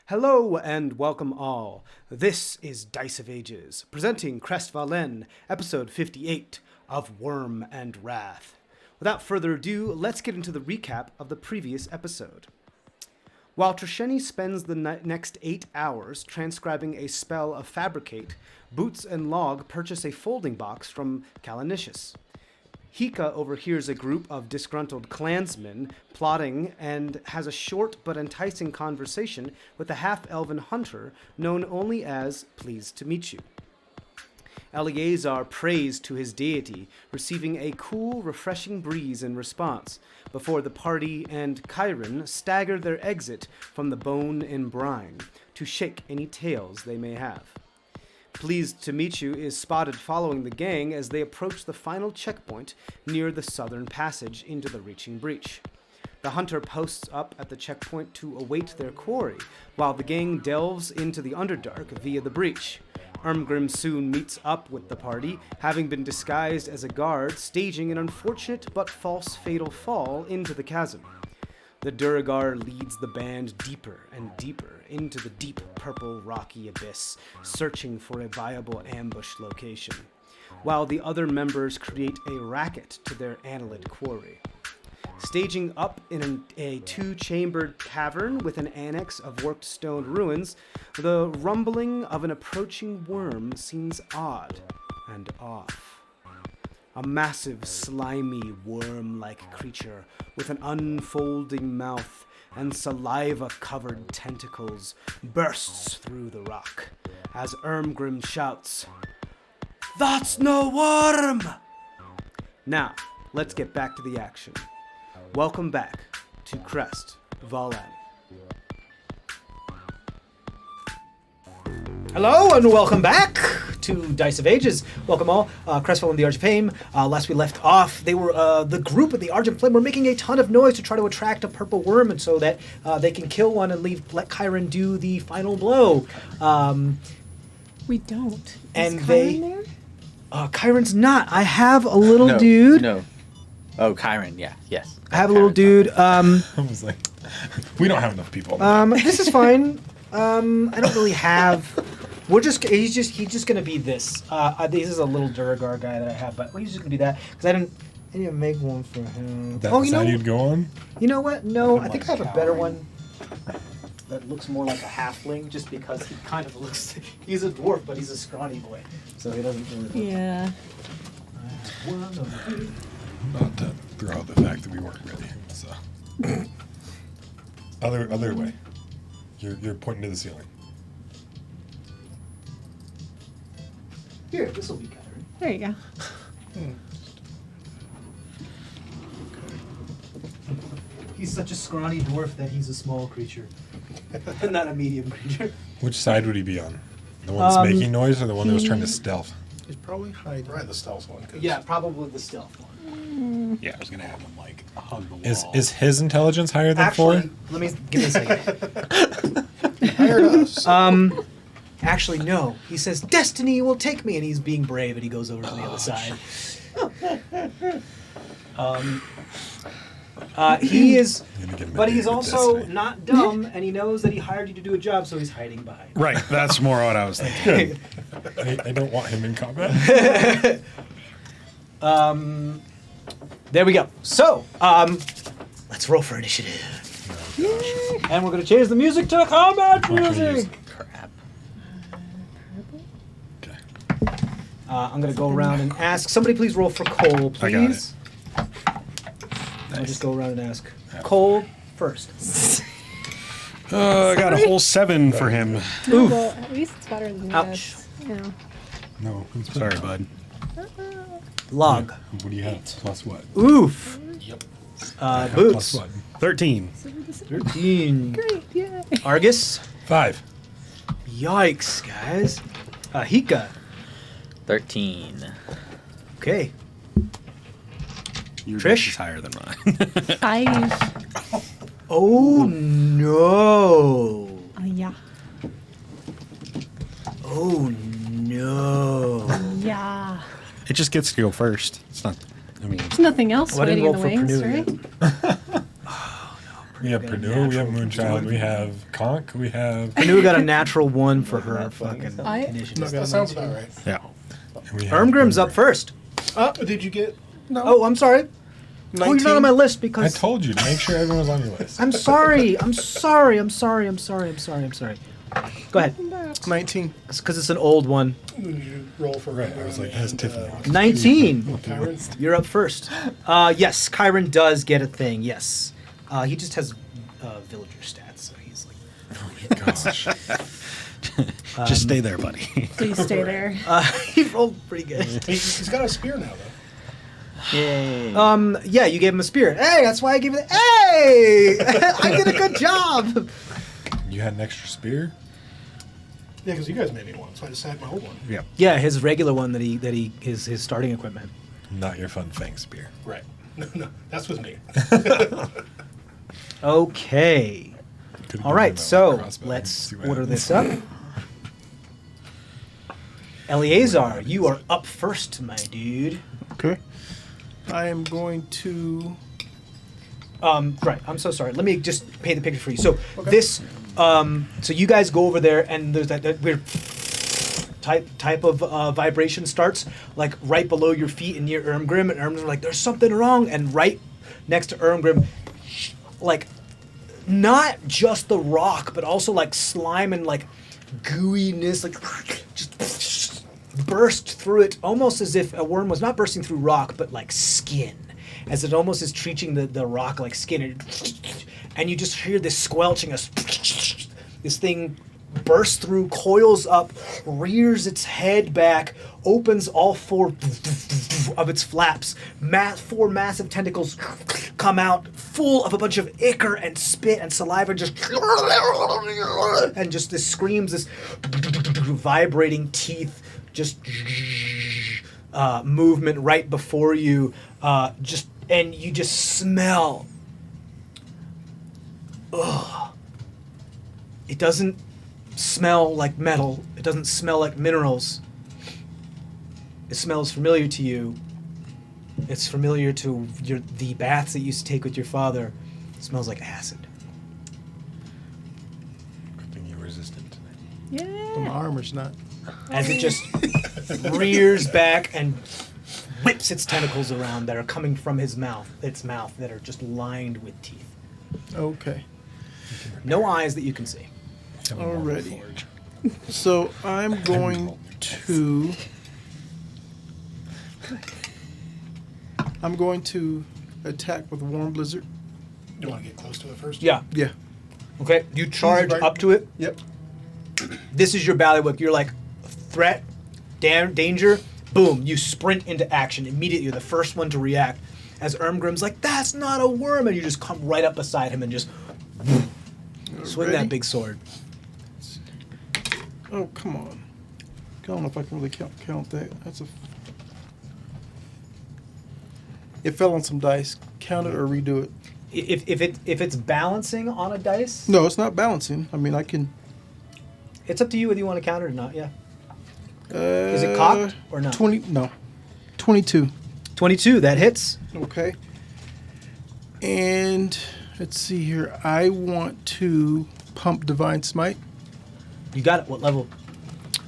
Hello and welcome all. This is Dice of Ages, presenting CrestVahllen, episode 58 of Worm and Wrath. Without further ado, let's get into the recap of the previous episode. While Trisheni spends the next 8 hours transcribing a spell of Fabricate, Boots and Log purchase a folding box from Calanicius. Hika overhears a group of disgruntled clansmen plotting and has a short but enticing conversation with a half-elven hunter known only as Pleased to Meet You. Eleazar prays to his deity, receiving a cool, refreshing breeze in response, before the party and Chiron stagger their exit from the Bone and Brine to shake any tales they may have. Pleased to Meet You is spotted following the gang as they approach the final checkpoint near the southern passage into the Reaching Breach. The hunter posts up at the checkpoint to await their quarry, while the gang delves into the Underdark via the breach. Ermgrim soon meets up with the party, having been disguised as a guard, staging an unfortunate but false fatal fall into the chasm. The Duragar leads the band deeper and deeper into the deep purple rocky abyss, searching for a viable ambush location, while the other members create a racket to their annelid quarry. Staging up in a two-chambered cavern with an annex of warped stone ruins, the rumbling of an approaching worm seems odd and off. A massive, slimy, worm-like creature with an unfolding mouth and saliva-covered tentacles bursts through the rock as Ermgrim shouts, "That's no worm!" Now, let's get back to the action. Welcome back to CrestVahllen. Hello and welcome back to Dice of Ages. Welcome all. CrestVahllen and the Argent Flame. Last we left off, they were the group of the Argent Flame were making a ton of noise to try to attract a purple worm, and so that they can kill one and let Chiron do the final blow. We don't. Is and Chiron there? Chiron's not. I have a little dude. No. Oh, Chiron. Yeah. Yes. I have a little dude. I was like, we don't have enough people. This is fine. I don't really have. He's just gonna be this. This is a little Duragar guy that I have, but he's just gonna be that because I didn't even make one for him. That the side you'd go on? You know what? No, I think I have a better one that looks more like a halfling, just because he kind of looks. He's a dwarf, but he's a scrawny boy, so he doesn't really look. Yeah. Not to throw out the fact that we weren't ready. So other way. You're pointing to the ceiling. Here, this will be better. There you go. He's such a scrawny dwarf that he's a small creature, not a medium creature. Which side would he be on? The one that's making noise, or the one that was trying to stealth? He's probably hiding. Right, the stealth one. Yeah, probably the stealth one. Yeah. I was gonna have him like hug the wall. Is his intelligence higher than Actually, 4? give me a second. Hired us. Actually, no. He says, "Destiny will take me," and he's being brave, and he goes over to the other side. He is, but he's also not dumb, and he knows that he hired you to do a job, so he's hiding behind. Right, that's more what I was thinking. I don't want him in combat. There we go. So, let's roll for initiative. And we're going to change the music to combat music. Crap. Okay. I'm going to go around and ask. Somebody please roll for Cole, please. I got it. I'll just go around and ask. Cole first. I got a whole 7 for him. Oh, well, at least it's better than Ouch. this. You know. No. Sorry, bud. Log. What do you have? Plus what? Oof. Yep. Boots. Plus what? 13. 13. Great, yeah. Argus. 5. Yikes, guys. Hika. 13. Okay. Your Trish? dice is higher than mine. 5. Oh, no. Yeah. Oh, no. Yeah. It just gets to go first. It's not. I mean, There's nothing else Well, I didn't waiting in roll the for wings, Pernod right? We have Got a Purdue, we have natural Moonchild, we have Conk, we have. Purdue got a natural 1 for her fucking I- initiative. That sounds about right. Yeah. and we have Ermgrim's up Ermgrim. first. Did you get? No. Oh, I'm sorry. Oh, you're not on my list I because told you to make sure everyone was on your list. I'm sorry. I'm sorry. Go ahead. 19. It's because it's an old one. Did you roll for Right, I was like, has Tiffany. 19. Kyron? You're up first. Yes, Kyron does get a thing. Yes. He just has villager stats, so he's like. Gosh. Just stay there, buddy. Please stay there. He rolled pretty good. He's got a spear now, though. Yay. Yeah, you gave him a spirit. Hey, that's why I gave it. Hey, I did a good job. You had an extra spear? Yeah, because you guys made me one, so I just had my old one. Yeah. Yeah, his regular one that he his starting equipment. Not your fun fang spear. Right. No, that's with me. Okay. Could've All given right, him a so crossbow. let's See what order happens. this up. Eleazar, you are up first, my dude. Okay. I am going to. Right, I'm so sorry. Let me just paint the picture for you. So this, so you guys go over there, and there's that weird type of vibration starts, like right below your feet and near Ermgrim, and Ermgrim's like, there's something wrong, and right next to Ermgrim, like, not just the rock, but also like slime and like gooiness, like just burst through it, almost as if a worm was not bursting through rock, but like skin, as it almost is treating the rock like skin, and you just hear this squelching, this thing bursts through, coils up, rears its head back, opens all 4 of its flaps. 4 massive tentacles come out, full of a bunch of ichor and spit and saliva, and just this screams, this vibrating teeth, just movement right before you, and you just smell. Ugh. It doesn't smell like metal. It doesn't smell like minerals. It smells familiar to you. It's familiar to the baths that you used to take with your father. It smells like acid. Good thing you were resistant tonight. My Yeah. armor's not. As it just rears back and whips its tentacles around that are coming from its mouth that are just lined with teeth. Okay. No eyes that you can see. Have a marble Alrighty. forge. So I'm going to. I'm going to attack with Warm Blizzard. You want to get close to it first? Yeah. Yeah. Okay. You charge right. up to it. Yep. This is your ballywick. You're like, threat, danger, boom. You sprint into action immediately. You're the first one to react. As Ermgrim's like, that's not a worm. And you just come right up beside him and just swing that Ready? big sword. Oh, come on. I don't know if I can really count that. That's a. It fell on some dice. Count it or redo it. If it's balancing on a dice, No, it's not balancing. I mean, I can. it's up to you whether you want to count it or not. Yeah. Is it cocked or not? 20. No. 22. 22, that hits. Okay. And let's see here. I want to pump Divine Smite. You got it. What level?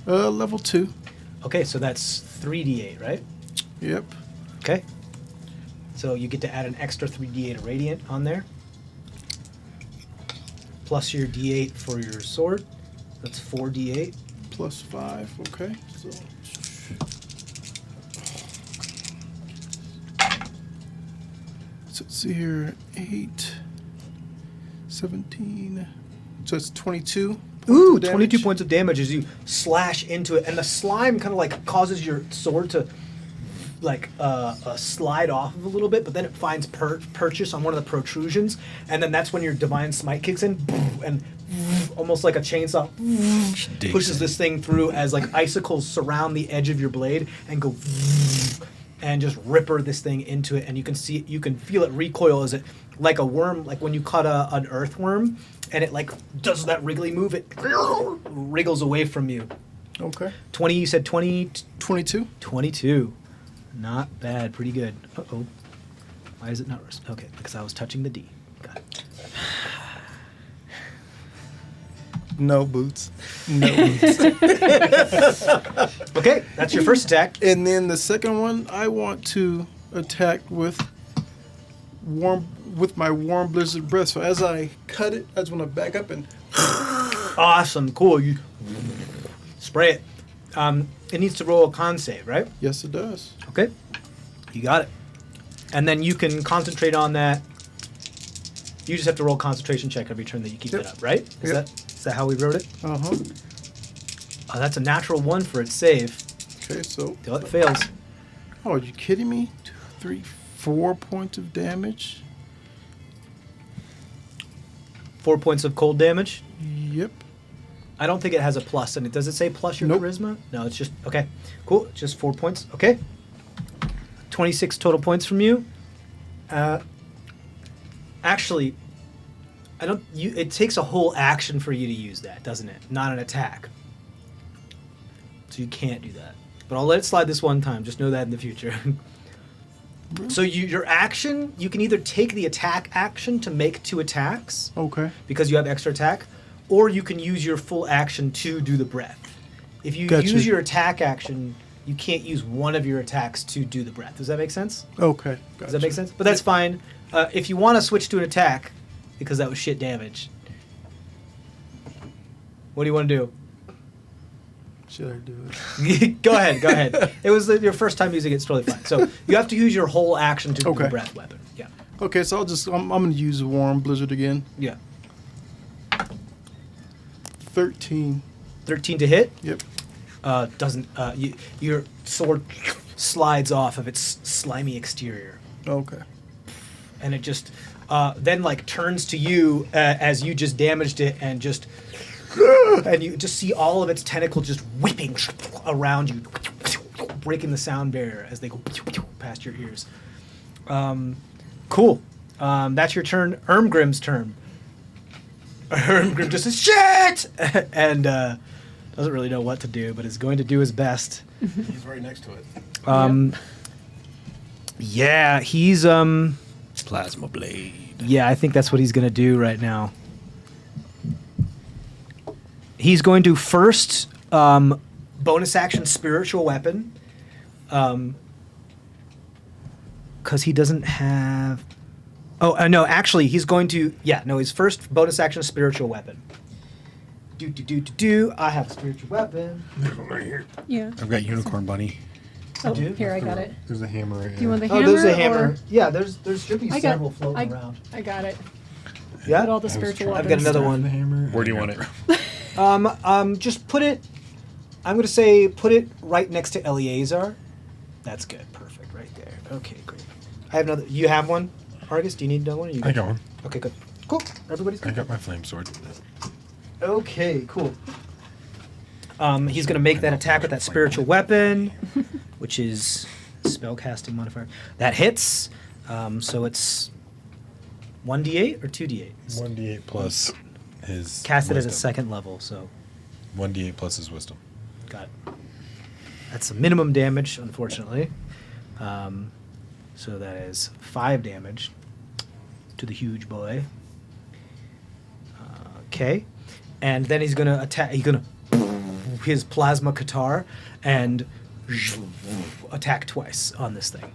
Level 2. Okay, so that's 3d8, right? Yep. Okay. So you get to add an extra 3d8 radiant on there. Plus your d8 for your sword. That's 4d8. Plus 5. Okay. So. So let's see here. 8. 17. So it's 22. Ooh, of damage. 22 points of damage as you slash into it, and the slime kind of like causes your sword to like slide off of a little bit, but then it finds purchase on one of the protrusions, and then that's when your divine smite kicks in, and almost like a chainsaw pushes this thing through as like icicles surround the edge of your blade and go and just ripper this thing into it, and you can feel it recoil as it, like a worm, like when you cut an earthworm and it like does that wriggly move, it wriggles away from you. Okay. 20, you said 20? 22. 22. Not bad, pretty good. Uh-oh. Why is it not? Okay, because I was touching the D. Got it. No boots. No boots. Okay, that's your first attack. And then the second one, I want to attack with my warm blizzard breath. So as I cut it, I just want to back up and Awesome, cool. You spray it. It needs to roll a con save, right? yes, it does. Okay, you got it. And then you can concentrate on that. You just have to roll a concentration check every turn that you keep Yep. it up, right? Is Yep. that how we wrote it? Uh-huh. Oh, that's a natural 1 for its save. Okay, so Till it fails. oh, are you kidding me? 2, 3, 4 points of damage. 4 points of cold damage. Yep. I don't think it has a plus. And does it say plus your Nope. charisma? No, it's just okay. Cool. Just 4 points. Okay. 26 total points from you. Actually, I don't. It takes a whole action for you to use that, doesn't it? Not an attack. So you can't do that. But I'll let it slide this one time. Just know that in the future. So your action, you can either take the attack action to make 2 attacks Okay. because you have extra attack, or you can use your full action to do the breath. If you Gotcha. use your attack action, you can't use one of your attacks to do the breath. Does that make sense? Okay. Does that make sense? But that's fine. If you want to switch to an attack, because that was shit damage, what do you want to do? Should I do it? Go ahead. It was your first time using it. It's totally fine. So you have to use your whole action to do the Okay. breath weapon. Yeah. Okay, so I'm going to use warm blizzard again. Yeah. 13. 13 to hit. Yep. Doesn't your sword slides off of its slimy exterior, Okay. and it just then like turns to you as you just damaged it, and you just see all of its tentacle just whipping around you, breaking the sound barrier as they go past your ears. Cool. That's your turn. Ermgrim's turn. Ermgrim just says shit and doesn't really know what to do, but is going to do his best. He's right next to it. Yeah, he's Plasma blade. yeah, I think that's what he's going to do right now. He's going to first bonus action spiritual weapon, because he doesn't have. Oh no, actually, he's going to. Yeah, no, his first bonus action spiritual weapon. I have a spiritual weapon. Right here. Yeah. I've got Unicorn Bunny. Oh, do? here, I got it. There's a hammer right Do you want the Oh, hammer? there's a hammer. or- Yeah, there should be I got, several floating I, around. I got it. Yeah. Put all the spiritual I've weapons. got another The one. hammer. Where do you want it? Just put it. I'm going to say put it right next to Eleazar. That's good. Perfect. Right there. Okay, great. I have another. You have one, Argus? Do you need another one? Or you I got one. Okay, good. Cool. Everybody's I good. got my flame sword. Okay, cool. He's going to make that attack with that spiritual weapon, which is spellcasting modifier. That hits. So it's 1d8 or 2d8? 1d8 plus his Cast it as a wisdom. second level, so 1d8 plus his wisdom. got it. That's the minimum damage, unfortunately. So that is 5 damage to the huge boy. Okay. And then he's going to attack. He's going to his plasma katar and attack twice on this thing.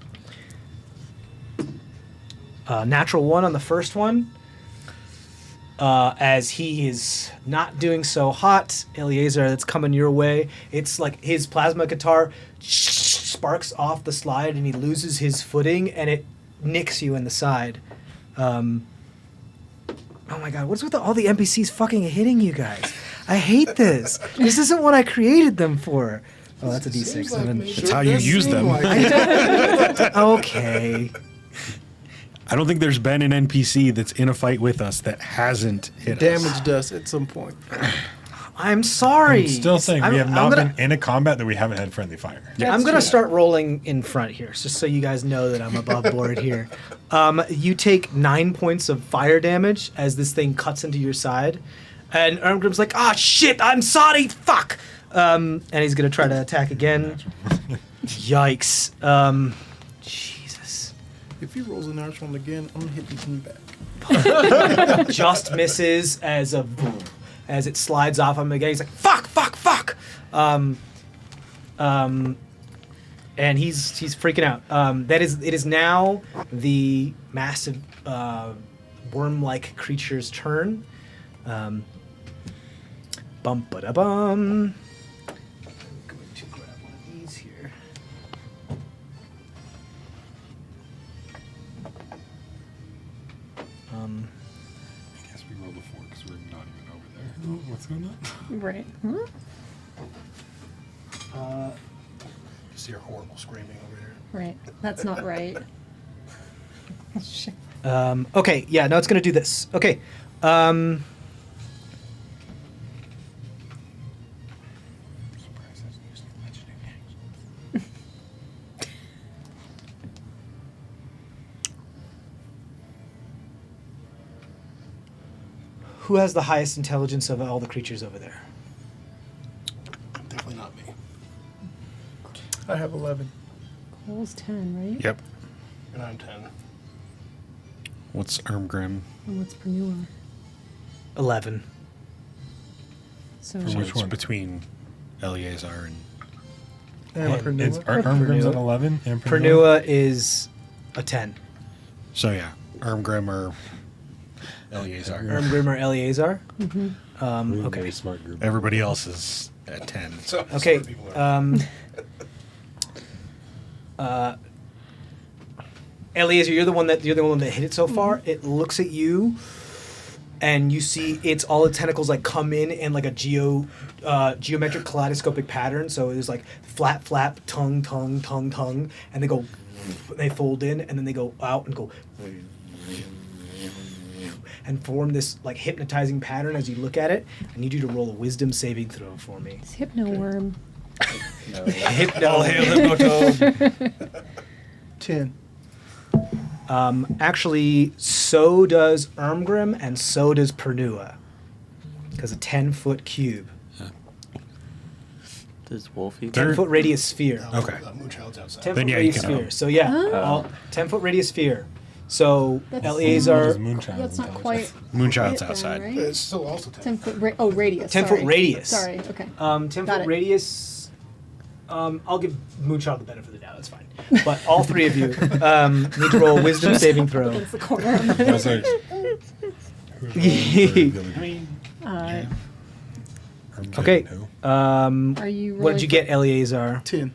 Natural 1 on the first one. As he is not doing so hot, Eleazar, that's coming your way. It's like his plasma guitar sparks off the slide and he loses his footing and it nicks you in the side. Oh my god, what's with all the NPCs fucking hitting you guys? I hate this. This isn't what I created them for. Oh, that's a D6. That's how you use them. Okay. I don't think there's been an NPC that's in a fight with us that hasn't hit us. Damaged us at some point. I'm sorry. I'm still saying we have I'm not gonna- been in a combat that we haven't had friendly fire. I'm going to start rolling in front here, just so you guys know that I'm above board here. You take 9 points of fire damage as this thing cuts into your side. And Ermgrim's like, ah, shit, I'm sorry, fuck. And he's going to try to attack again. Yikes. Jesus. If he rolls a natural one again, I'm going to hit him in the back. Just misses as a as it slides off him again. He's like, "Fuck, fuck, fuck!" And he's freaking out. It is now the massive worm-like creature's turn. Bum ba da bum. I'm going to grab one of these here. I guess we rolled a 4 because we're not even over there. Oh, what's going on? Right. Just hear horrible screaming over here. Right. That's not right. Shit. Okay, yeah, no, it's going to do this. Okay. I'm surprised that's using legendary action. Who has the highest intelligence of all the creatures over there? Definitely not me. I have 11. Cole's 10, right? Yep. And I'm 10. What's Ermgrim? And what's Pernua? 11. So, So Which it's one? between Eleazar and And And Is Pernua. Armgrim's at Pernua. 11? And Pernua is a 10. so yeah, Ermgrim or Eleazar. Ermgrim or Eleazar? Really Okay. very smart group. Everybody else is at 10. So, Okay. smart people are- Eleazar, you're the one that hit it so far. It looks at you, and you see all its tentacles like come in like a geometric kaleidoscopic pattern. So it's like flap, flap, tongue, tongue, tongue, tongue, and they fold in, and then they go out and go and form this like hypnotizing pattern as you look at it. I need you to roll a wisdom saving throw for me. it's Hypno Worm. Hypno. Hypnotoad. 10. Actually, so does Ermgrim and so does Pernua. Because a 10-foot cube. Does Wolfie? 10-foot radius sphere. Okay. Moonchild's outside. 10-foot Then yeah, you radius can sphere. help. So yeah, Oh. 10-foot radius sphere. So That's- What Eleazar, is Moonchild That's not intelligence? quite. Moonchild's it then, outside. right? But it's still also 10. 10 foot. Radius. 10-foot sorry. radius. Sorry. Okay. 10-foot Got it. radius. I'll give Moonchild the benefit of the doubt. That's fine. But all three of you need to roll a wisdom saving throw. Against the corner. I was like, who's rolling for the other team? Ermgrim Okay. and who? Are you? What did you get, Eleazar? 10.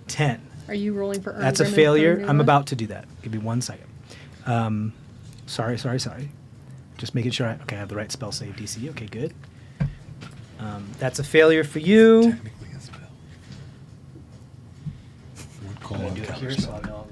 10. Are you rolling for? That's a Ermgrim and failure. Pernua? I'm about to do that. Give me 1 second. Sorry. Just making sure I have the right spell save DC. Okay, good. That's a failure for you. Technically a spell. Would call I'm on gonna do it here counter so I spell.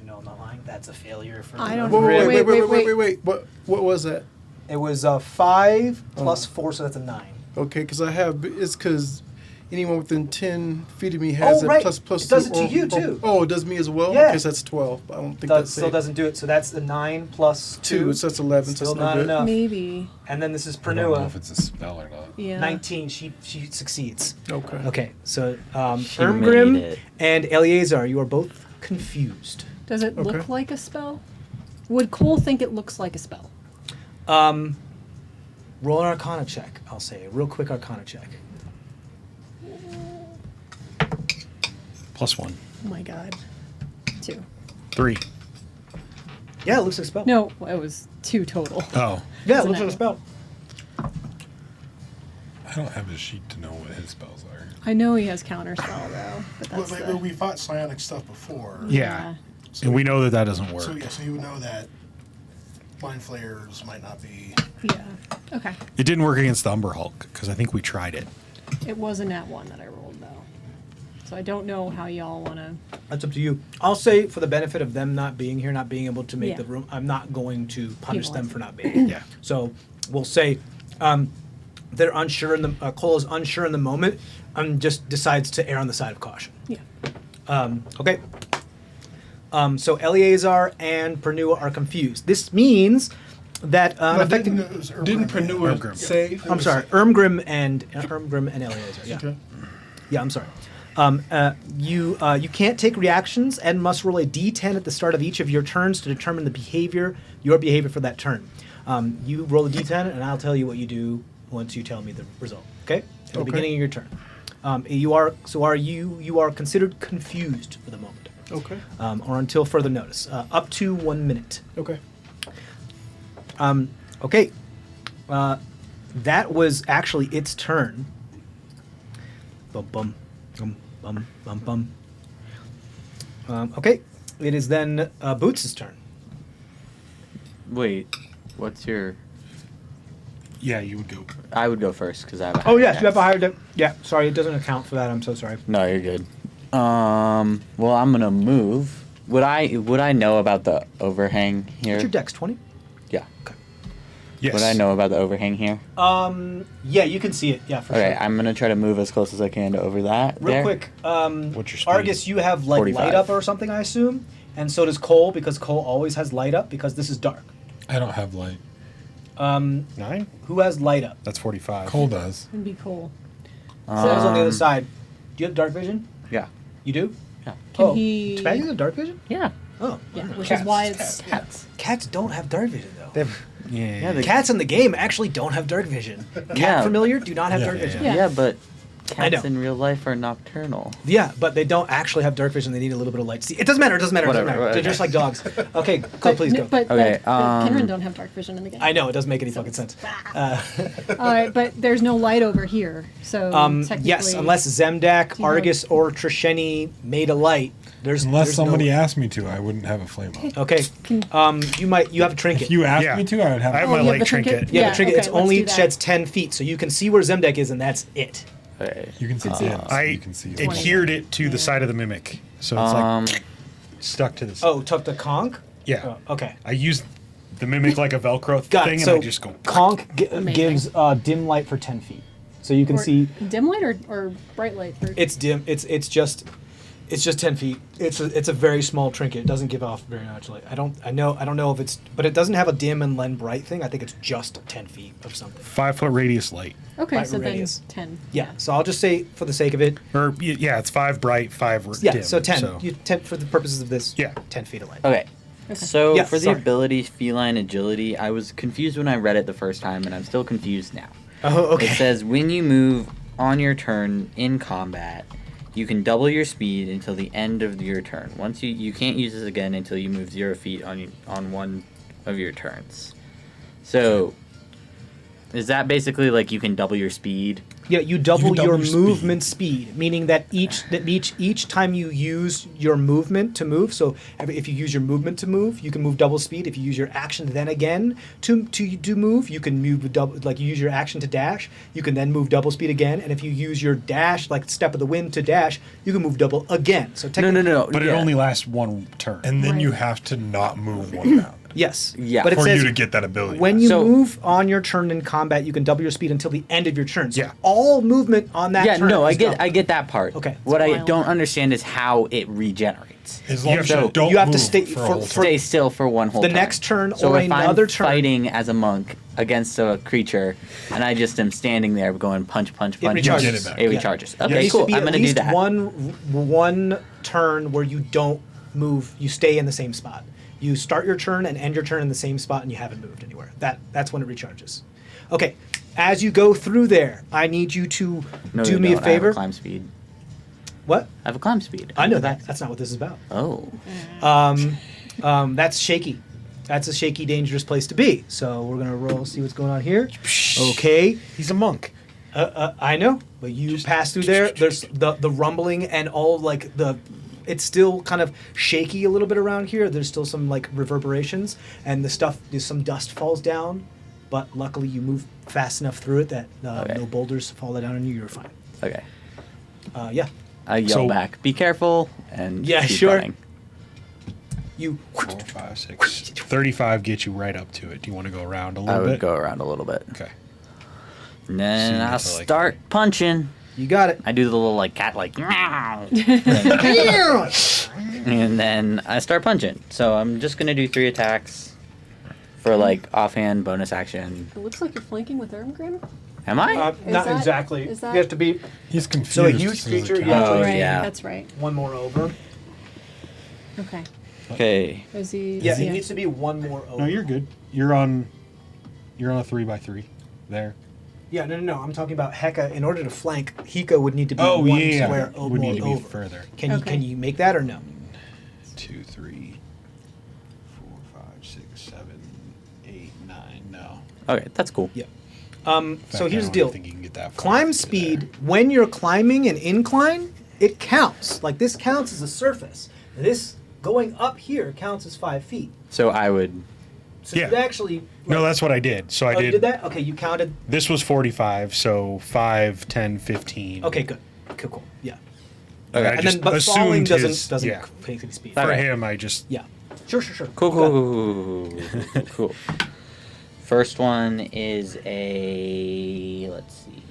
know I'm not lying. That's a failure for I don't- Ermgrim. Wait. What was that? It was 5 plus 4, so that's a 9. Okay, because it's because anyone within 10 feet of me has Oh, right. plus It does it to or- you, too. Oh, it does me as well? Yeah. Because that's 12. But I don't think That that's still doesn't do it. So that's the 9 plus 2. 2. So that's 11. Still so that's not no good. enough. Maybe. And then this is I don't know Pernua. if it's a spell or not. Yeah. 19. She succeeds. Okay. Okay, so She made Ermgrim it. and Eleazar, you are both confused. Does it Okay. look like a spell? Would Cole think it looks like a spell? Roll an Arcana check, I'll say. A real quick Arcana check. +1. Oh my god. 2. 3. Yeah, it looks like a spell. No, it was 2 total. Oh. Yeah, it It's looks an like a spell. I don't have a sheet to know what his spells are. I know he has counter spell though, but that's the, we fought psionic stuff before. Yeah. And we know that doesn't work. So you would know that mind flayers might not be. yeah. Okay. It didn't work against the Umber Hulk because I think we tried it. It was a nat 1 that I rolled though, so I don't know how y'all want to. That's up to you. I'll say, for the benefit of them not being here, not being able to make Yeah. the room, I'm not going to punish them Penalize for not being here. Yeah. So we'll say they're unsure in the Cole is unsure in the moment, and just decides to err on the side of caution. Yeah. Okay. So Eleazar and Pernua are confused. This means that effectively, Didn't Pernua Ermgrim. save? I'm sorry, Ermgrim and Eleazar. Yeah. Okay. Yeah, I'm sorry. You can't take reactions and must roll a d10 at the start of each of your turns to determine your behavior for that turn. You roll a d10 and I'll tell you what you do once you tell me the result. Okay? At the beginning of your turn. You are considered confused for the moment. Okay. Or until further notice. Up to 1 minute. Okay. Okay. That was actually its turn. Bum bum bum bum bum bum. Okay. It is then Boots' turn. Wait, what's your? Yeah, you would go. I would go first because I have. Oh yes, you have a higher deck. Yeah, sorry, it doesn't account for that. I'm so sorry. No, you're good. Well, I'm gonna move. Would I know about the overhang here? What's your dex? 20? Yeah. Okay. Yes. Would I know about the overhang here? Yeah, you can see it. Yeah, for Okay, sure. I'm gonna try to move as close as I can to over that. Real there. quick, What's your speed? Argus, you have like 45. light up or something, I assume, and so does Cole because Cole always has light up because this is dark. I don't have light. 9? Who has light up? That's 45. Cole does. It'd be cool. Cole's on the other side. Do you have dark vision? Yeah. You do? Yeah. Can he? Tabaggy has dark vision? Yeah. Oh, Yeah, which Cats. is why it's Cats. Cats don't have dark vision though. Yeah. The Cats in the game actually don't have dark vision. Cat Yeah. familiar do not have Yeah, dark yeah, vision. yeah. Yeah, but I cats know. in real life are nocturnal. Yeah, but they don't actually have dark vision. They need a little bit of light. See, it doesn't matter. It doesn't matter. It doesn't Whatever, matter. They're okay. just like dogs. Okay, Cole, please go. But Okay, Kinren don't have dark vision in the game. I know it doesn't make any fucking sense. All right, but there's no light over here, so technically. Yes, unless Zemdak, Do you Argus, or Trisheni made a light. There's Unless there's somebody no, asked me to, I wouldn't have a flame up. Okay, you have a trinket. If you asked Yeah. me to, I would have. I have Oh, my you have light the trinket? trinket. yeah, Yeah, the trinket. okay, it's let's only do that. sheds 10 feet, so you can see where Zemdak is, and that's it. Okay. You can see it. So I you can see it. adhered it to the side of the mimic, so it's like stuck to this. Oh, took the conch. yeah. Oh, okay. I used the mimic like a Velcro Got thing, it. So and I just go. conch Amazing. gives dim light for 10 feet, so you can Or see dim light or bright light. For, it's dim. It's just 10 feet. It's a very small trinket. It doesn't give off very much light. I don't know if it's, but it doesn't have a dim and len bright thing. I think it's just 10 feet of something. 5-foot radius light. okay, light so radius. then 10. Yeah. So I'll just say for the sake of it, Or yeah, it's 5 bright, 5 yeah. dim. So 10. So. 10 for the purposes of this. Yeah. 10 feet of light. Okay. So Yeah, for the sorry. ability feline agility, I was confused when I read it the first time, and I'm still confused now. Oh, okay. It says when you move on your turn in combat, you can double your speed until the end of your turn. Once you can't use this again until you move 0 feet on one of your turns. So is that basically like you can double your speed? Yeah, you double double your your movement speed, meaning that each time you use your movement to move. So if you use your movement to move, you can move double speed. If you use your action then again to move, you can move double. Like you use your action to dash, you can then move double speed again. And if you use your dash, like step of the wind to dash, you can move double again. So No, technically, no. But it yeah. only lasts one turn. And then you Right. have to not move one round yes. Yeah. But it for says you to get that ability. when you So- move on your turn in combat, you can double your speed until the end of your turn. So Yeah. all movement on that Yeah, turn. no, I is get double. I get that part. Okay. What I wild. don't understand is how it regenerates. as long you as have you to- don't you have to move stay for, a for- whole for- Stay still for one whole the turn. next turn So or if another I'm turn. fighting as a monk against a creature and I just am standing there going punch, punch, It punch, recharges. Get it back. it Yeah. recharges. There Okay, needs to cool. be I'm at gonna do least that. one turn where you don't move. You stay in the same spot. You start your turn and end your turn in the same spot, and you haven't moved anywhere. That's when it recharges. Okay, as you go through there, I need you to No, do you me a don't. I have favor. climb speed. What? I have a climb speed. I know go that. back. That's not what this is about. Oh. That's shaky. That's a shaky, dangerous place to be. So we're gonna roll, see what's going on here. Okay. He's a monk. I know, but you pass through there. There's the rumbling and all like it's still kind of shaky a little bit around here. There's still some like reverberations and there's some dust falls down, but luckily you move fast enough through it that Okay. no boulders fall down on you. You're fine. Okay. Yeah, I yell So- back, be careful, and Yeah, keep sure. running. you. 4, 5, 6. 35 gets you right up to it. Do you want to go around a I little would bit? go around a little bit. Okay. And then So you I'll get to, like- start punching. You got it. I do the little like cat like meow. And then I start punching. So I'm just gonna do 3 attacks for like offhand bonus action. It looks like you're flanking with Ermgrim. Am I? Not that- exactly. is You that- have to be He's confused. So a huge as soon as it creature, counts. yeah. Oh, right, yeah. that's right. one more over. Okay. Okay. Is he? Yeah, is he- it needs to be one more over. No, you're good. You're on a 3x3 there. Yeah, no. I'm talking about Heka. In order to flank, Hika would need to be Oh, one yeah. square Would need to be over. further. Can you make that or no? 2, 3, 4, 5, 6, 7, 8, 9. No. Okay, that's cool. Yeah. In fact, So here's I the deal. don't think you can get that far Climb through speed, there. when you're climbing an incline, it counts. Like this counts as a surface. This going up here counts as 5 feet. So I would. So Yeah. you'd actually. No, that's what I did. So I Oh, did. you did that? Okay, you counted. This was 45, so 5, 10, 15. Okay, good. Cool. Yeah. I Okay. And just then, but falling assumed his, doesn't yeah. take any speed. For Okay. him, I just Yeah. Sure. Cool, You got it. cool. First one is a. Let's see.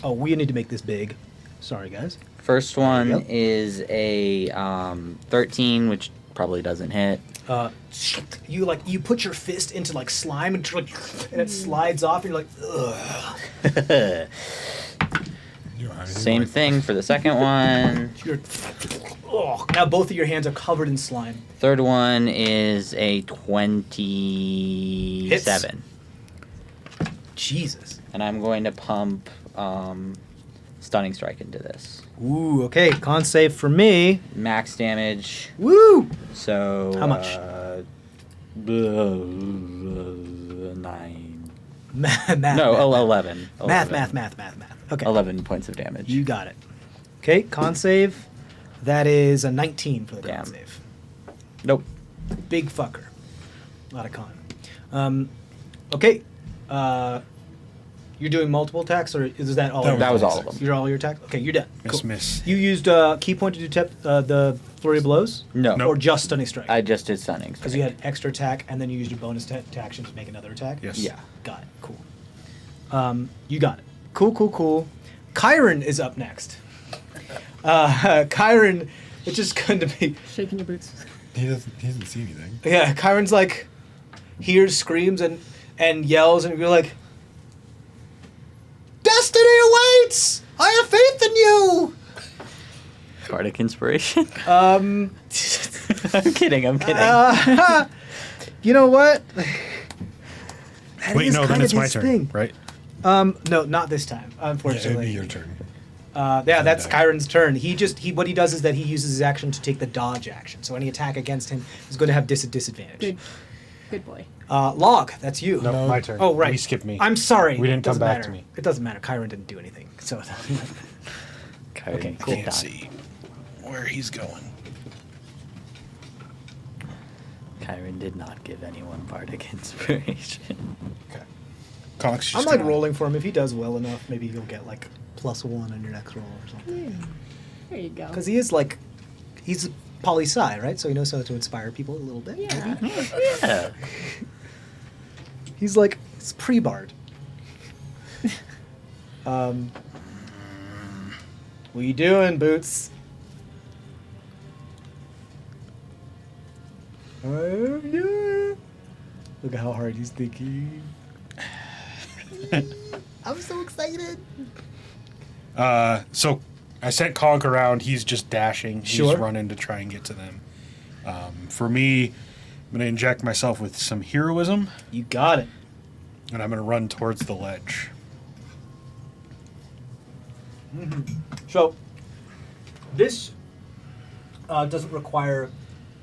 Oh, we need to make this big. Sorry, guys. First one Yep. is a 13, which probably doesn't hit. Shit. You put your fist into like slime and it slides off and you're like, ugh. You don't have anything Same like- thing for the second one. You're, oh, now both of your hands are covered in slime. Third one is a 27. Jesus. And I'm going to pump Stunning Strike into this. Ooh, okay. Con save for me. Max damage. Woo! So. How much? 9. Math. No, 11. Math. Okay. 11 points of damage. You got it. Okay, con save. That is a 19 for the con Damn. save. Nope. Big fucker. A lot of con. Okay. You're doing multiple attacks, or is that all? That That was attacks? all of them. You're all your attacks. Okay, you're done. miss. You used key point to do the flurry of blows, No. Nope. or just stunning strike? I just did Stunning Strike. Because you had extra attack, and then you used your bonus to action to make another attack. Yes. Yeah. Got it. Cool. You got it. Cool. Kyron is up next. Kyron, it's just going to be. Shaking your boots. He doesn't see anything. Yeah, Kyron's like hears screams and yells, and you're like, "Destiny awaits! I have faith in you." Bardic Inspiration? Um, I'm kidding. you know what? That Wait, is no, then kind it's of my his turn, thing. right? No, not this time, Yeah, it'd unfortunately. be your turn. Yeah, that's die. Kyron's turn. What he does is that he uses his action to take the dodge action. So any attack against him is going to have disadvantage. Good boy. Log, that's you. No, my turn. Oh, right. You skipped me. I'm sorry. We didn't come Doesn't back matter. to me. It doesn't matter. Kyron didn't do anything. So Okay, cool. Can't see where he's going. Kyron did not give anyone Bardic Inspiration. Okay. Conk's I'm just like gonna- rolling for him. If he does well enough, maybe he'll get like +1 on your next roll or something. There you go. Because he is like, he's poli sci, right? So he knows how to inspire people a little bit. Yeah. Yeah. He's like, it's pre-bard. What you doing, Boots? Oh, yeah. Look at how hard he's thinking. I'm so excited. So I sent Conk around. He's just dashing. Sure. He's running to try and get to them. For me, I'm going to inject myself with some heroism, You got it. and I'm going to run towards the ledge. So, this doesn't require.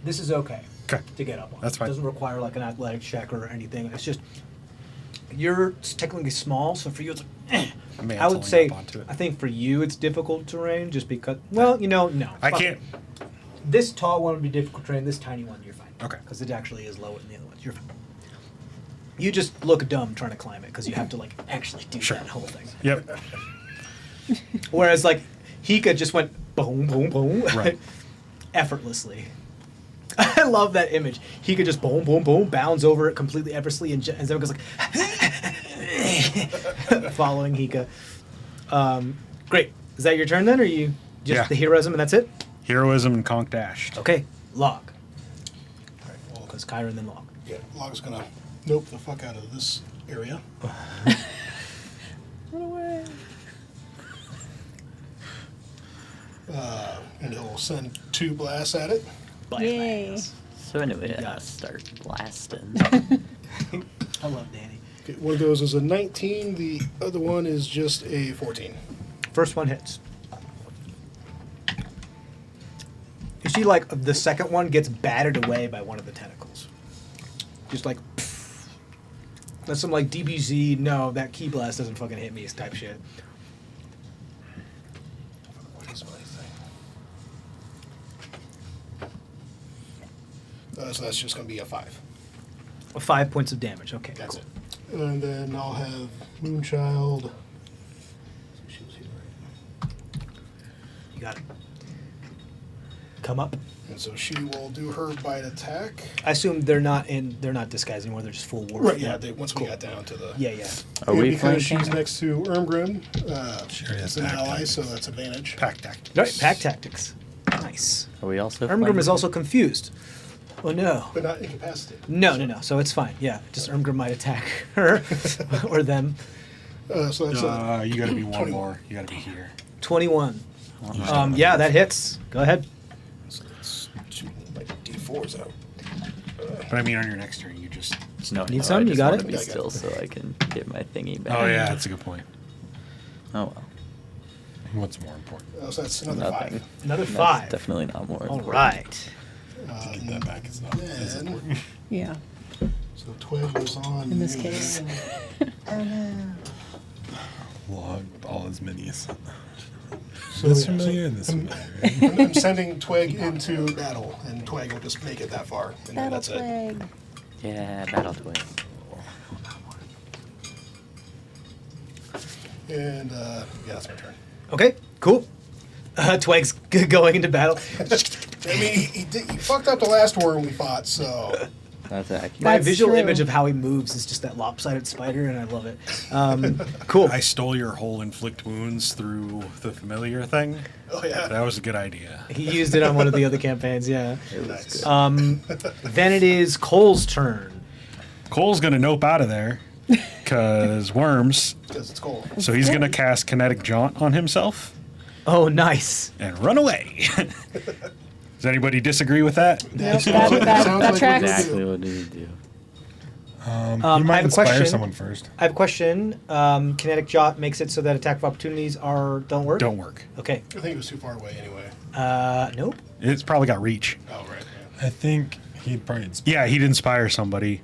This is okay. Okay. To get up on. That's fine. It doesn't require like an athletic check or anything. It's just you're technically small, so for you it's like, I would Mantling say up onto it. I think for you it's difficult terrain just because. Well, no. I Fuck can't. it. This tall one would be difficult terrain. This tiny one, you're fine. Okay. Because it actually is lower than the other ones. You're fine. You just look dumb trying to climb it because you have to like actually do Sure. that whole thing. Yep. Whereas like Hika just went boom, boom, boom, Right. effortlessly. I love that image. He could just boom, boom, boom, bounds over it completely effortlessly, and Zeb goes like following Hika. Great. Is that your turn then, or you just Yeah. the heroism and that's it? Heroism and Conk dashed. Okay. Log. All right, well, Because Kyron then Log. yeah, Log's gonna nope the fuck out of this area. Run away. And he'll send 2 blasts at it. Yay. So anyway, Got it. start blasting. I love Danny. Okay, one of those is a 19. The other one is just a 14. First one hits. You see, like, the second one gets battered away by one of the tentacles. Just like, pfft. That's some, like, DBZ, no, that key blast doesn't fucking hit me type shit. What is my thing? So that's just going to be a 5. 5 points of damage. Okay, That's cool. it. And then I'll have Moonchild. She was here, right? You got it. Come up. And so she will do her bite attack. I assume they're not disguised anymore. They're just full wolf. Right, yeah. Once we got down to the... Yeah, yeah. Are and we because she's flanking? next to Ermgrim, Sure, it's yeah, an pack ally, tactics. so that's advantage. Pack tactics. Right, pack tactics. Nice. Are we also? Ermgrim flanking? is also confused. Oh no. But not incapacitated. No. So it's fine. Yeah, just Ermgrim might attack her or them. So that's You got to be one 21. more. You got to be here. 21. Yeah, that hits. Go ahead. So let's shoot my D4s out. But I mean, on your next turn, you just. No, Need no, some? I You just got wanna it? Be Yeah, I got still, it. so I can get my thingy back. Oh yeah, that's a good point. Oh well. What's more important? So that's another Nothing. 5. Another That's 5. definitely not more. All important. right. Get that back. It's not as Then, important. Yeah. so Twig was on. In this me. case. Log all as many as. So This yeah, familiar and this familiar. I'm sending Twig into battle, and Twig will just make it that far. And then that's it. Yeah, battle twig. And yeah, that's my turn. Okay, cool. Twig's going into battle. I mean, he fucked up the last worm we fought, so. That's accurate. My That's visual true. image of how he moves is just that lopsided spider, and I love it. Cool. I stole your whole inflict wounds through the familiar thing. Oh yeah. That was a good idea. He used it on one of the other campaigns, yeah. Nice. Then it is Cole's turn. Cole's gonna nope out of there because worms. Because it's cold. So he's gonna cast kinetic jaunt on himself Oh, nice. and run away. Does anybody disagree with that? Yep, Sounds like- that sounds like what tracks. we do. Exactly what did he do? You I might have a inspire question. someone first. I have a question. Kinetic Jot makes it so that attack of opportunities don't work? Don't work. Okay. I think it was too far away anyway. Nope. It's probably got reach. Oh right. I think he'd probably inspire. Yeah, he'd inspire somebody.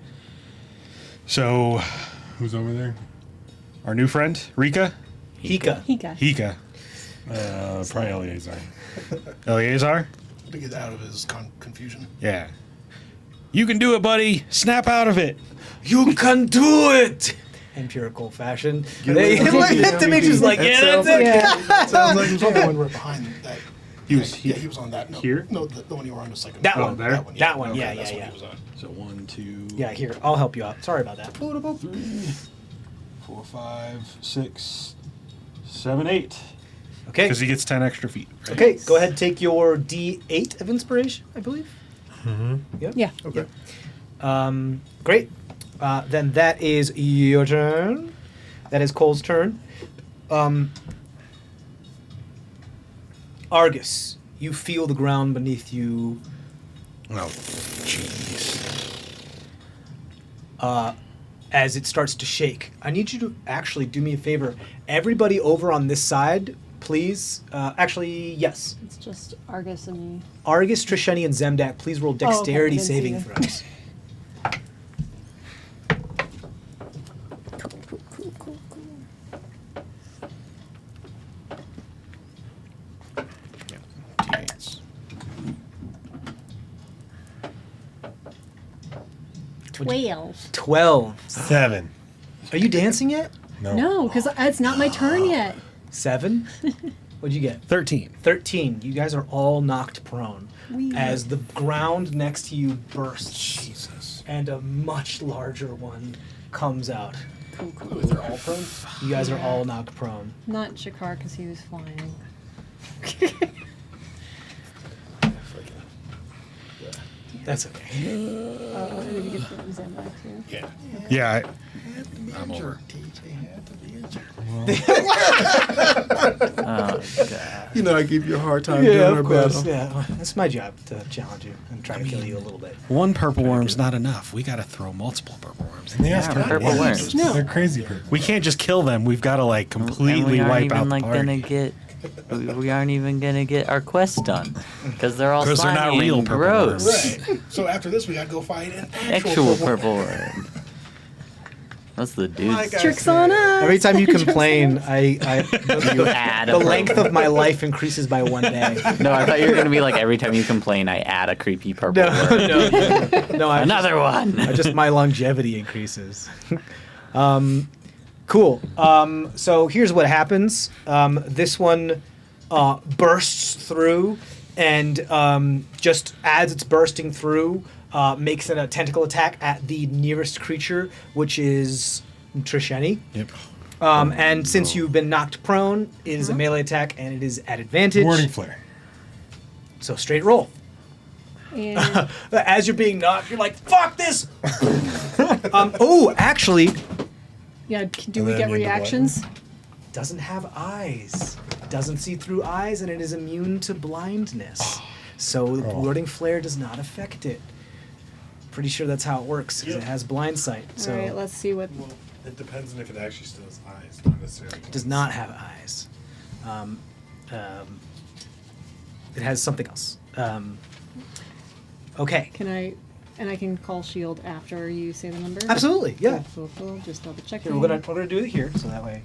So, Who's over there? our new friend, Rika? Hika. Hika. Hika. Probably Eleazar. Eleazar? To get out of his confusion. Yeah. You can do it, buddy. Snap out of it. You can do it! Empirical fashion. They, Yeah. the mage is like, yeah, that's it. Yeah. Sounds like he was on the one right behind that. He was Yeah, he was on that. No, here? No, the one you were on a second. That Oh, one. there? That one. That one, Okay, yeah, that's yeah, what yeah. he was on. So 1, 2, Yeah, here. I'll help you out. Sorry about that. 3, 4, 5, 6, 7, 8. Okay. Because he gets 10 extra feet. Right? Okay, go ahead and take your D8 of inspiration, I believe. Mm-hmm. Yep. Yeah. Okay. Great. Then that is your turn. That is Cole's turn. Argus, you feel the ground beneath you Oh, jeez. as it starts to shake. I need you to actually do me a favor. Everybody over on this side, please. Actually, yes. It's just Argus and me. Argus, Trisheni, and Zemdak, please roll okay. dexterity I didn't see saving you. throws. D8s. 12. 12. 7. Are you dancing yet? No, because it's not my turn yet. 7? What'd you get? 13. 13. You guys are all knocked prone Wee. as the ground next to you bursts. Jesus. And a much larger one comes out. Cool, cool. Wait, they're all prone? You guys are all knocked prone. Not Shakar because he was flying. That's okay. Did you get Zen back too? Yeah. Yeah, I'm over. Oh god. You know, I give you a hard time during our battle. Yeah, it's my job to challenge you and try to kill you a little bit. One purple worm's not enough. We got to throw multiple purple worms. And they Yeah, ask for purple worms. No. They're crazy purple. We can't just kill them. We've got to like And completely we aren't wipe even out like the party. gonna get. We aren't even gonna get our quest done because they're all 'Cause they're slimy not real and purple gross. worms. Right. So after this, we gotta go fight an Actual purple worm. That's the dude. Like I Tricks said, on us. Every time you complain, You add the a length purple- of my life increases by 1 day. No, I thought you were gonna be like every time you complain, I add a creepy purple No, worm. no, Another one. just my longevity increases. Cool. So here's what happens. This one bursts through, and just as it's bursting through, makes a tentacle attack at the nearest creature, which is Trisheni. Yep. And since you've been knocked prone, it is a melee attack, and it is at advantage. Warding flare. So straight roll. And As you're being knocked, you're like, "Fuck this!" Actually, yeah, do we then get you need to reactions? doesn't have eyes, doesn't see through eyes, and it is immune to blindness. So warding flare does not affect it. Pretty sure that's how it works, 'cause it has blind sight. So All right, let's see what. Well, it depends on if it actually still has eyes, not necessarily. it does not have eyes. It has something else. Okay. Can I? And I can call shield after you say the number. Absolutely, yeah. Cool. Just double check. Here, we're gonna do it here, so that way.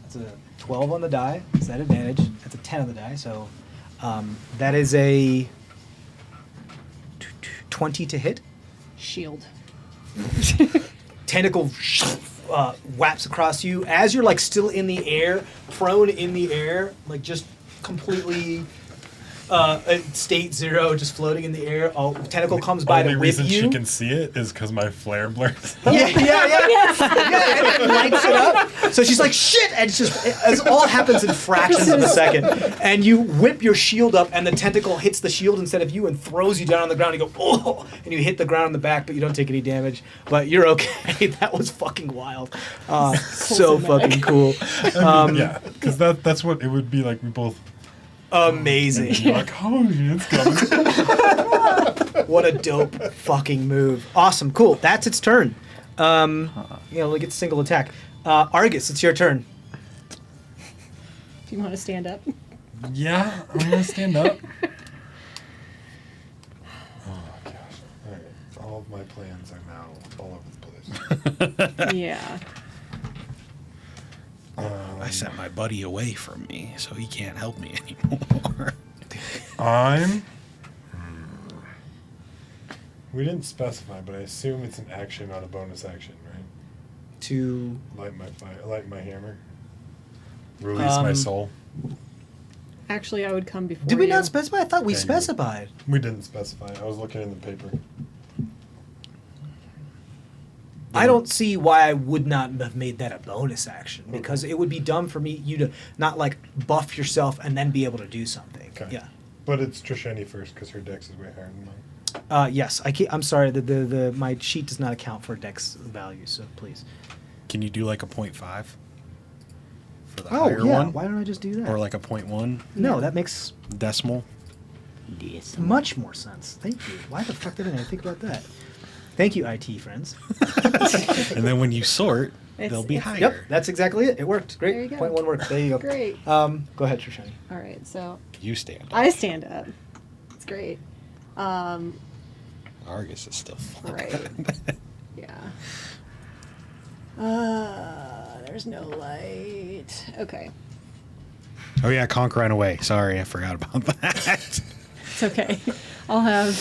That's a 12 on the die. Is that advantage? That's a 10 on the die. So that is a 20 to hit. Shield. Tentacle whaps across you as you're like still in the air, prone in the air, like just completely at state zero, just floating in the air. Oh, tentacle comes by Only to whip reason you. she can see it is because my flare blurs. Yeah, and it lights it up. So she's like, shit! And it's just, it all happens in fractions of a second. And you whip your shield up, and the tentacle hits the shield instead of you and throws you down on the ground. You go, oh! And you hit the ground in the back, but you don't take any damage. But you're okay. That was fucking wild. So fucking cool. Yeah, because that's what it would be like. We both. Amazing. You're like, oh, it's coming. What a dope fucking move. Awesome. Cool. That's its turn. It gets a single attack. Argus, it's your turn. Do you want to stand up? Yeah, I'm gonna stand up. Oh gosh! All right, all of my plans are now all over the place. Yeah. I sent my buddy away from me, so he can't help me anymore. We didn't specify, but I assume it's an action, not a bonus action, right? To Light my hammer. Release my soul. Actually, I would come before. did we you. not specify? I thought we Yeah, you would. specified. We didn't specify. I was looking in the paper. I don't see why I would not have made that a bonus action, because it would be dumb for you to not like buff yourself and then be able to do something. Okay. Yeah. But it's Trisheni first because her dex is way higher than mine. Yes. I'm sorry. The my sheet does not account for dex values. So please. Can you do like a 0.5 for the Oh higher yeah. one? Why don't I just do that? Or like a 0.1 no, that makes decimal? Yes. much more sense. Thank you. Why the fuck didn't I think about that? Thank you, IT friends. And then when you sort, they'll be It's- higher. Yep, that's exactly it. It worked. Great. There you go. Point one worked. There you go. Great. Go ahead, Trishani. All right, so You stand up. I stand up. It's great. Argus is still Right. Yeah. There's no light. Okay. Oh yeah, Conk ran away. Sorry, I forgot about that. It's okay. I'll have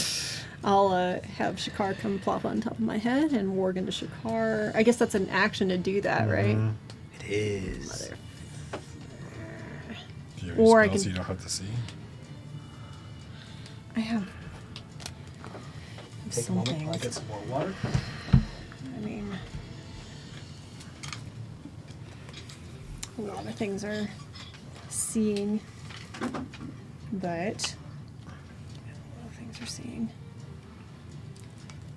Shakar come plop on top of my head and warg into Shakar. I guess that's an action to do that, right? It is. Mother. Do you have Or I any spells can- you don't have to see? I have Take a some moment while I things. get some more water. I mean, a lot of things are seeing, but a lot of things are seeing.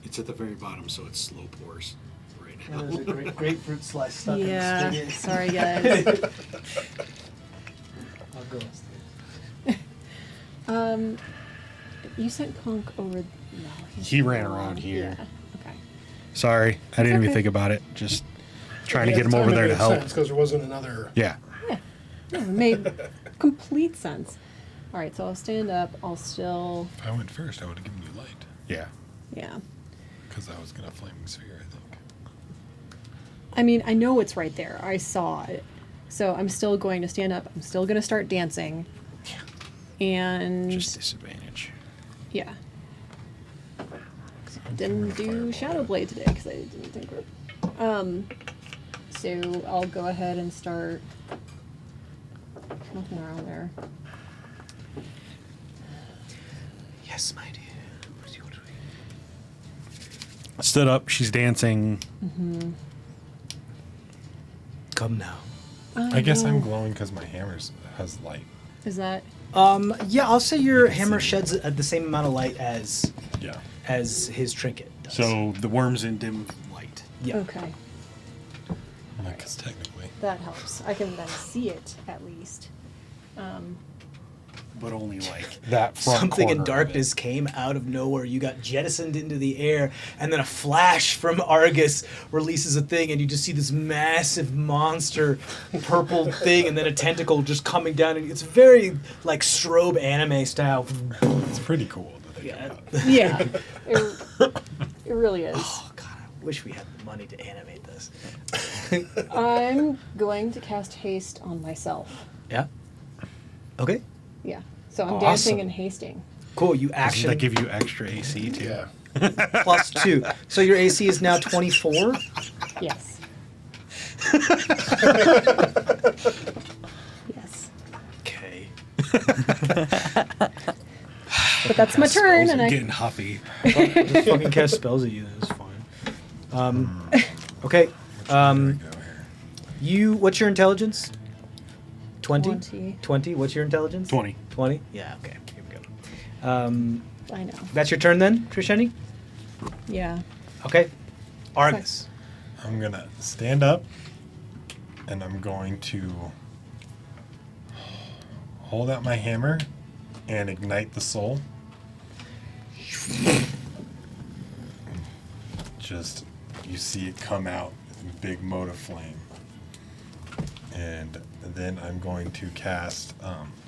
It's at the very bottom, so it's slow pours right There's a grapefruit slice stuck Yeah, in the sorry guys. You sent Conk over. No, He ran around here. Yeah. Okay. Sorry, I didn't even okay. think about it. Just trying to get him over there to help. Because there wasn't another. Yeah. Yeah. No, it made complete sense. All right, so I'll stand up. I'll still. If I went first, I would have given you light. Yeah. Yeah. Because I was going to flaming sphere, I think. I mean, I know it's right there. I saw it. So I'm still going to stand up. I'm still going to start dancing. And Just disadvantage. yeah. I didn't do Shadow Blade today because I didn't think we're. So I'll go ahead and start. Nothing around there. Yes, my dear. Stood up. She's dancing. Come now. I guess I'm no. glowing because my hammer has light. Is that? Yeah, I'll say your can hammer see. sheds the same amount of light as Yeah. his trinket does. So the worm's in dim light. yeah. Okay. Because technically. That helps. I can then see it at least. But only like that front Something in corner of darkness came out of nowhere. You got jettisoned into the air, and then a flash from Argus releases a thing, and you just see this massive monster purple thing, and then a tentacle just coming down. And it's very like strobe anime style. It's pretty cool to think Yeah. about. Yeah. It really is. Oh god, I wish we had the money to animate this. I'm going to cast haste on myself. Yeah. Okay. Yeah. So I'm Awesome. dancing and hasting. Cool. You Doesn't action that give you extra AC too? Yeah. +2. So your AC is now 24. Yes. Yes. Okay. But that's my turn, and I'm I. getting huffy. Just fucking cast spells at you. That's fine. Okay. There we go here. You. What's your intelligence? 20? 20. 20. What's your intelligence? 20. 20? Yeah. Okay. Here we go. I know. That's your turn then, Trisheni? Yeah. Okay. Argus. I'm going to stand up, and I'm going to hold out my hammer and ignite the soul. Just, you see it come out in big mote of flame. And then I'm going to cast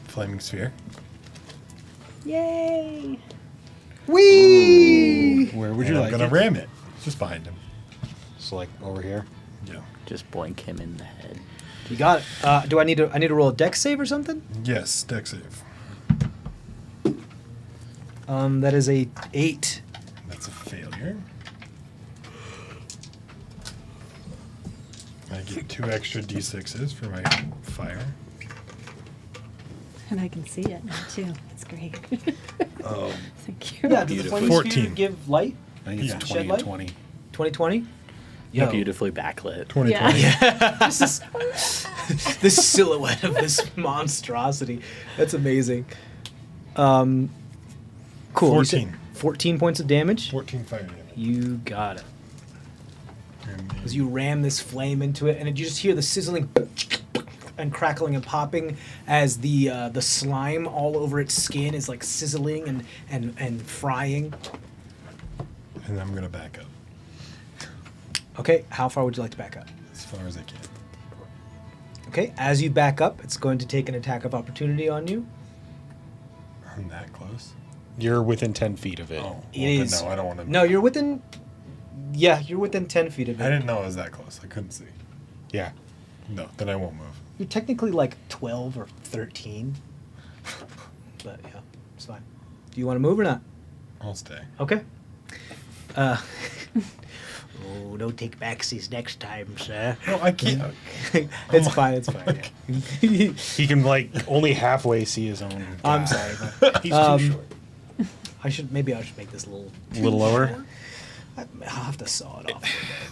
Flaming Sphere. Yay! Whee! Where would And you I'm like going it? to ram it. Just behind him. So like over here. Yeah. Just boink him in the head. You got it. Do I need to roll a dex save or something? Yes, deck save. That is a 8. That's a failure. I get 2 extra d6s for my fire. And I can see it now too. It's great. Thank you. Yeah. Does the flaming 14. sphere give light? I think it's Yeah. 20 Shed and light? 20. 2020. Yo. Beautifully backlit. 20. Yeah. This is this silhouette of this monstrosity. That's amazing. Cool. You said 14. 14 points of damage. 14 fire damage. You got it. And then- As you ram this flame into it, and you just hear the sizzling and crackling and popping as the slime all over its skin is like sizzling and frying. and I'm going to back up Okay, how far would you like to back up? as far as I can. Okay, as you back up, it's going to take an attack of opportunity on you. I'm that close. You're within 10 feet of it. Oh, well, It then is. no, I don't want to. No, you're within. Yeah, you're within 10 feet of it. I didn't know I was that close. I couldn't see. Yeah. No, then I won't move. You're technically like 12 or 13. But yeah, it's fine. Do you want to move or not? I'll stay. Okay. Oh, don't take backsies next time, sir. No, I can't. It's fine, it's fine. Yeah. He can like only halfway see his own. I'm guy. sorry, but He's Um, too short. I should make this a little A little lower. I'll have to saw it off.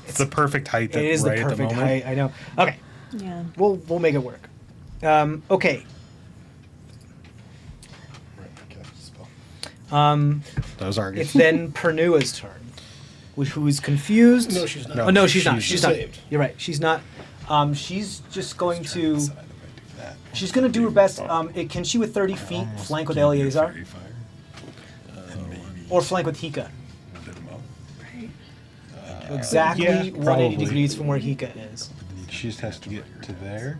It's the perfect height. It is right the at perfect moment. height. I know. Okay, Yeah. we'll make it work. Okay. Right, I cast a spell. That was Argus. It's then Pernua's turn, who is confused. No, she's not. Oh no, she's not. She's She's not. saved. You're right. She's not. She's just going to. Decide if I do that. She's going to do her best. Can she with 30 feet flank with Eleazar? Or flank with Hika? Exactly Yeah, 180 probably. degrees from where Hika is. She just has to get to there.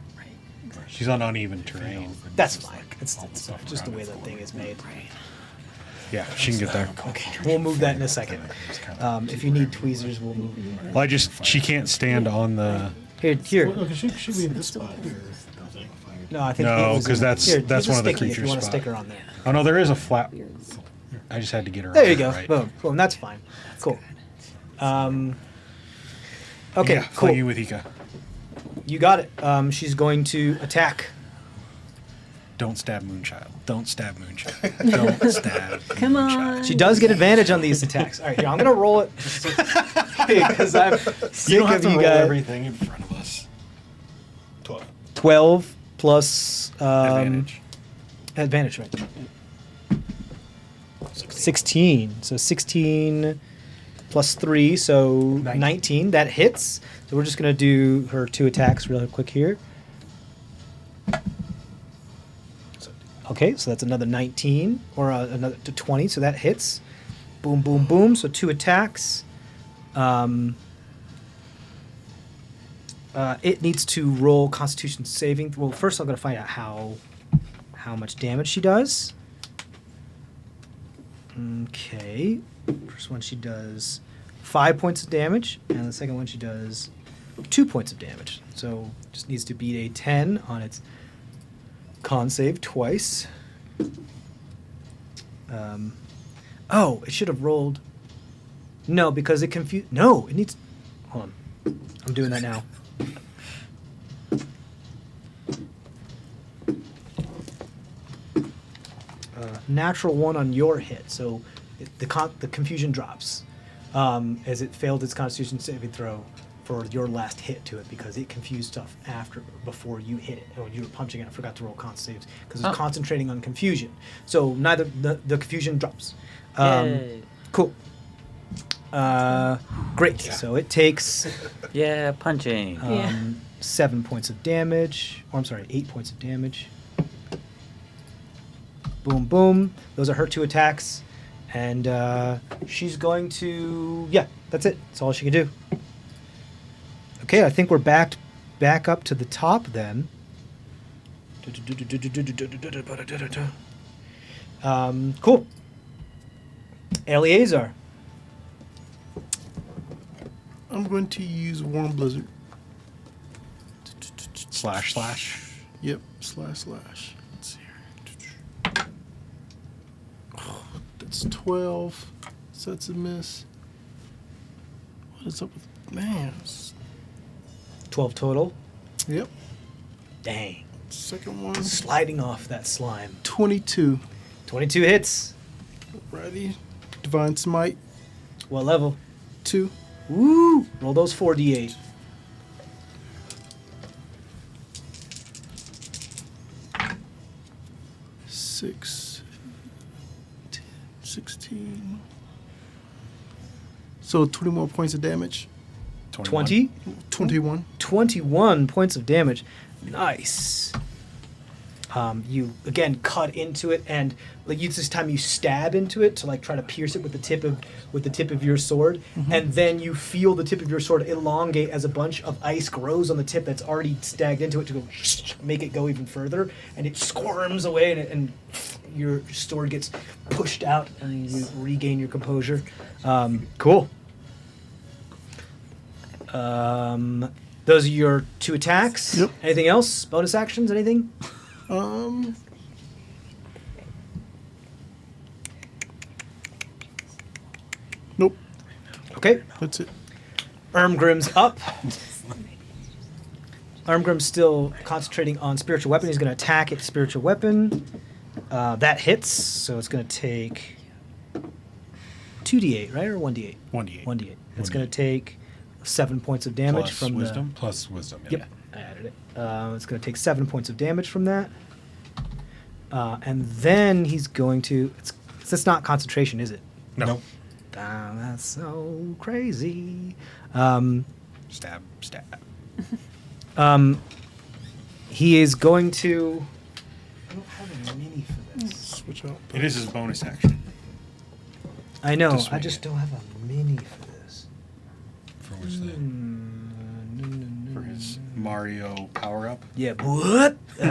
She's on uneven terrain. That's fine. It's just the way that thing is made. Yeah, she can get there. Okay, we'll move that in a second. If you need tweezers, we'll move. Well, she can't stand on the. Here. Well, no, she be in this spot here. No, I think No, it was 'cause in- that's- here, that's use one a of the sticky if you creature's want a spot. sticker on there. Oh no, there is a flap. I just had to get her. There on you it, go. Right. Boom. Boom. That's fine. Cool. Okay. Yeah, Cool. flanking with Ika. You got it. She's going to attack. Don't stab Moonchild. Don't stab Moonchild. Don't stab. Come Moonchild. on. She does get advantage on these attacks. All right, here I'm gonna roll it because I'm sick You don't have of to you roll guys. everything in front of us. 12 plus Advantage. advantage, right? 16. So 16 plus 3, so 19. That hits. So we're just going to do her 2 attacks real quick here. Okay, so that's another 19, or another 20, so that hits. Boom, boom, boom. So 2 attacks. It needs to roll Constitution saving. Well, first I'm going to find out how much damage she does. Okay. First one she does 5 points of damage, and the second one she does 2 points of damage. So just needs to beat a 10 on its con save twice. Oh, it should have rolled. No, because it confused. No, it needs. Hold on. I'm doing that now. Natural 1 on your hit, so the confusion drops as it failed its Constitution saving throw for your last hit to it because it confused stuff before you hit it. And when you were punching it, I forgot to roll con saves because it's concentrating on confusion. So neither the confusion drops. Yay. Cool. Great. So it takes Yeah, punching. Yeah. 7 points of damage. Or I'm sorry, 8 points of damage. Boom, boom. Those are her 2 attacks. And she's going to... Yeah, that's it. That's all she can do. Okay, I think we're back up to the top then. Cool. Eleazar. I'm going to use Warm Blizzard. // Yep, // Let's see here. Oh, that's 12. So that's a miss. What is up with... Man. 12 total. Yep. Dang. Second one. Sliding off that slime. 22. 22 hits. Ready. Divine Smite. What level? 2. Woo! Roll those 4d8. Six, 10, 16. So 20 more points of damage. 20? 21. 21 points of damage. Nice. You again cut into it and like use this time you stab into it to like try to pierce it with the tip of your sword, and then you feel the tip of your sword elongate as a bunch of ice grows on the tip that's already stabbed into it to go make it go even further, and it squirms away and your sword gets pushed out and you regain your composure. Cool. Those are your 2 attacks. Yep. Anything else? Bonus actions? Anything? Nope. Okay. That's it. Ermgrim's up. Ermgrim's still concentrating on spiritual weapon. He's going to attack its spiritual weapon. That hits, so it's going to take 2d8, right? Or 1d8? 1d8. 1d8. It's going to take 7 points of damage Plus from wisdom. Plus wisdom. Yep, I added it. It's going to take 7 points of damage from that. And then he's going to... It's not concentration, is it? No. Nope. That's so crazy. Stab. He is going to. I don't have a mini for this. Switch out. It is his bonus action. I know. To swing I just it. don't have a mini for this. For which thing? For his Mario power up. Yeah. What? He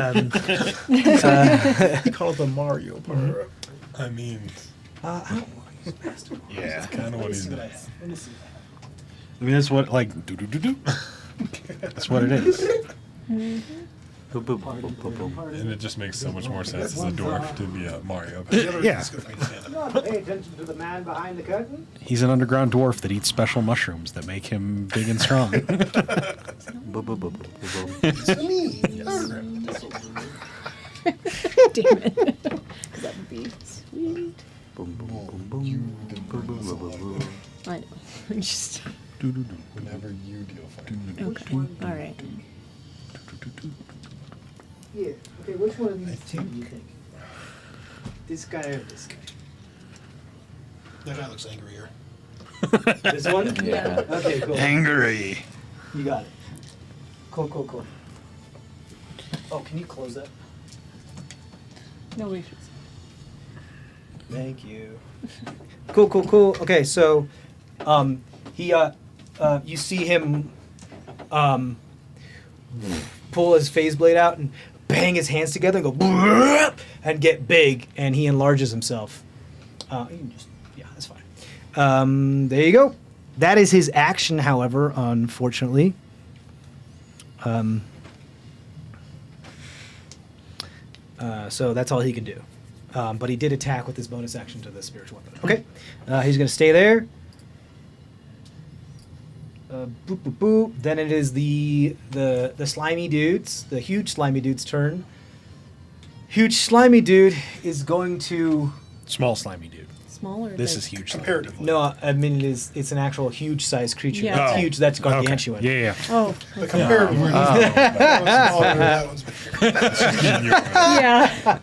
called it the Mario power up. I mean, I don't want to use master. yeah, kind of what he's doing. Let me see. I mean, that's what, like, do. That's what it is. Boop, boop, boop, boop, boop, boop. And it just makes so much more sense as a dwarf to be a Mario. Yeah. Pay attention to the man behind the curtain. He's an underground dwarf that eats special mushrooms that make him big and strong. Boop, boop, boop, boop, boop. Damn it. 'Cause that would be sweet. Boom, boom, boom, boom. Boom, boom, boom, boom, boom. I know. Just Whenever you deal fight. okay. All right. Yeah. Okay. Which one of these two do you think? This guy or this guy? That guy looks angrier. This one? Yeah. Okay. Cool. Angry. You got it. Cool. Oh, can you close that? No issues. Thank you. Cool. Okay, so, you see him, pull his phase blade out and bang his hands together and go and get big, and he enlarges himself. You can just, yeah, that's fine. There you go. That is his action, however, unfortunately. So that's all he can do. But he did attack with his bonus action to the spiritual weapon. Okay, he's going to stay there. Boop. Then it is the slimy dudes, the huge slimy dude's turn. Huge slimy dude is going to. Small slimy dude. Smaller. This than- is huge. Slimy. Comparatively. No, I mean it's an actual huge sized creature. Yeah. That's Oh. huge. That's Okay. gargantuan. Yeah. Oh. The comparative one. That one's smaller, that one's bigger. Yeah.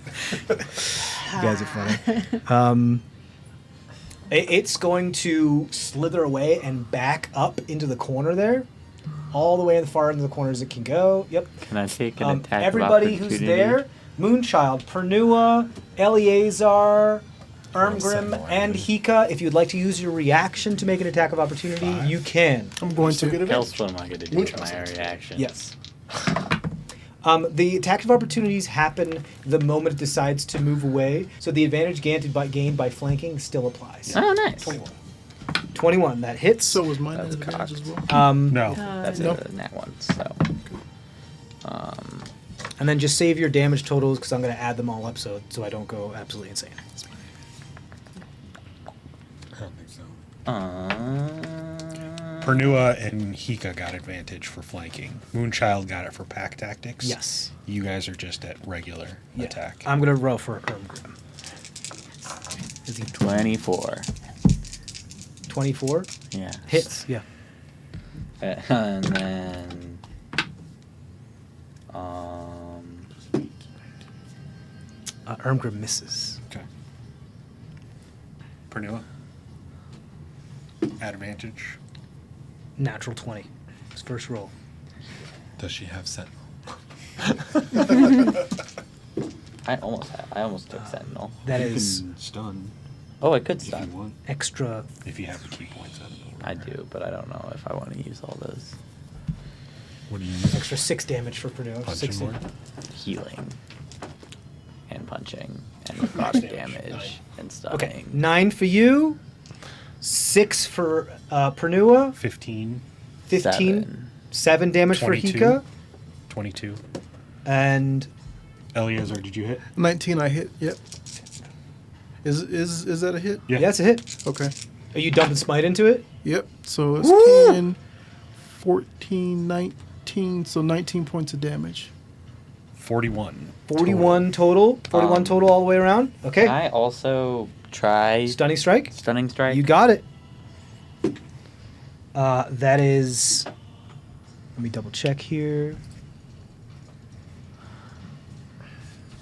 You guys are funny. It's going to slither away and back up into the corner there, all the way in the far end of the corner as it can go. Yep. Can I take an attack Everybody of who's opportunity? there, Moonchild, Pernua, Eleazar, Ermgrim, and Hika. If you'd like to use your reaction to make an attack of opportunity, you can. I'm going Still to. get Else what am I going to do with my reaction? Yes. The attack of opportunities happen the moment it decides to move away, so the advantage gained by flanking still applies. Oh, nice. 21, that hits. So was mine That's an advantage as cocked. well? No. That's No. a nat one, so. And then just save your damage totals because I'm going to add them all up so I don't go absolutely insane. I don't think so. Pernua and Hika got advantage for flanking. Moonchild got it for pack tactics. Yes. You guys are just at regular attack. I'm going to roll for Ermgrim. Is he 24. 24? Yeah. Hits, yeah. And then. Ermgrim misses. Okay. Pernua. Advantage. Natural 20. His first roll. Does she have sentinel? I almost took Sentinel. That You is can stun Oh, I could if you stun. want. extra. If you have the key points. I do, but I don't know if I want to use all those. What do you use? Extra 6 damage for Pernua. Punching 16. more? Healing. And punching. And necrotic damage. And stunning. Okay, 9 for you. 6 for Pernua. 15, 15. 7 damage 22. for Hika. 22. And Eleazar, did you hit? 19 I hit, yep. Is that a hit? Yeah. yeah, that's a hit. Okay. Are you dumping smite into it? Yep. So it's Woo! 10, 14, 19, so 19 points of damage. 41. 41 total. 41 total all the way around. Okay. Can I also try Stunning strike. Stunning Strike? You got it. That is. Let me double check here.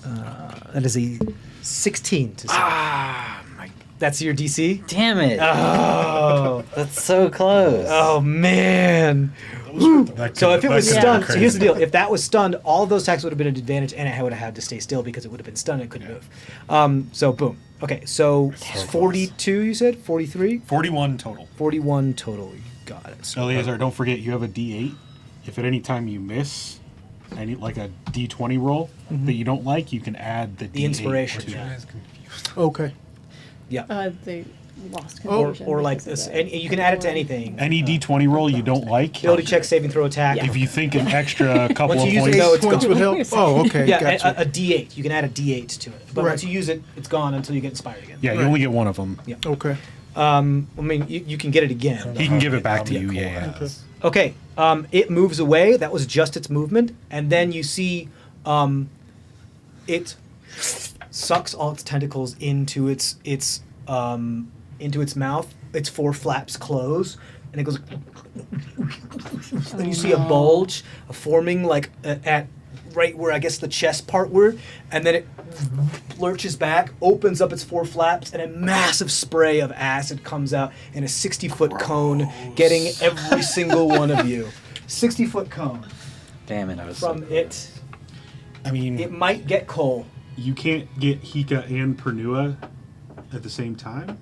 That is a 16 to save. Ah, my That's your DC? Damn it! Oh. That's so close. Oh, man. So if it was stunned, so here's the deal. If that was stunned, all of those attacks would have been an advantage, and it would have had to stay still because it would have been stunned and couldn't move. So boom. Okay, so 42, you said? 43? 41 total. 41 total. You got it. So, Eleazar, don't forget you have a D8. If at any time you miss any like a D20 roll that you don't like, you can add the D8 inspiration, to yeah. it. Okay. yeah. They lost Or, confusion. or like because this. of And you can add it to anything. Any D20 roll you don't like, Ability check, saving throw, attack. Yeah. if you think an extra couple Once of you use it, points, though, it's Points gone. would help. Oh, okay. Yeah, Gotcha. a D8. You can add a D8 to it. But Right. once you use it, it's gone until you get inspired again. yeah, you Right. only get one of them. Yeah. Okay. I mean, you can get it again. He can give it back to Yeah, you. cool. Yeah, yeah. Okay, it moves away. That was just its movement, and then you see, it sucks all its tentacles into its mouth. Its four flaps close, and it goes. Then you see a bulge forming like at right where I guess the chest part were, and then it lurches back, opens up its four flaps, and a massive spray of acid comes out in a 60-foot cone, getting every single one of you. 60-foot cone Damn it! I was from it. I mean, It might get Cole. you can't get Hika and Pernua at the same time.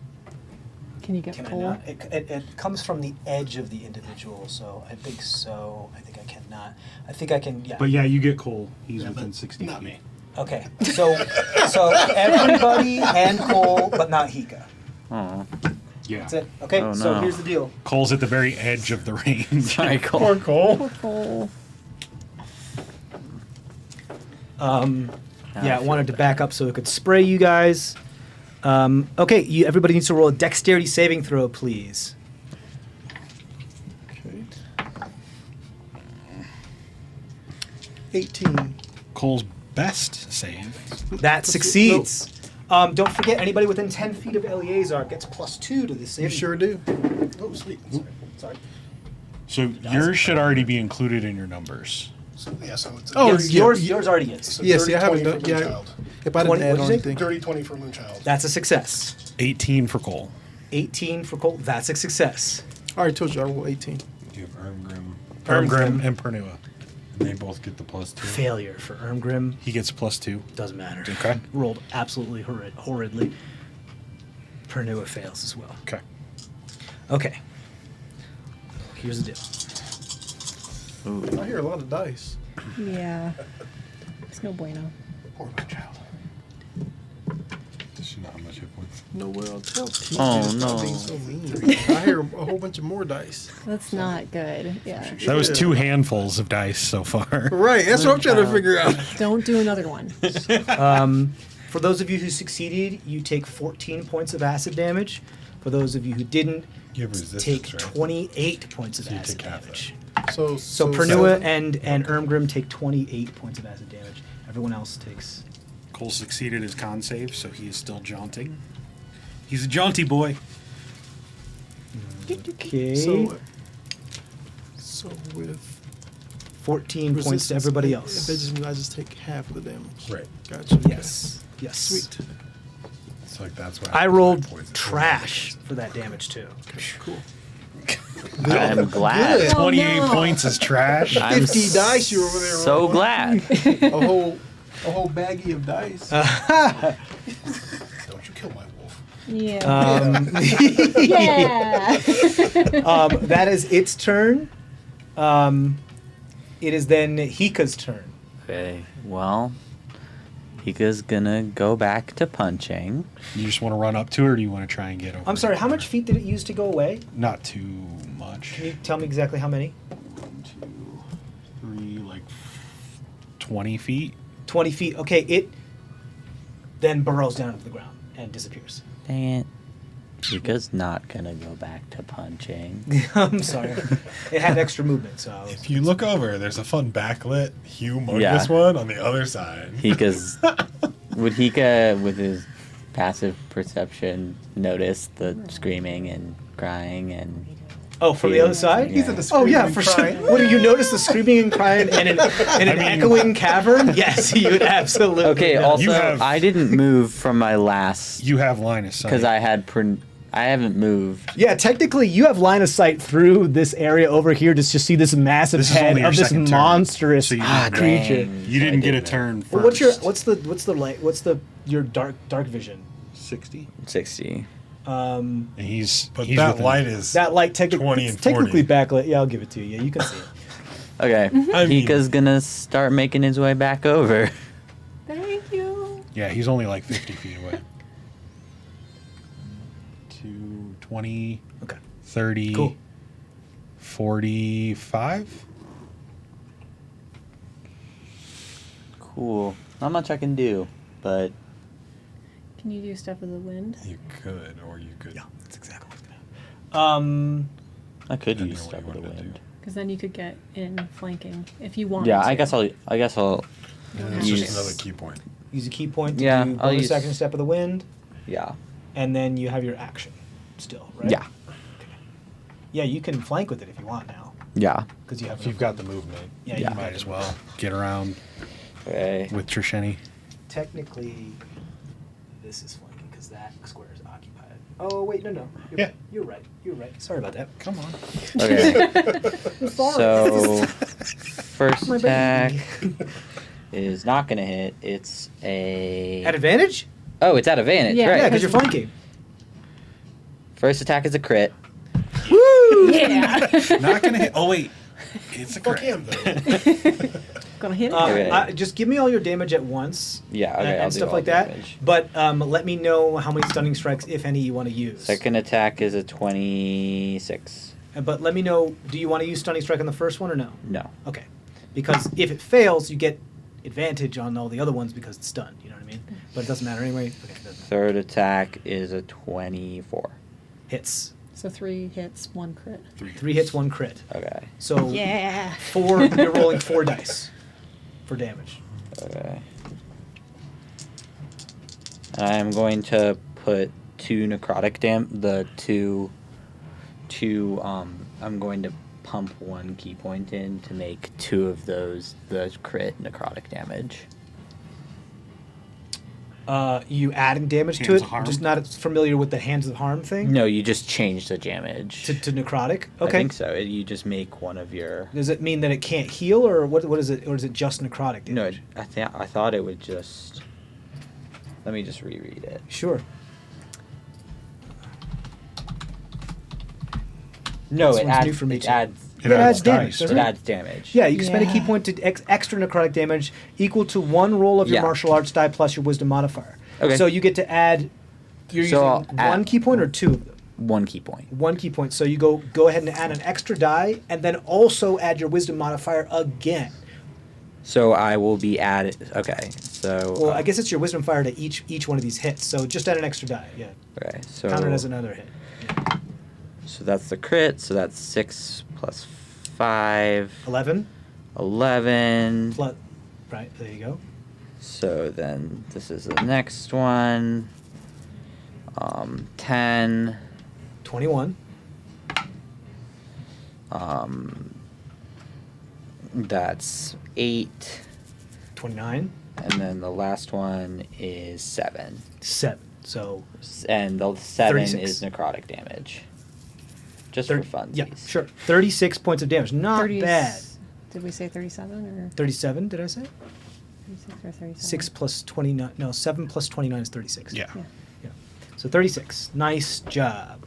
Can you get Can I full? not? It comes from the edge of the individual, so I think so. I think I cannot. I think I can. Yeah. But yeah, you get Cole. He's within 60 Not feet. me. Okay. So everybody and Cole, but not Hika. Oh, Yeah. That's it. Okay. Oh, So no. here's the deal. Cole's at the very edge of the range. sorry, Cole. Cole. Full. Yeah, I wanted to back up so it could spray you guys. Okay, everybody needs to roll a dexterity saving throw, please. Okay. 18. Cole's best save. That succeeds. Don't forget, anybody within 10 feet of Eleazar gets +2 to this You saving. sure do. Oh, sweet. Sorry. So yours should already be included in your numbers. So, yeah, so it's Oh, Yes, yeah, yours already is. so Yeah, dirty see, I haven't 20 done. for Yeah, Moonchild. if I 20 didn't add what'd on you say? anything. Dirty 20 for Moonchild. That's a success. 18 for Cole. 18 for Cole. That's a success. I already told you I rolled 18. You have Ermgrim, Ermgrim and Pernua. and they both get the +2. Failure for Ermgrim. He gets +2. Doesn't matter. Okay. Rolled absolutely horridly. Pernua fails as well. Okay. Okay. Here's the deal. I hear a lot of dice. Yeah. It's no bueno. Poor Moonchild. Does she not have much hit points? No, well, tell T. Oh, Stop no. being so mean. I hear a whole bunch of more dice. That's not good. Yeah. That was Yeah. 2 handfuls of dice so far. Right, that's what I'm trying to figure out. Don't do another one. For those of you who succeeded, you take 14 points of acid damage. For those of you who didn't, You have resistance, take right? 28 points of So you acid take half damage. So Pernua and Ermgrim take 28 points of acid damage. Everyone else takes. Cole succeeded his con save, so he is still jaunting. He's a jaunty boy. Okay. So with 14 points to resistance, everybody If else. they just mean I just take half of the damage. Right. Gotcha. okay. Yes. Yes. Sweet. It's like that's why I have rolled points. trash for that damage too. Cool. I'm glad. Good. 28 no. points is trash. I'm 50 dice you over there. So rolling. glad. A whole baggie of dice. Don't you kill my wolf. Yeah. Yeah. That is its turn. It is then Hika's turn. Okay. Well, Hika's gonna go back to punching. You just want to run up to her, or do you want to try and get over? I'm sorry, how much feet did it use to go away? Not too much. Can you tell me exactly how many? 1, 2, 3, like 20 feet. 20 feet. Okay, it then burrows down into the ground and disappears. Dang it. Hika's not gonna go back to punching. I'm sorry. It had extra movement, so I was... If you look over, there's a fun backlit, humongous Yeah. one on the other side. Hika's. Would Hika, with his passive perception, notice the screaming and crying and. Oh, from the other side? He's in the Oh yeah, screaming, for sure. crying. What do you notice the screaming and crying and an echoing cavern? Yes, you would absolutely. Okay. know. Also, have- I didn't move from my last You have line of sight. because I haven't moved. Yeah, technically, you have line of sight through this area over here to just see this massive This is head only your of this second turn, monstrous so you creature. Dang. You So I didn't get a did turn first. Well, what's your dark vision? 60. 60. And he's But he's that within- light is That light 20 and 40. technically backlit. Yeah, I'll give it to you. Yeah, you can see it. Okay. I mean- Hika's gonna start making his way back over. Thank you. Yeah, he's only like 50 feet away. 20, Okay. 30, Cool. 45. Cool. Not much I can do, but Can you do Step of the Wind? You could, or you could. Yeah, that's exactly what's gonna happen. I could Depending use on what Step you of the wanted to do. Wind. Because then you could get in flanking if you want. Yeah, to. I guess I'll. It's use- just another key point. Use a key point to Yeah, do I'll bonus use- action step of the wind, Yeah. and then you have your action still, right? Yeah. Yeah, you can flank with it if you want now, Yeah. because you have. If you've got the movement, Yeah, Yeah. you might as well get around Okay. with Trisheni. Technically, this is flanking because that square is occupied. Oh wait, no. Yeah. You're right. You're right. Sorry about that. Come on. Okay. Sorry. So first My attack baby. is not gonna hit. It's a. At advantage? Oh, it's at advantage. Yeah. Right. Yeah, because you're flanking. First attack is a crit. Woo! Yeah. Not gonna hit. Oh wait, it's a Fuck crit. him, though. Gonna hit it. Okay. Just give me all your damage at once. Yeah. Okay. and I'll do stuff all like that. damage. But let me know how many stunning strikes, if any, you want to use. Second attack is a 26. But let me know. Do you want to use stunning strike on the first one or no? No. Okay. Because if it fails, you get advantage on all the other ones because it's stunned. You know what I mean? But it doesn't matter anyway. Okay. It doesn't matter. Third attack is a 24. Hits. So 3 hits, 1 crit. 3 hits, 1 crit. Okay. So Yeah. 4. You're rolling 4 dice for damage. Okay. I'm going to put 2 necrotic I'm going to pump 1 key point in to make 2 of those the crit necrotic damage. You adding damage to Hands it. of harm? Just not familiar with the hands of harm thing. No, you just change the damage. To necrotic. I Okay. think so. You just make one of your. Does it mean that it can't heal, or what? What is it? Or is it just necrotic No, damage? I thought it would just. Let me just reread it. Sure. No, This it one's adds. new for me It too. adds. It Yeah, adds it's damage, dice. doesn't It it? adds damage. Yeah, you can spend a key Yeah. point to extra necrotic damage equal to 1 roll of your Yeah. martial arts die plus your wisdom modifier. Okay. So you get to add. You're So I'll using add- 1 key point or 2 of them. 1 key point. 1 key point. So you go ahead and add an extra die, and then also add your wisdom modifier again. So I will be added. Okay, so. Well, I guess it's your wisdom modifier to each one of these hits. So just add an extra die. Yeah. Okay, so. Count it as another hit. So that's the crit. So that's 6 plus 5, 11. 11. Plus, right. There you go. So then this is the next one. 10. 21. That's 8. 29. And then the last one is 7. 7. So And the 7 36. is necrotic damage. Just 30, for fun. yeah, sure. 36 points of damage. Not 30 bad. Did we say 37 or 37, did I say? 36 or 37? 6 plus 29. No, 7 plus 29 is 36. Yeah. Yeah. Yeah. So 36. Nice job.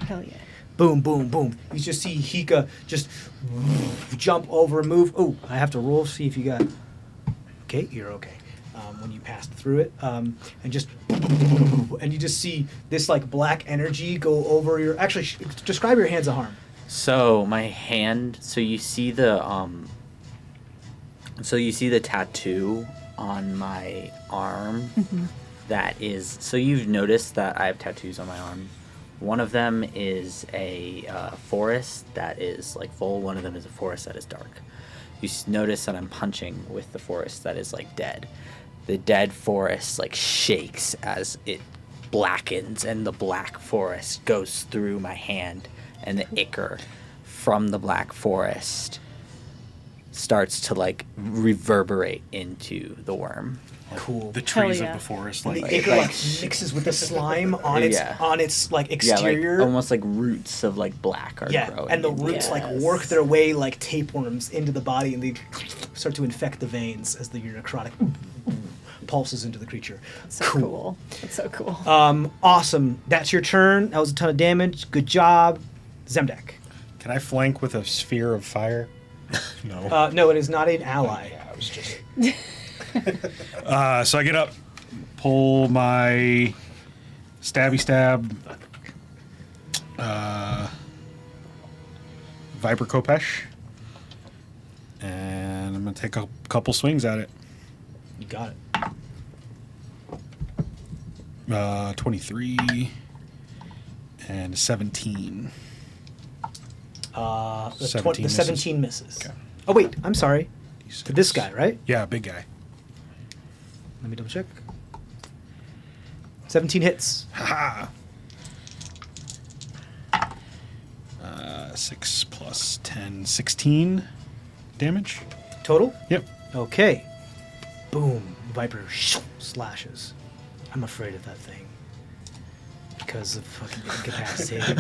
Hell yeah. Boom, boom, boom. You just see Hika just jump over, move. Oh, I have to roll, see if you got. Okay, you're okay. When you passed through it, and just, and you just see this like black energy go over your. Actually, describe your hands of harm. So my hand. So you see the tattoo on my arm. That is. So you've noticed that I have tattoos on my arm. One of them is a forest that is like full. One of them is a forest that is dark. You notice that I'm punching with the forest that is like dead. The dead forest like shakes as it blackens, and the black forest goes through my hand, and the ichor from the black forest starts to like reverberate into the worm. Cool. The trees yeah. of the forest, The like ichor like mixes with the slime on its Yeah. like Yeah, exterior. like almost like roots of like black are Yeah, growing. and the into roots it. like Yes. work their way like tapeworms into the body, and they start to infect the veins as the necrotic pulses into the creature. So cool. That's so cool. Awesome. That's your turn. That was a ton of damage. Good job, Zemdak. Can I flank with a sphere of fire? No. No, it is not an ally. Yeah, I was just. So I get up, pull my stabby stab, Viper Kopesh, and I'm gonna take a couple swings at it. You got it. 23 and 17. The 17 the misses. 17 misses. Okay. Oh wait, I'm sorry. To this guy, right? Yeah, big guy. Let me double check. 17 hits. Haha. 6 plus 10, 16 damage. Total? Yep. Okay. Boom. Viper slashes. I'm afraid of that thing. Because of fucking incapacitated.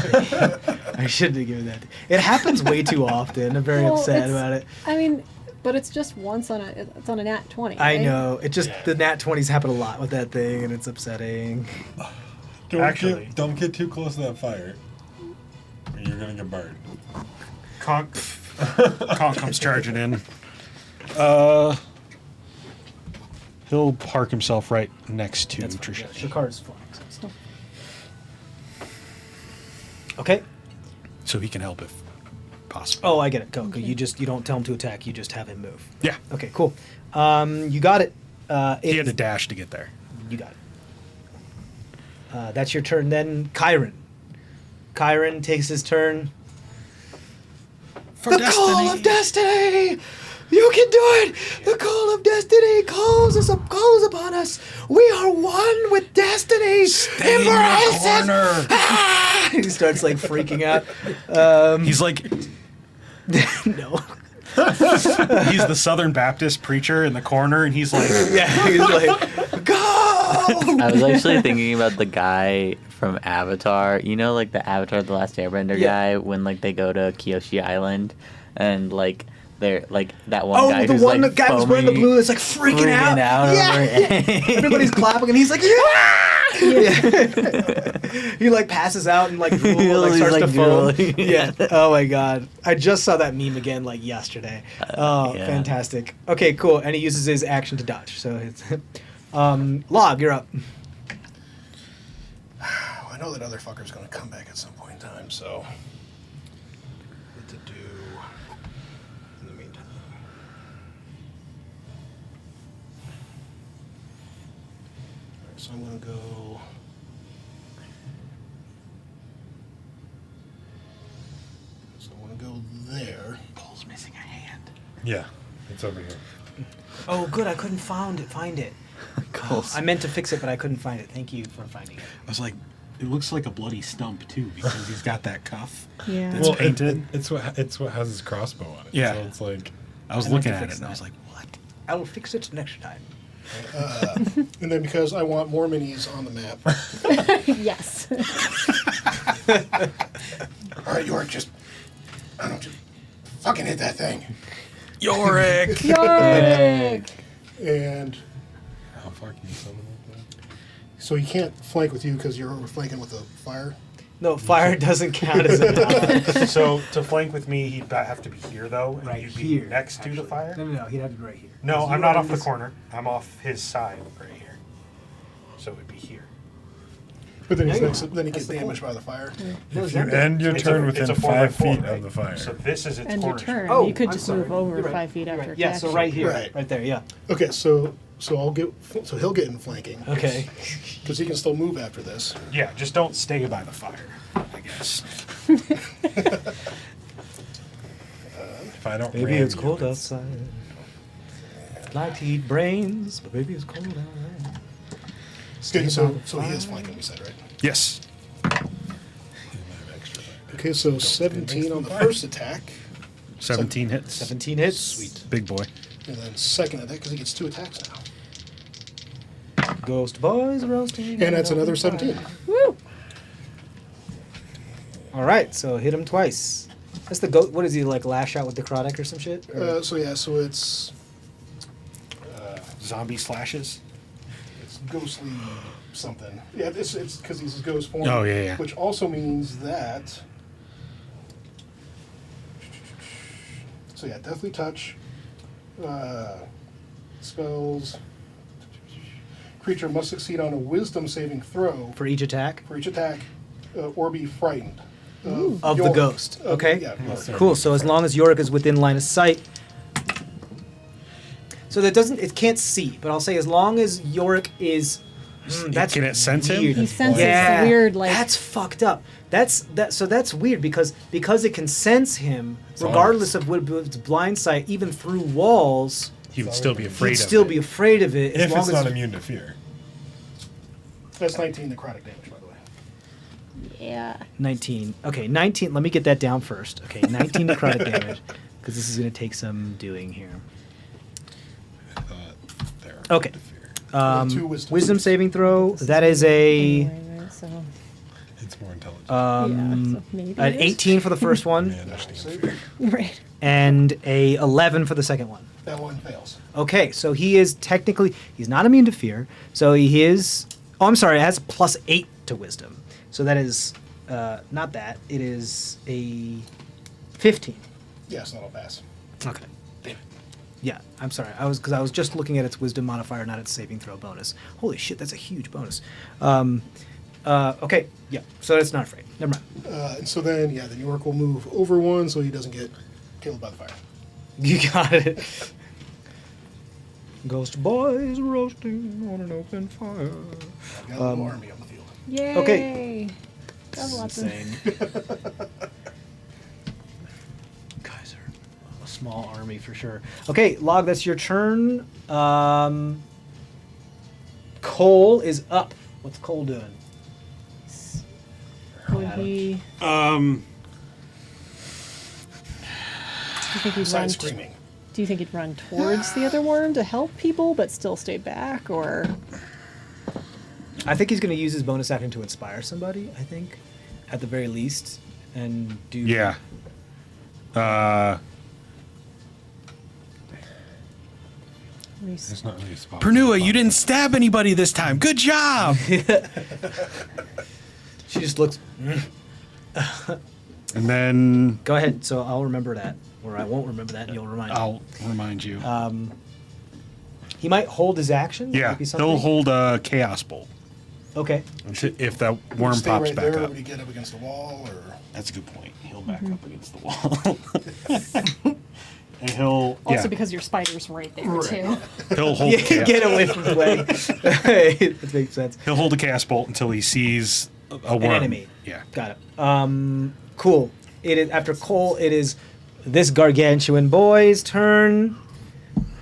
I shouldn't have given that. It happens way too often. I'm very Well, upset it's- about it. I mean, but it's just once on it's on a nat 20. I right? know. It just, the nat 20s happen a lot with that thing, and it's upsetting. Actually- Don't get too close to that fire. Or you're gonna get burned. Conk comes charging in. He'll park himself right next to That's fine. Trisha. Yeah, Shakar's flying. So. Okay. So he can help if possible. Oh, I get it. Go. You don't tell him to attack. You just have him move. Yeah. Okay. Cool. You got it. He had to dash to get there. You got it. That's your turn then, Kyron. Kyron takes his turn. For The call of destiny! You can do it! The call of destiny calls upon us. We are one with destiny. Stay in your Embrace it! corner. Ah! He starts like freaking out. He's like, No. he's the Southern Baptist preacher in the corner, and he's like, Yeah, he's like, go! I was actually thinking about the guy from Avatar. You know, like the Avatar: The Last Airbender Yeah. guy when like they go to Kyoshi Island and like they're like that one Oh, guy the who's one like guy who's wearing the foamy, blue that's like freaking out. Yeah. over it. Everybody's clapping, and he's like, yeah! He like passes out and like drool, like He's, starts to like, foam. drooling. Yeah. Oh my god. I just saw that meme again like yesterday. Oh, yeah. fantastic. Okay, cool. And he uses his action to dodge. So it's Log, you're up. I know that other fucker's gonna come back at some point in time, so what to do in the meantime? Alright, so I'm gonna go. So I want to go there. Cole's missing a hand. Yeah, it's over here. Oh, good. I couldn't find it. I meant to fix it, but I couldn't find it. Thank you for finding it. I was like, it looks like a bloody stump too because he's got that cuff. Yeah. That's painted. It's what has his crossbow on it. Yeah. So it's like I was I meant looking to at fix it and I was that. like, what? I will fix it next time. And then because I want more minis on the map. Yes. Alright, York, just. I don't just fucking hit that thing. Yorick! Yorick! And how far can you summon that? so you can't flank with you because you're flanking with the fire. No, fire doesn't count as a dodge. So to flank with me, he'd have to be here though, and Right you'd be here, next to the actually. fire. No, he'd have to be right here. No, Because I'm you not are off in the this- corner. I'm off his side right here. So it'd be here. But then, Hang on. then he That's gets the damaged by the fire. No, If you Zemdak. end your It's turn a- within it's a 5 4x4, feet right? of the fire. So this is its And your corner. turn. Oh, you could I'm just sorry. move over You're right. 5 feet You're after right. Yeah, so attack. right here. Right. Right there, yeah. Okay, so I'll get so he'll get in flanking Okay. because he can still move after this. Yeah, just don't stay by the fire, I guess. If I don't Baby, ram it's you, cold outside. Like to eat brains, but baby, it's cold outside. Okay, so he is flanking. We said right. Yes. you have extra fire. Okay, so 17 on the first attack. 17 hits. 17 hits. Sweet. Big boy. And then second attack, because he gets 2 attacks now. Ghost boys roasting. And that's another 17. Woo! All right, so hit him twice. That's the goat. What is he like? Lash out with necrotic or some shit? Or- So it's Zombie slashes. it's ghostly something. Yeah, it's because he's his ghost form. Oh, yeah. Which also means that. So yeah, deathly touch. Spells. Creature must succeed on a wisdom saving throw for each attack for each attack, or be frightened of the Yorick. ghost. Okay. Yeah. Yorick. Cool. So as long as Yorick is within line of sight. So that doesn't. It can't see, but I'll say as long as Yorick is. That's Can it sense him? weird. He senses Yeah, weird, like that's fucked up. So that's weird because it can sense him regardless of what its blind sight, even through walls. He would still be afraid He'd of still it. be afraid of it as If long it's as not immune to fear. That's 19 necrotic damage, by the way. yeah. 19. Okay, 19. Let me get that down first. Okay, 19 necrotic damage because this is going to take some doing here. There. Okay. To fear. Two wisdom Wisdom saves. saving throw. That is a Anyway, so It's more intelligent. yeah, so maybe an it is. 18 for the first one Man, understand Save. fear. Right. and a 11 for the second one. That one fails. Okay, so he is technically he's not immune to fear. So he is. Oh, I'm sorry. It has +8 to wisdom. So that is not that. It is a 15. Yes, that'll pass. Okay. Yeah, I'm sorry. I was just looking at its wisdom modifier, not its saving throw bonus. Holy shit, that's a huge bonus. Okay, yeah. So that's not afraid. Never mind. And so then Yorick will move over one so he doesn't get killed by the fire. You got it. Ghost boys roasting on an open fire. I've got a little army on the field. Yay! Okay. That's lots of. Guys are a small army for sure. Okay, Log, that's your turn. Cole is up. What's Cole doing? Would he? Do you think he'd run? Besides screaming. Do you think he'd run towards the other worm to help people, but still stay back, or? I think he's going to use his bonus action to inspire somebody, I think, at the very least, and do... Yeah. It's not really a spot. Pernua, you didn't stab anybody this time. Good job. She just looks... And then Go ahead, so I'll remember that, or I won't remember that, and you'll remind me. I'll remind you. He might hold his action? That yeah, might be something? he'll hold a Chaos Bolt Okay. if that worm Stay pops right back there. up. Would he get up against the wall, or That's a good point. He'll back up against the wall. And he'll Also because your spider's right there too. he'll hold Yeah, the chaos, get away from the way. That makes sense. he'll hold a Chaos Bolt until he sees a worm. An enemy. Yeah. Got it. Cool. It is, after Cole, it is this gargantuan boy's turn.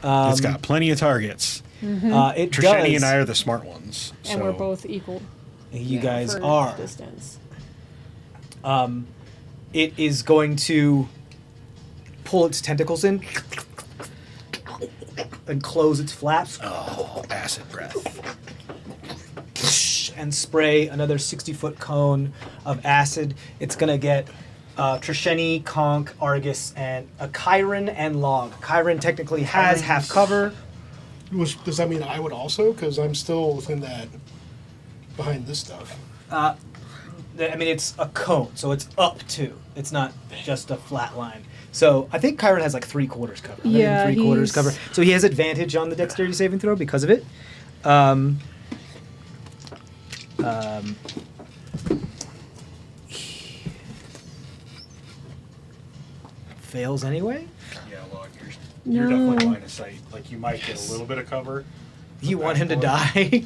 It's got plenty of targets. It Trisheni does. and I are the smart ones. And so we're both equal. You yeah, guys for are. distance. It is going to pull its tentacles in and close its flaps acid breath. and spray another 60-foot cone of acid. It's going to get Trisheni, Conk, Argus, and Chiron and Log. Chiron technically has half cover. does that mean I would also? Because I'm still within that, behind this stuff. I mean, it's a cone, so it's up to. It's not just a flat line. So I think Chiron has like 3/4 cover. Not even Yeah, 3/4 he's- cover. So he has advantage on the dexterity saving throw because of it. Fails anyway. Yeah, Log, you're No. definitely line of sight. Like you might get a little bit of cover. You want him to die?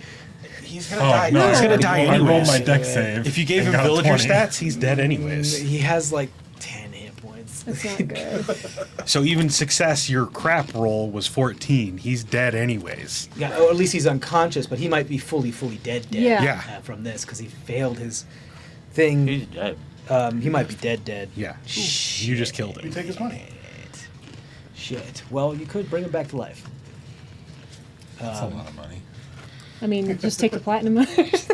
He's Oh, no, He's gonna die I rolled anyways. my deck save. If you gave and him got villager 20. stats, he's dead anyways. He has like 10 hit points. That's not good. So even success, your crap roll was 14. He's dead anyways. Yeah, or at least he's unconscious, but he might be fully dead. Yeah. Yeah. From this because he failed his thing. He's dead. He might be dead. Yeah. You just killed You it. take his money. Shit. Well, you could bring him back to life. That's a lot of money. I mean, just take the platinum.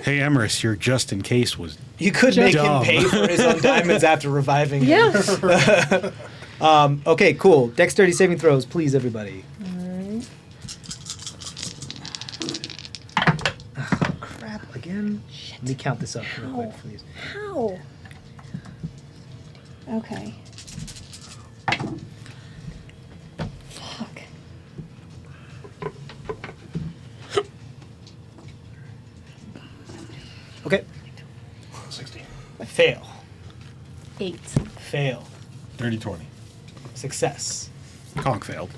Hey, Emerus, your just in case was. You could make him Dumb. pay for his own diamonds after reviving him. Yeah. Okay, cool. Dexterity saving throws, please, everybody. Alright. Oh, crap, again? Let me count this up real quick, please. How? Okay. Fuck. Okay. 16. Fail. 8. Fail. 30-20. Success. Conk failed.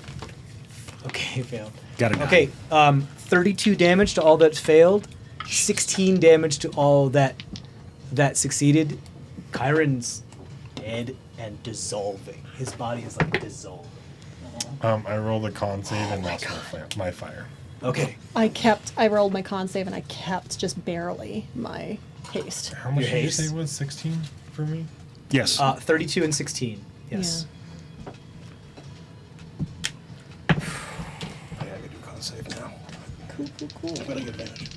Okay, failed. Got it. Okay, 32 damage to all that's failed, 16 damage to all that succeeded. Chiron's dead and dissolving. His body is like dissolving. I rolled a con save and lost my fire. Okay. I rolled my con save and I kept just barely my haste. How much Your did you haste? say was 16 for me? Yes. 32 and 16. Yes. I gotta do con save now. Cool. Better get advantage.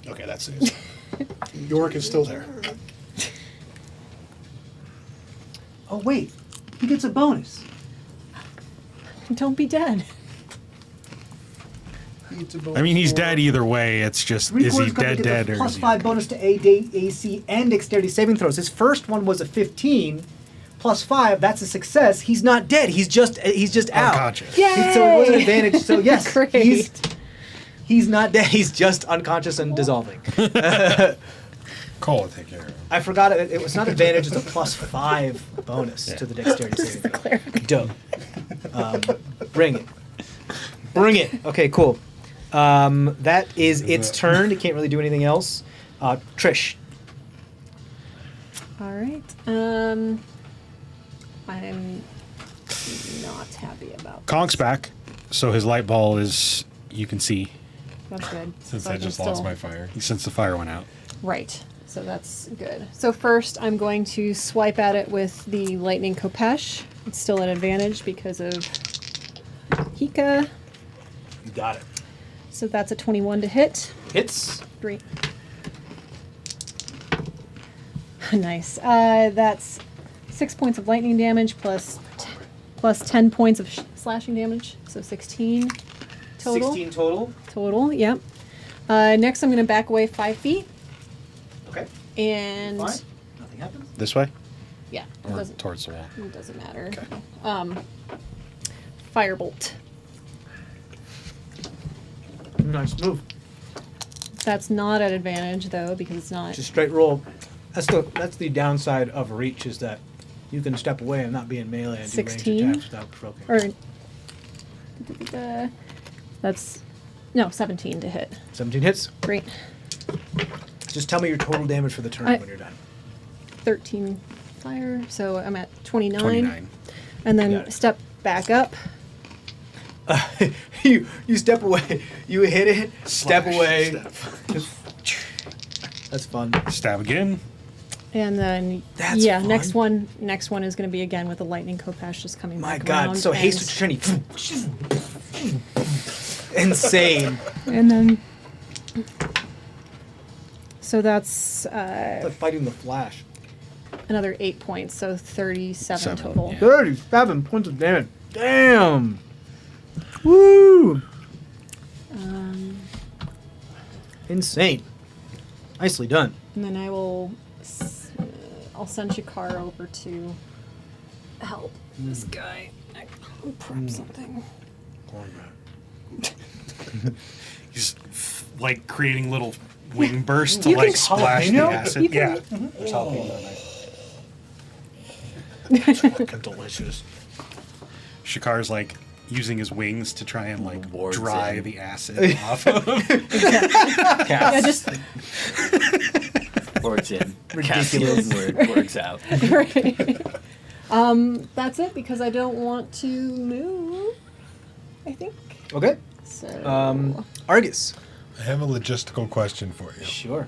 Okay, that saves. York is still there. Oh wait, he gets a bonus. Don't be dead. I mean, he's dead either way. It's just, is he dead, or plus is he... 5 bonus to AC and dexterity saving throws. His first one was a 15, plus 5. That's a success. He's not dead. He's just out. Unconscious. Yay! So it was an advantage. So yes, Great. he's not dead. He's just unconscious and dissolving. Cole will take care of him. I forgot it was not advantage. It's a plus 5 bonus to the dexterity saving throw. Cleric. Dope. Bring it. Bring it. Okay, cool. That is its turn. It can't really do anything else. Trish. All right. I'm not happy about Conk's back, so his light ball is, you can see, That's good. Since So I can just lost still- my fire. since the fire went out. Right. So that's good. So first, I'm going to swipe at it with the lightning Kopesh. It's still an advantage because of Hika. You got it. So that's a 21 to hit. Hits. Great. Nice. That's 6 points of lightning damage plus 10 points of slashing damage. So 16 total. 16 total. Total, yep. Next, I'm going to back away 5 feet. Okay. And Fine. Nothing happens. This way? yeah, Or towards the wall? it doesn't matter. Okay. Firebolt. Nice move. That's not at advantage though because it's not. Just straight roll. That's the downside of reach is that you can step away and not be in melee and do 16? range attacks without provoking. Or that's no 17 to hit. 17 hits. Great. Just tell me your total damage for the turn I- when you're done. 13 fire, so I'm at 29. 29. And Got then it. step back up. You step away. You hit it. Step Slash, away. step. Just, that's fun. Stab again. And then That's yeah, fun. next one is going to be again with the lightning Kopesh just coming My back God. around. So and- haste with Trini. Insane. And then so that's It's like fighting the Flash. another 8 points, so 37 7, total. yeah. 37 points of damage. Damn. Woo. Insane. Nicely done. And then I'll send Shikar over to help this guy. I'll prep something. He's like creating little wing bursts to You like can- splash the Jalapeno? acid. You can- Yeah. There's jalapeno knife. Fucking delicious. Shikar's like using his wings to try and like Wards dry in. the acid off of. Yeah, just Works in. Ridiculous. Cascade works out. right. That's it because I don't want to move. I think Okay. so. Argus. I have a logistical question for you. Sure.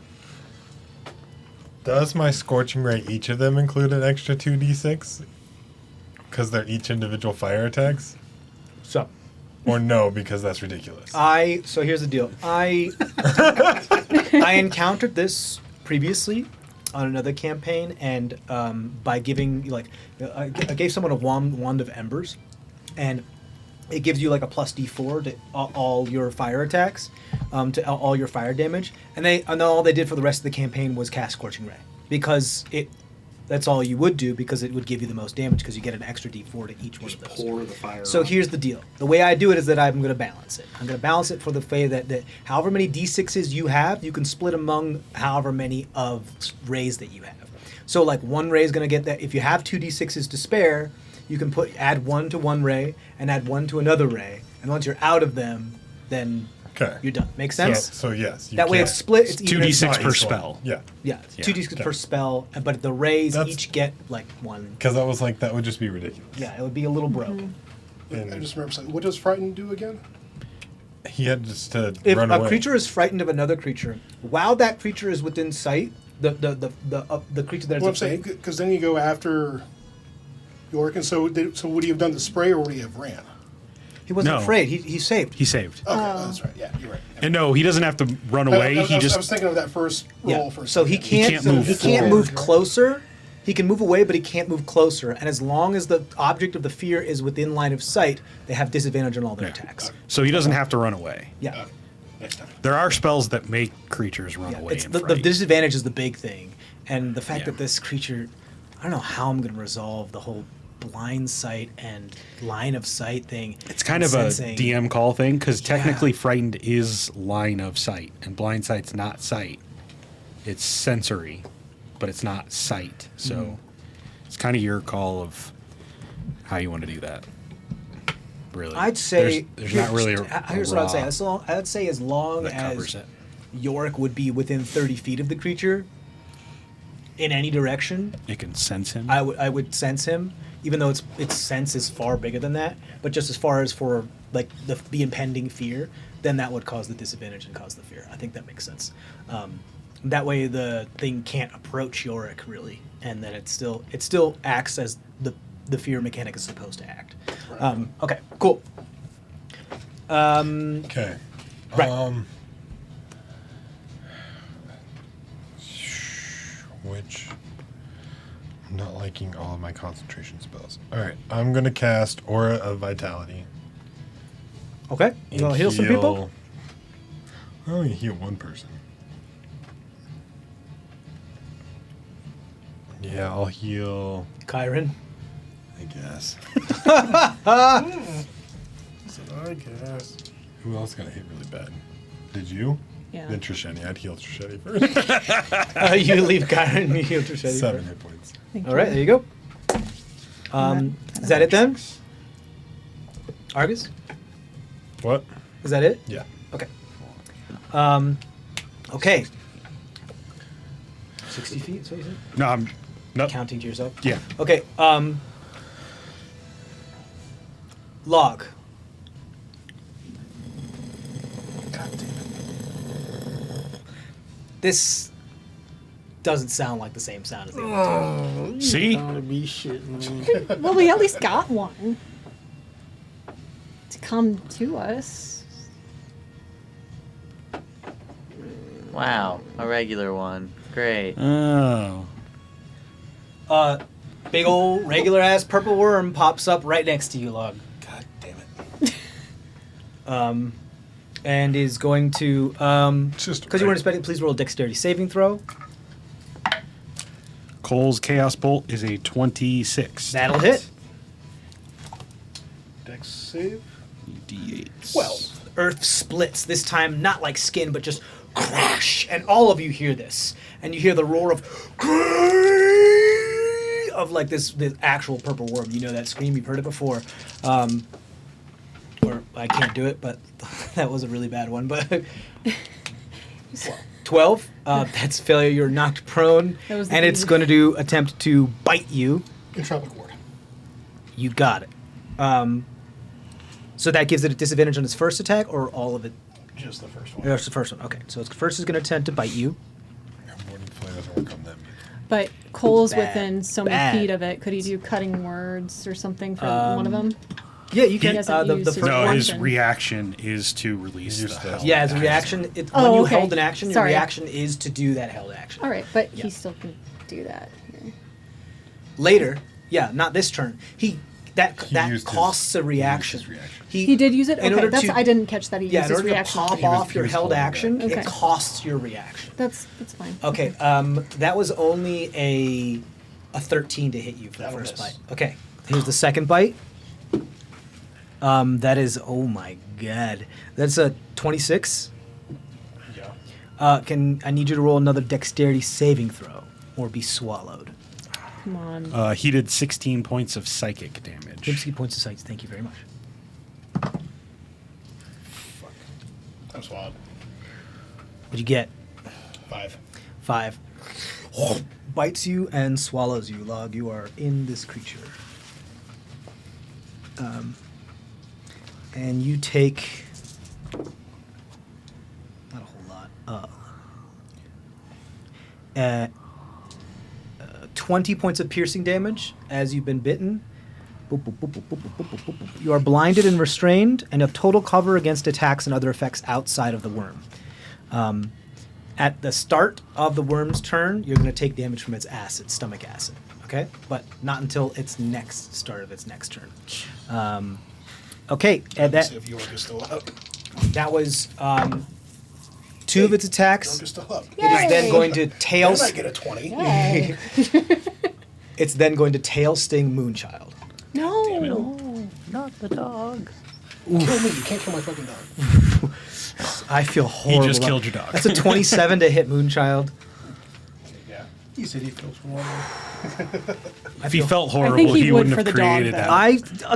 Does my Scorching Ray, each of them include an extra 2d6? Because they're each individual fire attacks? So Or no, because that's ridiculous. so here's the deal. I encountered this previously on another campaign, and by giving I gave someone a wand of embers, and it gives you like a plus D4 to all your fire attacks, to all your fire damage, and then all they did for the rest of the campaign was cast Scorching Ray, because that's all you would do, because it would give you the most damage, because you get an extra D4 to each one of those. Pour the fire. So on. here's the deal. The way I do it is that I'm going to balance it. I'm going to balance it for the way that however many D6s you have, you can split among however many of rays that you have. So like one ray is going to get that. If you have 2 D6s to spare, you can add 1 to one ray and add 1 to another ray. And once you're out of them, then Okay. you're done. Make sense? So yes. You that way can. it's split. It's even. 2d6 per Nice spell. one. Yeah. Yeah, Yeah. 2 D6 Okay. per spell, but the rays That's- each get like 1. Because I was like, that would just be ridiculous. Yeah, it would be a little broke. I just remember something. What does Frighten do again? He had just to If run a away. creature is frightened of another creature, while that creature is within sight, the creature that is Well, I'm saying, afraid, because then you go after York, and so would he have done the spray or would he have ran? he wasn't No. afraid. He saved. He saved. Okay, that's right. Yeah, you're right. And no, he doesn't have to run away. I He was just thinking of that first roll for a So he second. can't. can't move He can't forward. move closer. He can move away, but he can't move closer. And as long as the object of the fear is within line of sight, they have disadvantage on all their Yeah. attacks. So he doesn't have to run away. Yeah. Next time. There are spells that make creatures run Yeah, away. it's in the fright. disadvantage is the big thing, and the fact Yeah. that this creature, I don't know how I'm going to resolve the whole blind sight and line of sight thing. It's kind and of a sensing. DM call thing because technically Yeah. frightened is line of sight and blind sight's not sight. It's sensory, but it's not sight. So it's kind of your call of how you want to do that. Really, I'd say there's not really a here's what I'd say. raw I'd say as long that covers as it. Yorick would be within 30 feet of the creature in any direction, It can sense him. I would sense him, even though its sense is far bigger than that. But just as far as for like the impending fear, then that would cause the disadvantage and cause the fear. I think that makes sense. That way the thing can't approach Yorick really, and that it still acts as the fear mechanic is supposed to act. Okay, cool. Okay. Right. Which I'm not liking all of my concentration spells. All right, I'm gonna cast Aura of Vitality. Okay, you want to heal some people? I only heal one person. Yeah, I'll heal. Kyron. I guess. So I guess. Who else got hit really bad? Did you? Yeah. Then Trishetti. I'd heal Trishetti first. You leave Kyron. You heal Trisheti. 7 hit points. Thank All right, there you go. Is that it then? Argus? What? Is that it? Yeah. Okay. Okay. 60 feet, is what you said? No, I'm no. Counting to yourself? Yeah. Okay, log. God damn it. This doesn't sound like the same sound as the other two. See? Gotta be shitting me. Well, we at least got one to come to us. Wow, a regular one. Great. Oh. Big old regular ass purple worm pops up right next to you, Log. God damn it. And is going to, Just because you weren't expecting, please roll a dexterity saving throw. Cole's Chaos Bolt is a 26. That'll hit. Dex save. D8. Well, earth splits, this time not like skin, but just crash. And all of you hear this. And you hear the roar of like this actual purple worm. You know that scream, you've heard it before. Or I can't do it, but that was a really bad one. But 12, that's failure. You're knocked prone. That was the And it's key. going to attempt to bite you. Entropic ward. You got it. So that gives it a disadvantage on its first attack, or all of it? Just the first one. That's the first one. Okay, so its first is going to attempt to bite you. Morning flare doesn't work on them. But Cole's Bad. within so many Bad. feet of it. Could he do cutting words or something for one of them? Yeah, you can. He hasn't The used his first No, one. his Reaction. reaction is to release Use the the- hell. Yeah, as a action. reaction, when Oh, you okay. hold an action, your Sorry. reaction is to do that held action. All right, but Yeah. he still can do that. Here. Later, yeah, not this turn. He That used costs a his reaction. reaction. He did use it? in Okay, order that's to- I didn't catch that he Yeah, used in his order to reaction. pop He was- off he your was held holding action, it. it Okay. costs your reaction. That's fine. Okay, that was only a 13 to hit you for the That'll first miss. bite. Okay, here's the second bite. That is, oh my god, that's a 26. Yeah. I need you to roll another dexterity saving throw, or be swallowed. Come on. He did 16 points of psychic damage. 60 points of sight. Thank you very much. I'm swallowed. What'd you get? 5. 5. Bites you and swallows you. Log, you are in this creature. And you take not a whole lot. 20 points of piercing damage as you've been bitten. Boop, boop, boop, boop, boop, boop, boop, boop, boop. You are blinded and restrained, and have total cover against attacks and other effects outside of the worm. At the start of the worm's turn, you're going to take damage from its acid, stomach acid. Okay, but not until its next start of its next turn. Okay, and Let's see if York is still up. that was 2 of its attacks. York is still up. It is then Yay! going to tail. I might get a 20. Yay. It's then going to tail sting Moonchild. No. Not the dog. Kill me. You can't kill my fucking dog. I feel horrible. just about- killed your dog. That's a 27 to hit Moonchild. Yeah. He said he feels horrible. If he felt I horrible, think he he would wouldn't for have the dog, created though. that.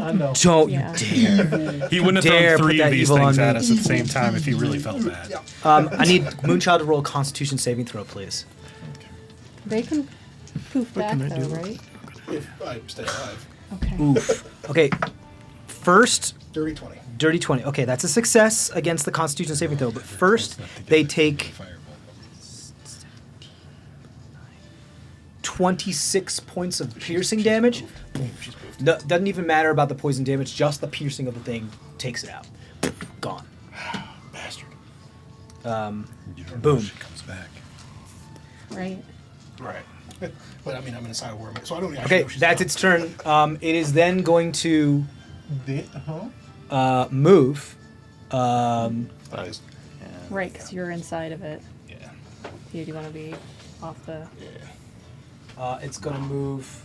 I know. Don't Yeah. you dare. He wouldn't have Dare thrown put 3 that of these evil things on at me. us at the same time if he really felt bad. Yeah. I need Moonchild to roll a Constitution saving throw, please. They can poof back can I though, do? right? If I stay alive. Okay. Oof. Okay, first Dirty 20. dirty 20. Okay, that's a success against the Constitution saving throw. But first, they take 26 points of piercing damage. She's poofed. No, doesn't even matter about the poison damage. Just the piercing of the thing takes it out. Gone. Bastard. You don't know Boom. if she comes back. Right. Right. But I mean, I'm inside a worm, so I don't actually Okay, know she's that's gone. its turn. It is then going to Huh? move. Nice. Right, because you're inside of it. Yeah. Do you want to be off the? Yeah. It's going to move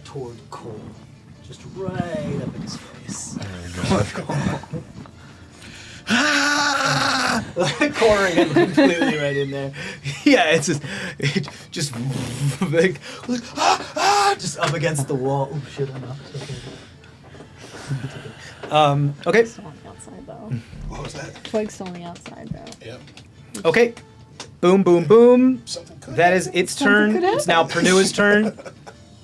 toward Cole. Just right up in his face. Cornering him completely right in there. Yeah, it's just like, just up against the wall. Oh shit, I'm up. Okay. Still on the outside though. What was that? Twig's still on the outside though. Yep. Okay. Boom, boom, boom. Something could That is its turn. could It's now Pernua's turn.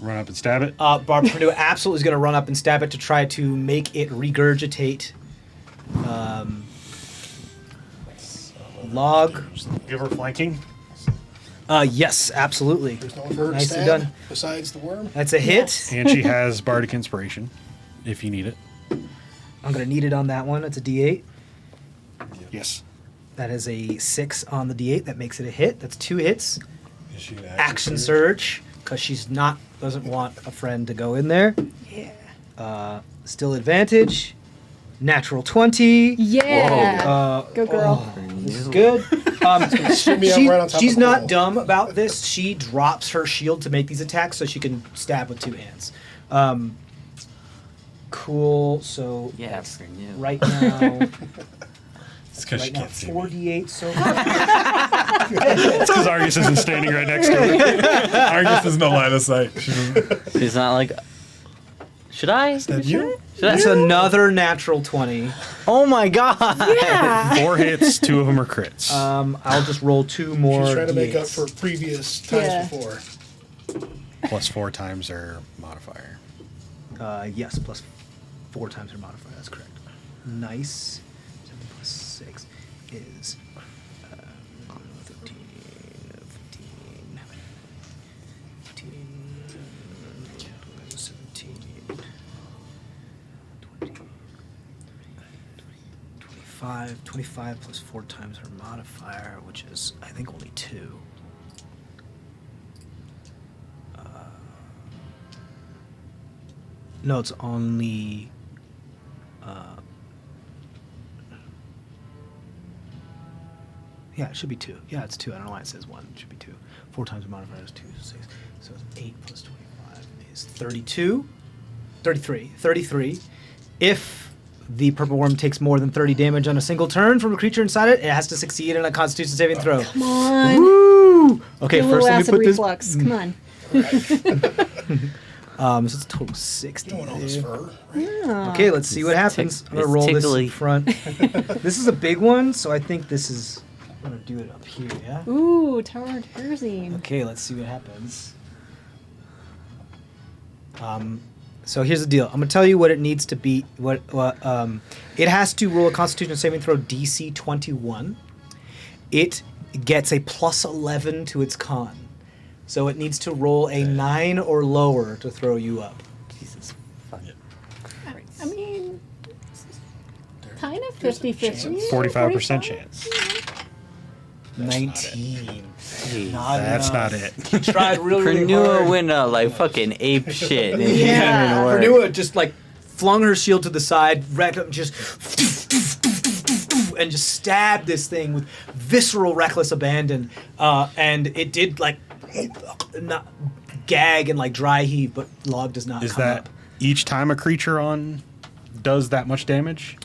Run up and stab it. Pernua absolutely is going to run up and stab it to try to make it regurgitate. Log. Give her flanking. Yes, absolutely. There's no one for her to Nicely stab done. besides the worm. That's a hit. And she has Bardic Inspiration, if you need it. I'm going to need it on that one. It's a D8. Yes. That is a 6 on the D8. That makes it a hit. That's 2 hits. Is she an Action surge, because she's not, doesn't want a friend to go in there. Yeah. Still advantage. Natural 20. Yeah. Go girl. This is good. Shoot me up right on top She's of the not pole. dumb about this. She drops her shield to make these attacks so she can stab with 2 hands. Cool. So Yeah, that's for you. right now, It's because she right now can't see me. 4d8 so far. It's because Argus isn't standing right next to her. Argus is no line of sight. She doesn't- He's not like. Should I? that you? That's another natural 20. Oh my god! Yeah. 4 hits, 2 of them are crits. I'll just roll 2 more. She's trying to make up D8s. for previous times Yeah. before. Plus 4 times her modifier. Yes, plus 4 times her modifier. That's correct. Nice. 7 plus 6 is 13, 15. 25. 25 plus 4 times her modifier, which is, I think, only 2. No, it's only... yeah, it should be 2. Yeah, it's 2. I don't know why it says 1. It should be 2. 4 times the modifier is 2, 6. So it's 8 plus 25 is 32. 33. 33. If the purple worm takes more than 30 damage on a single turn from a creature inside it, it has to succeed in a Constitution saving throw. Come on. Woo! Okay, Do a first little let me acid put this... reflux. Come on. So it's a total 60. Doing all this fur. Yeah. Okay, let's see what happens. I'm gonna roll this in tickly. front. This is a big one, so I think this is... I'm gonna do it up here, yeah? Ooh, Tower Terzine. Okay, let's see what happens. So here's the deal. I'm gonna tell you what it needs to be. It has to roll a Constitution saving throw DC 21. It gets a plus 11 to its con, so it needs to roll a 9 or lower to throw you up. Jesus fucking Christ. I mean, kind of 50-50. 45% chance. 19. Jeez. That's not it. He tried really Pernua hard. went like fucking ape shit. And it Yeah. didn't work. Pernua just like flung her shield to the side, racked up, just and just stabbed this thing with visceral, reckless abandon. And it did like not gag and like dry heave, but log does not Is come that up. each time a creature on does that much damage?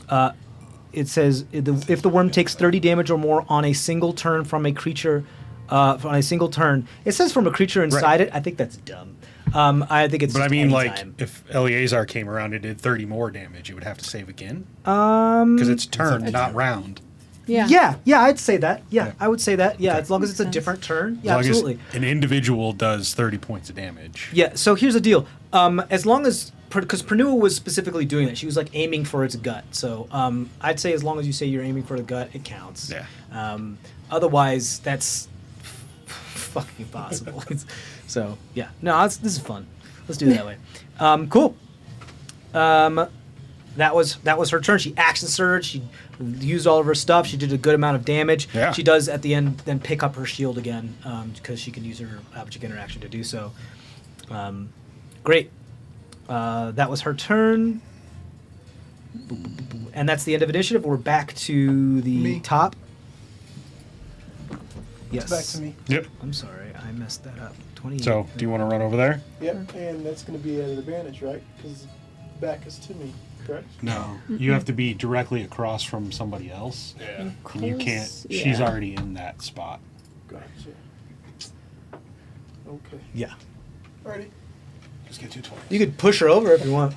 It says if the worm takes 30 damage or more on a single turn from a creature, on a single turn. It says from a creature inside it. I think that's dumb. I think it's. But I just mean, any like, time. if Eleazar came around and did 30 more damage, it would have to save again? Um. Because it's turn, not round. Yeah. Yeah, I'd say that. Yeah, Okay. I would say that. Yeah, Okay. as long as it's a Makes different turn. As Yeah, long as absolutely. an individual does 30 points of damage. Yeah, so here's the deal. As long as, because Pernua was specifically doing that, she was like aiming for its gut. So I'd say as long as you say you're aiming for the gut, it counts. Yeah. Otherwise, that's fucking impossible. So yeah, no, this is fun. Let's do it that way. Cool. That was her turn. She action surged. She used all of her stuff. She did a good amount of damage. Yeah. She does at the end then pick up her shield again because she can use her object interaction to do so. Great. That was her turn. And that's the end of initiative. We're back to the Me. top. Yes. Back to me. Yep. I'm sorry, I messed that up. 28. So, do you want to run over there? Yep, and that's going to be at an advantage, right? Because back is to me, correct? No. You have to be directly across from somebody else. Yeah. And you can't. Yeah. She's already in that spot. Gotcha. Okay. Yeah. Alrighty. Just get 220. You could push her over if you want.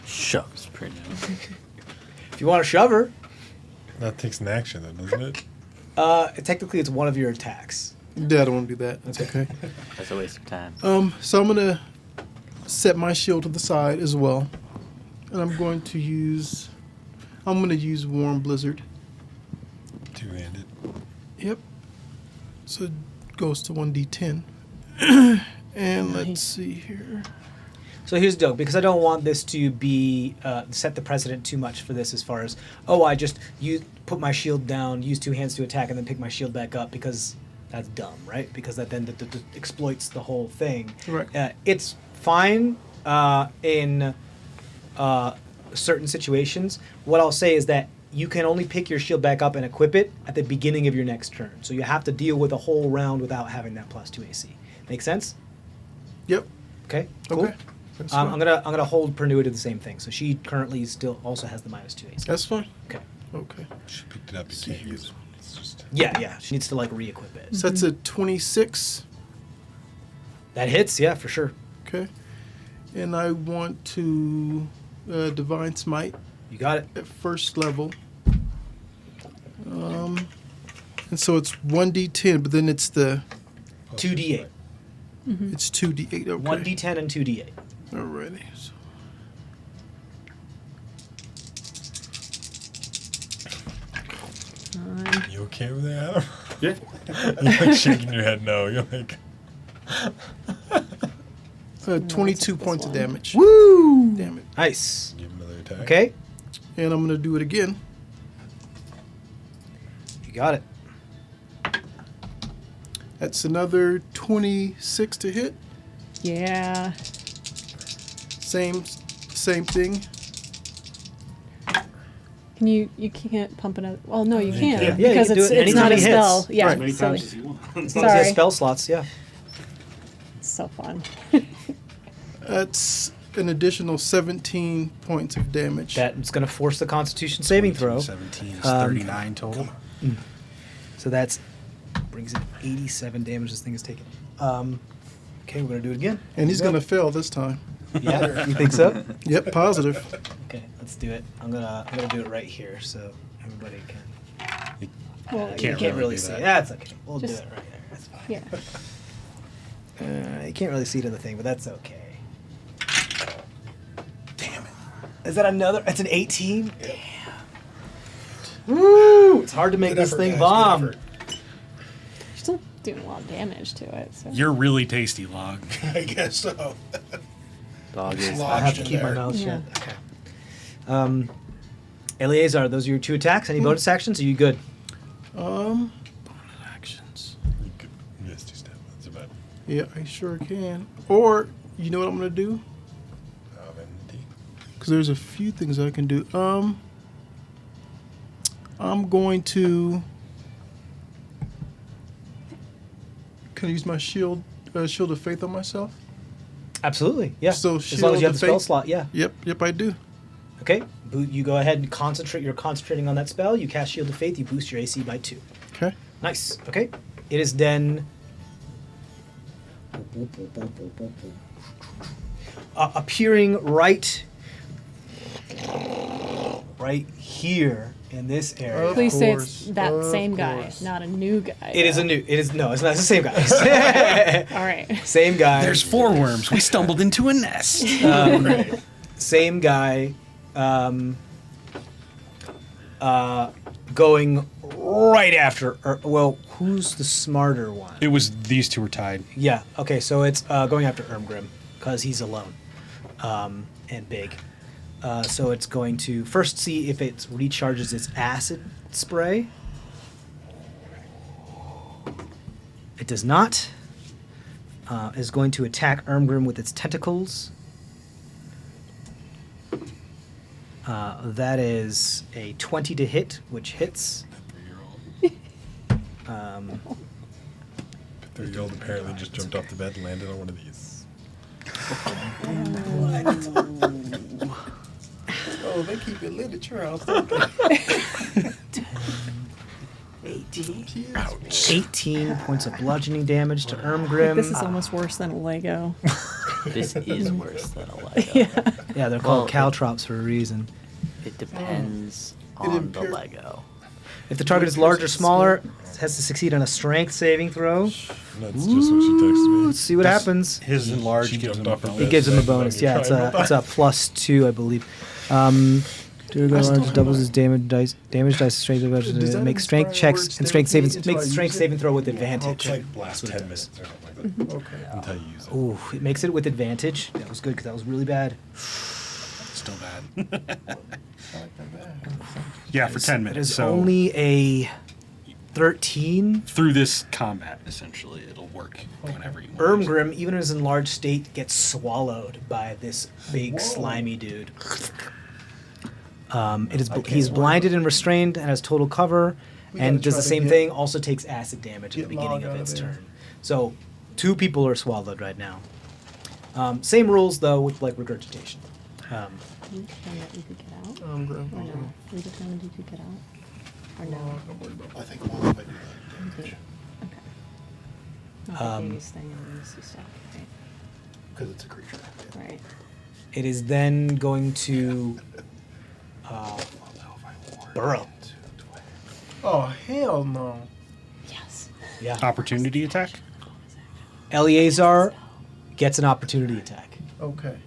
Shucks, pretty. If you want to shove her, That takes an action, though, doesn't it? technically it's one of your attacks. Yeah, I don't want to do that. That's okay. That's a waste of time. So I'm gonna set my shield to the side as well, and I'm going to use Warm Blizzard. Two-handed. Yep. So it goes to 1d10. And let's see here. So here's the deal, because I don't want this to be set the precedent too much for this as far as, I just put my shield down, use two hands to attack, and then pick my shield back up, because that's dumb, right? Because that then exploits the whole thing. Right. It's fine in certain situations. What I'll say is that you can only pick your shield back up and equip it at the beginning of your next turn. So you have to deal with a whole round without having that plus 2 AC. Make sense? Yep. Okay. Cool. Okay. That's I'm fine. gonna hold Pernua to the same thing. So she currently still also has the minus 2 AC. That's fine. Okay. Okay. She picked it up. You can't use it. It's just. Yeah. She needs to like re-equip it. So that's a 26. That hits. Yeah, for sure. Okay. And I want to Divine Smite You got it. at first level. And so it's 1d10, but then it's 2d8. it's 2d8. Okay. 1d10 and 2d8. Alrighty. So You okay with that, Adam? Yeah. You're like shaking your head no. You're like. 22 points of damage. Woo! Damn it. Nice. Give him another attack. Okay. And I'm going to do it again. You got it. That's another 26 to hit. Yeah. Same thing. Can you can't pump another? Well, no, you can can. Yeah, you because can do it's it it's not anytime a he hits. spell. Yeah, Right. Many silly. times as you want. As long as Sorry. it has spell slots, yeah. It's so fun. That's an additional 17 points of damage. That's going to force the Constitution saving throw. 17 is Um, 39 total. So that's brings in 87 damage this thing is taking. Okay, we're going to do it again. And he's Here we going to fail this time. go. Yeah, you think so? Yep, positive. Okay, let's do it. I'm gonna do it right here so everybody can. Well, You can't really do see that. it. That's okay. We'll do Just- it right there. That's fine. yeah. You can't really see it in the thing, but that's okay. Damn it! Is that another? It's an 18. Damn. Woo! It's hard to make Good this effort, thing guys, good bomb. effort. You're still doing a lot of damage to it. So. You're really tasty, Log. I guess so. Dog is. I have to Lodged in keep my there. mouth Yeah. shut. Okay. Eleazar, those are your 2 attacks. Any bonus actions? Are you good? Actions. You could misty step. That's about Yeah, I sure can. Or, you know what I'm going to do? Aventi. Because there's a few things I can do. I'm going to. Can I use my shield of faith on myself? Absolutely. Yeah. So as long as you have shield the of spell faith? slot, yeah. Yep, I do. Okay. You go ahead and concentrate. You're concentrating on that spell. You cast Shield of Faith. You boost your AC by 2. Okay. Nice. Okay. It is then appearing right here in this area. Of Please say it's course, that of same guy, course. not a new guy. It is a new. It is no. It's not. It's the same guy. All right. Same guy. There's 4 worms. We stumbled into a nest. Same guy. Going right after. Well, who's the smarter one? It was these 2 were tied. Yeah. Okay. So it's going after Ermgrim because he's alone, and big. So it's going to first see if it recharges its acid spray. It does not. Is going to attack Ermgrim with its tentacles. That is a 20 to hit, which hits. 3-year-old apparently just jumped off the bed and landed on one of these. Oh, they keep it lit at your house, don't they? 18 points of bludgeoning damage to Ermgrim. This is almost worse than a Lego. This is worse than a Lego. Yeah, they're called Well, caltrops for a reason. It depends on the impaired- Lego. If the target is larger or smaller, it has to succeed on a strength saving throw. That's just what she texted me. Let's see what happens. His enlarged She gives jumped him a off the bonus. It gives him a That's bonus. on Yeah, your it's triangle a +2, I believe. Dude, large doubles his damage dice, strength, Does that make strength inspire checks words and stay strength with me saving, until make I strength use it? saving throw with advantage. It's like last 10 minutes or something like that. Okay. Until you use it. Ooh, it makes it with advantage. That was good because that was really bad. Still bad. I like that bad. Yeah, for 10 It minutes. is So only a 13. through this combat, essentially, it'll work whenever you want. Ermgrim, even in his enlarged state, gets swallowed by this big slimy dude. He's blinded and restrained and has total cover, We and gotta does try the to same get- thing. Also takes acid damage at the get beginning Log of out of its there. turn. So, 2 people are swallowed right now. Same rules though with like regurgitation. You determined that you could get out? I'm good. Or no? We determined you could get out? Or no? Don't worry about it. I think well, if I do that. Okay. Not the biggest thing in this stuff, right? Because it's a creature. Right. It is then going to burrow. Oh, hell no. Yes. Yeah. Opportunity attack? Eleazar gets an opportunity attack. Okay.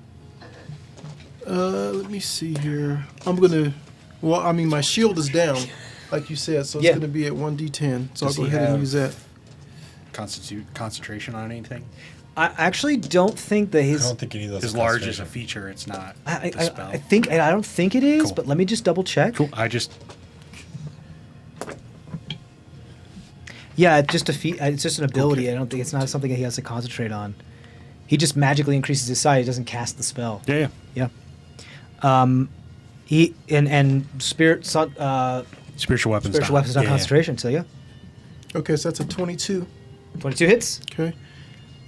Let me see here. I'm gonna. Well, I mean, my shield is down, like you said, so it's Yeah. gonna be at 1d10. So Does I'll go he ahead and have- use that. Concentration on anything? I actually don't think that I his don't think any of those His are large is a concentration. feature. It's not I, a spell. I think I don't think it is, Cool. but let me just double check. Cool. I just Yeah, it's just it's just an ability. I don't think it's not something that he has to concentrate on. He just magically increases his size. He doesn't cast the spell. Yeah. Yeah. He and spiritual Spiritual weapons. not Yeah. concentration. So yeah, Okay, so that's a 22. 22 hits. Okay.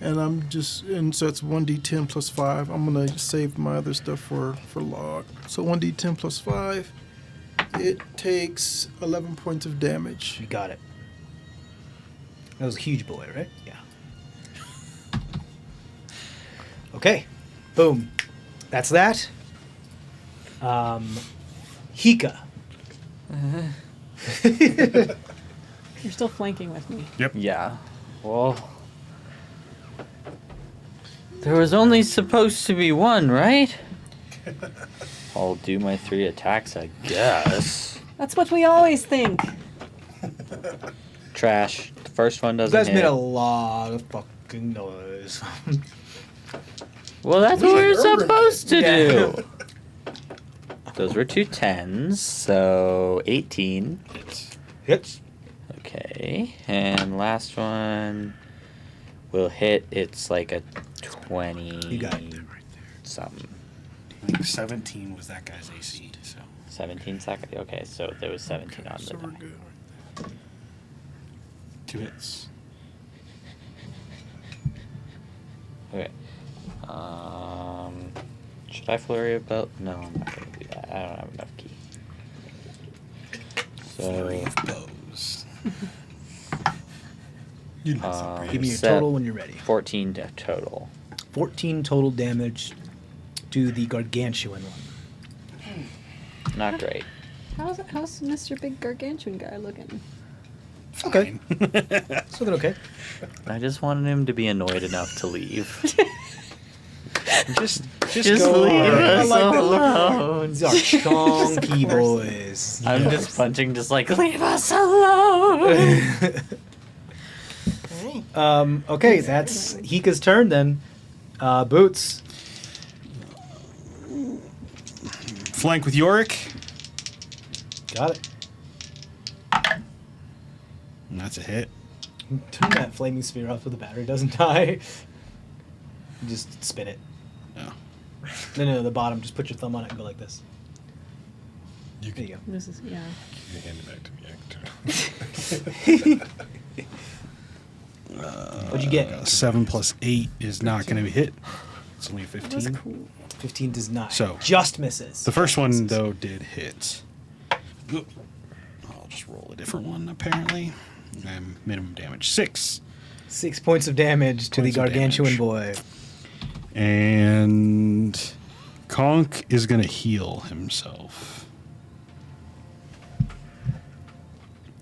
And so it's 1d10 plus 5. I'm going to save my other stuff for log. So 1d10 plus 5. It takes 11 points of damage. You got it. That was a huge boy, right? Yeah. Okay. Boom. That's that. Hika. You're still flanking with me. Yep. Yeah. Well, there was only supposed to be one, right? I'll do my 3 attacks, I guess. That's what we always think. Trash. The first one You doesn't guys hit. made a lot of fucking noise. Well, that's what we're supposed to Yeah. do. Those were 2 10s, so 18. Hits. Okay, and last one will hit. It's like a 20. You got it. Right there. Something. I think 17 was that guy's AC. So 17 second. Okay, so there was 17 on the So we're die. good. 2 hits. Okay. Should I flurry of belt? No, I'm not gonna do that. I don't have enough key. Flurry So, of blows. You know something. Give me your set total when you're ready. 14 total. 14 total damage to the gargantuan one. Not great. How's Mr. Big Gargantuan guy looking? Okay. It's looking okay. I just wanted him to be annoyed enough to leave. Just Just go leave on. us like that look. alone. These are chunky boys. I'm just punching, just like, leave us alone. Okay, that's Hika's turn then. Boots. Flank with Yorick. Got it. And that's a hit. Turn that flaming sphere off so the battery doesn't die. Just spin it. No. No, the bottom. Just put your thumb on it and go like this. You There can, you go. This is, yeah. you can hand it back to me. I can turn it off. What'd you get? 7 plus 8 is not going to hit. It's only a That was 15. cool. 15 does not. So- Just misses. The first one, though, did hit. Oop. I'll just roll a different one, apparently. Minimum damage 6. 6 points of damage to the Points of gargantuan damage. boy. And Conk is going to heal himself.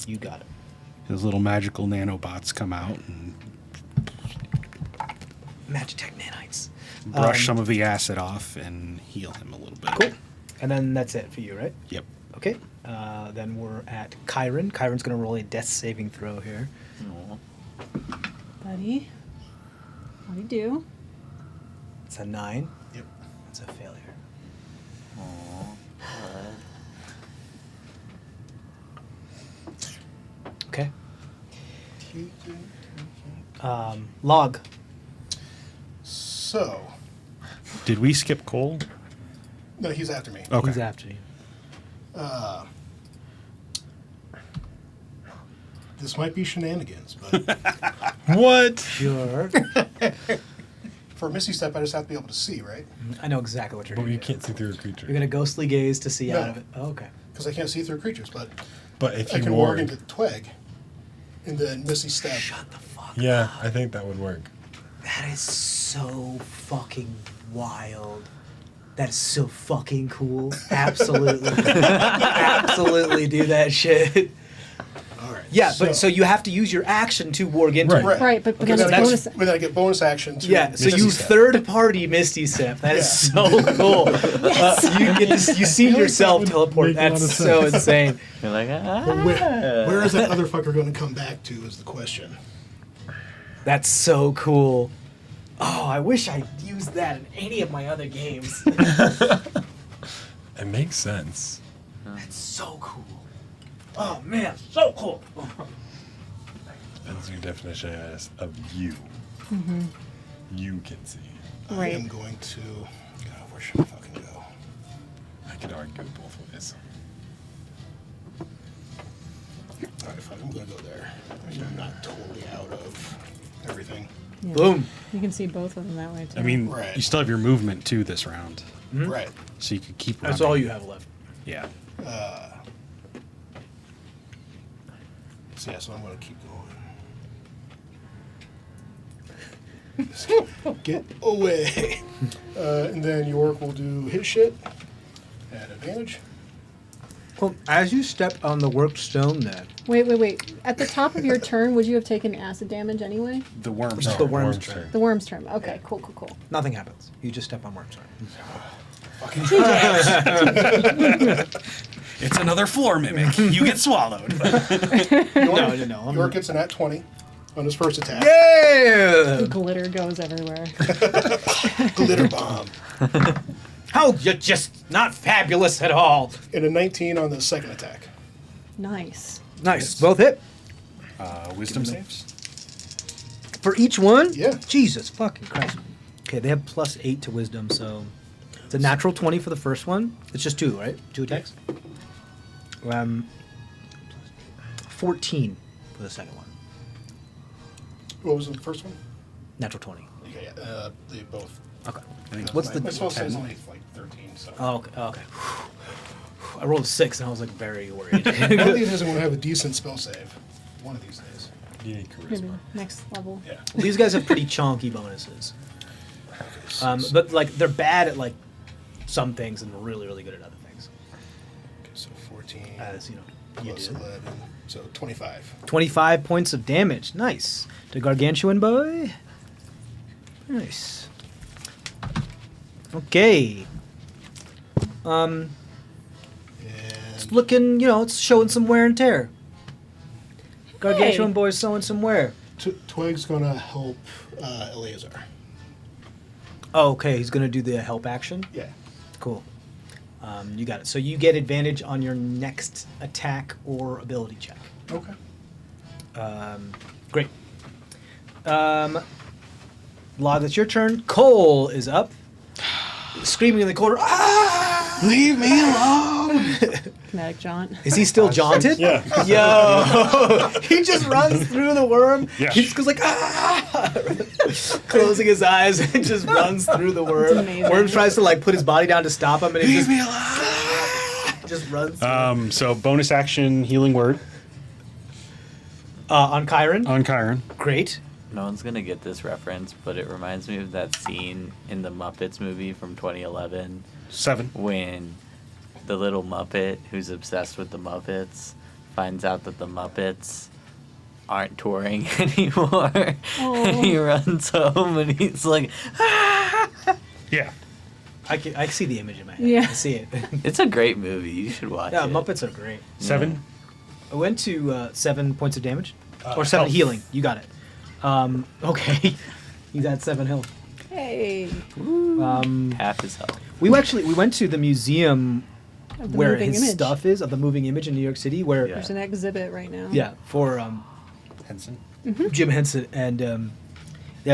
You got it. His little magical nanobots come out and Magitech nanites. brush some of the acid off and heal him a little bit. Cool. And then that's it for you, right? Yep. Okay. Then we're at Kyron. Kyron's going to roll a death saving throw here. Buddy. What do you do? It's a 9. Yep. It's a failure. Okay. Log. So, Did we skip Cole? no, he's after me. Okay. He's after you. This might be shenanigans, but What? Sure. for Misty Step, I just have to be able to see, right? I know exactly what you're But doing. you can't see through a creature. You're going to ghostly gaze to see No. out of it. Oh, okay. Because I can't see through creatures, but But if I you can ward, warg into Twig, and then Misty Step. Shut the fuck yeah, I think that would work. That is so fucking wild. That is so fucking cool. Absolutely. Absolutely do that shit. All right. Yeah, but so you have to use your action to warg into Right. it. Right, but Okay, then then, it's I bonus. get, then I get bonus action to Yeah, so Misty you Step. third party Misty Step. That is Yeah. so cool. You get to, you see like yourself that would teleport. make a lot That's of so sense. insane. You're like, But where is that other fucker going to come back to is the question. That's so cool. Oh, I wish I'd used that in any of my other games. It makes sense. That's so cool. Oh man, so cool. That's your definition of you. You can see. I Right. am going to. God, where should I fucking go? I could argue both ways. All right, fine. I'm going to go there. I'm not totally out of everything. Yeah. Boom. You can see both of them that way too. I mean, Right. you still have your movement too this round, Right. so you could keep running. That's all you have left. Yeah. So yeah, so I'm going to keep going. Get away. And then York will do his shit at advantage. Well, as you step on the worked stone then, Wait. At the top of your turn, would you have taken acid damage anyway? The worms. Just the worm's turn. The worm's turn. Okay, cool. Nothing happens. You just step on worms. Fucking It's another floor mimic. You get swallowed. No. York gets an at 20 on his first attack. Yeah! Glitter goes everywhere. Glitter bomb. How you're just not fabulous at all. And a 19 on the second attack. Nice. Nice. Both hit. Wisdom saves. For each one? Yeah. Jesus fucking Christ. Okay, they have +8 to wisdom, so it's a natural 20 for the first one. It's just 2, right? 2 attacks? 14 for the second one. What was the first one? Natural 20. Okay, they both. Okay. I think What's My the... spell says only like 13, so. Oh, okay. I rolled a 6 and I was like very worried. One of these days I'm going to have a decent spell save. One of these days. You need Maybe charisma. next level. Yeah. These guys have pretty chonky bonuses. But like they're bad at like some things and really, really good at other things. Okay, so 14 As you know, you plus do. 11, so 25. 25 points of damage. Nice. To Gargantuan boy. Nice. Okay. And It's looking, it's showing some wear and tear. Gargantuan Hey. boy's showing some wear. Twig's going to help Eleazar. Oh, okay. He's gonna do the help action. Yeah. Cool. You got it. So you get advantage on your next attack or ability check. Okay. Great. Log, it's your turn. Cole is up. Screaming in the corner. Ah! Leave me alone! Kinetic jaunt. Is he still jaunted? Yeah. Yo! He just runs through the worm. Yeah. He just goes like, ah! Closing his eyes and just runs through the worm. amazing. Worm tries to like put his body down to stop him and he just, just runs through. So bonus action healing word On Chiron. on Chiron. Great. No one's gonna get this reference, but it reminds me of that scene in the Muppets movie from 2011 7. when the little Muppet who's obsessed with the Muppets finds out that the Muppets aren't touring anymore. And he runs home and he's like, ah! Yeah. I see the image in my head. Yeah. I see it. It's a great movie. You should watch Yeah, it. Muppets are great. 7. I went to 7 points of damage. Or 7 health. healing. You got it. Okay. He's at 7 health. Hey. Half his health. We went to the museum Of the where moving his image. stuff is, of the moving image in New York City, where, Yeah. There's an exhibit right now. for Henson. Jim Henson, and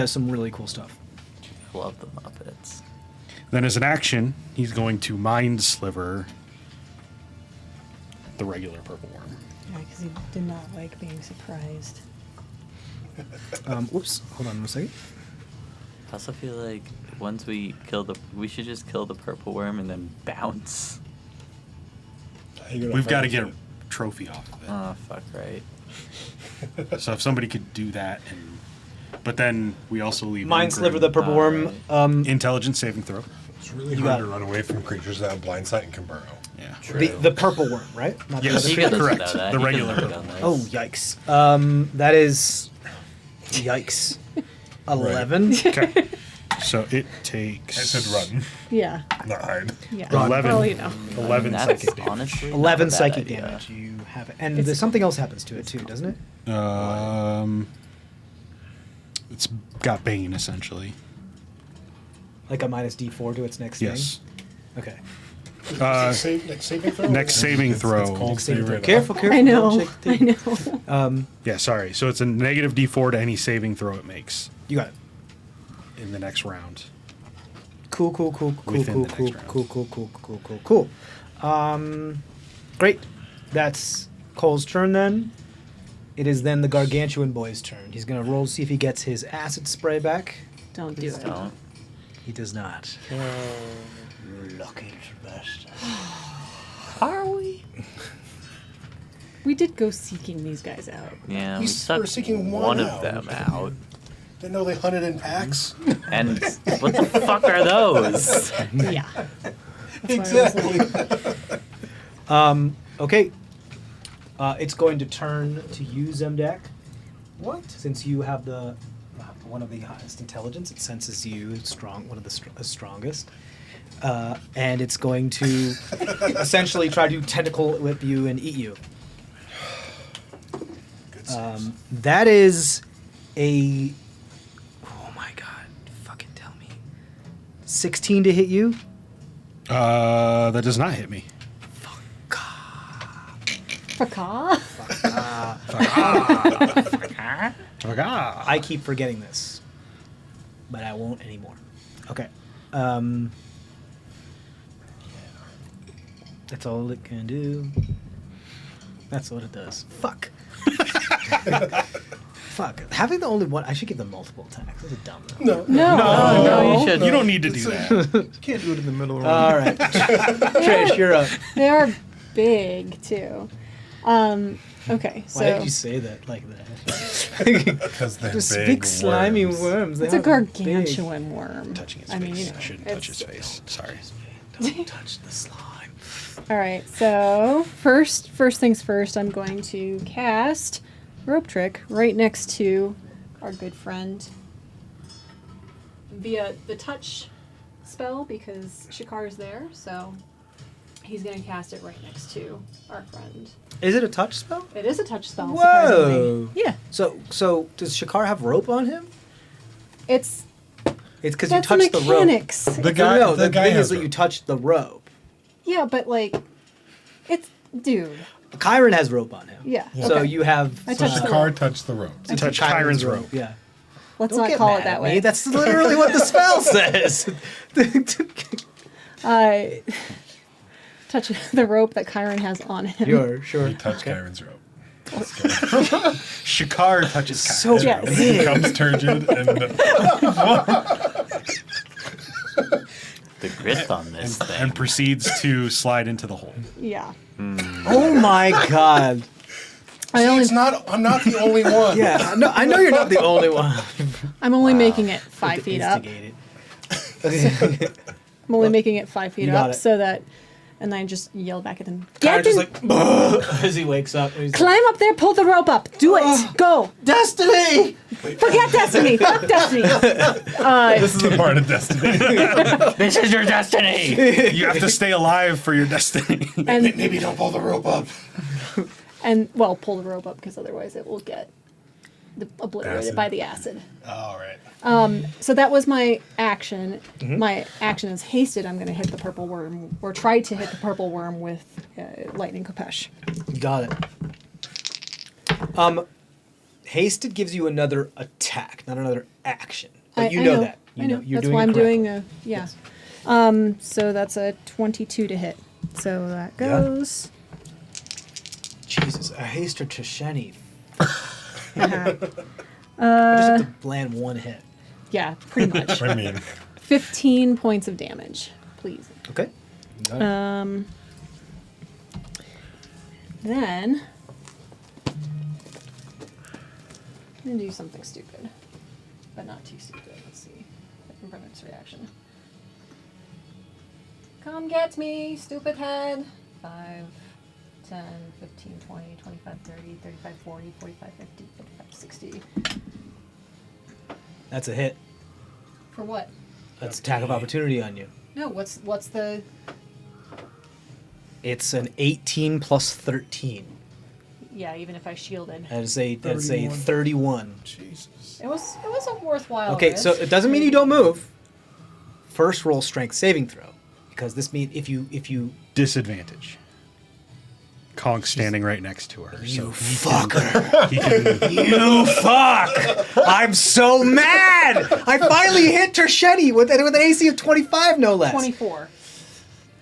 some really cool stuff. Love the Muppets. Then as an action, he's going to mind sliver the regular purple worm. Yeah, because he did not like being surprised. Whoops, hold on one second. I also feel like once we should just kill the purple worm and then bounce. We've got to get a trophy off of Oh, fuck, right. it. So if somebody could do that, but then we also leave Mind Ingrid sliver the purple worm. intelligence saving throw. It's really You hard got to it. run away from creatures that have blind sight and can burrow. Yeah. The purple worm, right? Not Yes. the He other. could correct. know that. The He could regular look purple. on this. Oh, yikes. That is... Yikes. 11? Okay. So it I takes said run, Yeah. not hide. Yeah. 11. Well, you know. 11 That's psychic damage. honestly not 11 a bad psychic idea. damage. You have it. And there's something else happens to it too, doesn't it? It's got Bane essentially. Like a minus D4 to its next Yes. thing? Okay. Saving throw? Next saving throw. It's called save right Careful, careful. I know. Don't shake the I thing. know. Yeah, sorry. So it's a negative D4 to any saving throw it makes You got it. in the next round. Cool. Within the next round. Cool. Great. That's Cole's turn then. It is then the Gargantuan boy's turn. He's gonna roll to see if he gets his acid spray back. Don't do it. Don't. He does not. Lucky bastard. Are we? We did go seeking these guys out. Yeah, we We're sucked seeking one one of out. them out. Didn't know they hunted in packs. And what the fuck are those? Yeah. That's why I was like, Okay. It's going to turn to you, Zemdak. What? Since you have the one of the highest intelligence, it senses you strong, one of the strongest, and it's going to essentially try to tentacle whip you and eat you. That is a. Oh my god! Fucking tell me. 16 to hit you. That does not hit me. Fuck. I keep forgetting this, but I won't anymore. Okay. That's all it can do. That's what it does. Fuck. Fuck. Having the only one, I should give them multiple attacks. That's a dumb. No. No. You should. You don't need to do that. Can't do it in the middle of All right. Trish, you're up. They are big too. Okay, so Why did you say that like that? Because they're Just big, big slimy worms. worms. They it's a have gargantuan worm. Touching his I face. mean, you know, Shouldn't it's- touch his face. Sorry. Don't touch the slime. All right, so first things first, I'm going to cast Rope Trick right next to our good friend via the touch spell because Shikar's there, so he's going to cast it right next to our friend. Is it a touch spell? It is a touch spell, Whoa. surprisingly. Yeah, So does Shakar have rope on him? it's It's because you that's the touched the rope. mechanics. The guy, No, the the guy thing has is that you rope. touched the rope. Yeah, but like, it's dude. Chiron has rope on him. Yeah. So okay. you have. I So touched the Shakar rope. touched the rope. you touched touched Chiron's rope. Yeah. Let's Don't not get call mad it that at way. me. That's literally what the spell says. Touch the rope that Chiron has on him. Sure. He touched Kyron's rope. Shakar touches So Kyron's Yes. rope. big. Becomes turgid and The grit on this thing. and proceeds to slide into the hole. Yeah. Oh my god. I only, it's not. I'm not the only one. Yeah. No, I know you're not the only one. I'm only making it 5 feet up. Instigate it. I'm only making it 5 feet You got up it. so that, and I just yell back at him. Chiron Get just in, like as he wakes up. He's like, climb up there, pull the rope up. Do it. Go. Destiny. Forget Destiny. Fuck Destiny. This is a part of destiny. This is your destiny! You have to stay alive for your destiny. And Maybe don't pull the rope up. well, pull the rope up because otherwise it will get obliterated Acid. by the acid. All right. So that was my action. Mm-hmm. My action is hasted. I'm going to hit the purple worm, or try to hit the purple worm with lightning capesh. Got it. Hasted gives you another attack, not another action. But you know that. You I know. You're That's doing why it I'm correctly. doing yeah. So that's a 22 to hit. So that Yeah. goes. Jesus, a haster to Shani. Uh-huh. I just have to land one hit. Yeah, pretty much. I mean, 15 points of damage, please. Okay. Got it. Then I'm gonna do something stupid, but not too stupid. Let's see if I can prevent its reaction. Come get me, stupid head. 5, 10, 15, 20, 25, 30, 35, 40, 45, 50, 55, 60. That's a hit. For what? That's attack of opportunity on you. No, what's the? It's an 18 plus 13. Yeah, even if I shielded, That's a 31. 31. Jesus. it was a worthwhile. Okay, risk. so it doesn't mean you don't move. First roll strength saving throw. because this means if you Disadvantage. Konk's standing right next to her. you So fucker. he can You fuck! I'm so mad! I finally hit Terschetti with an AC of 25, no less. 24.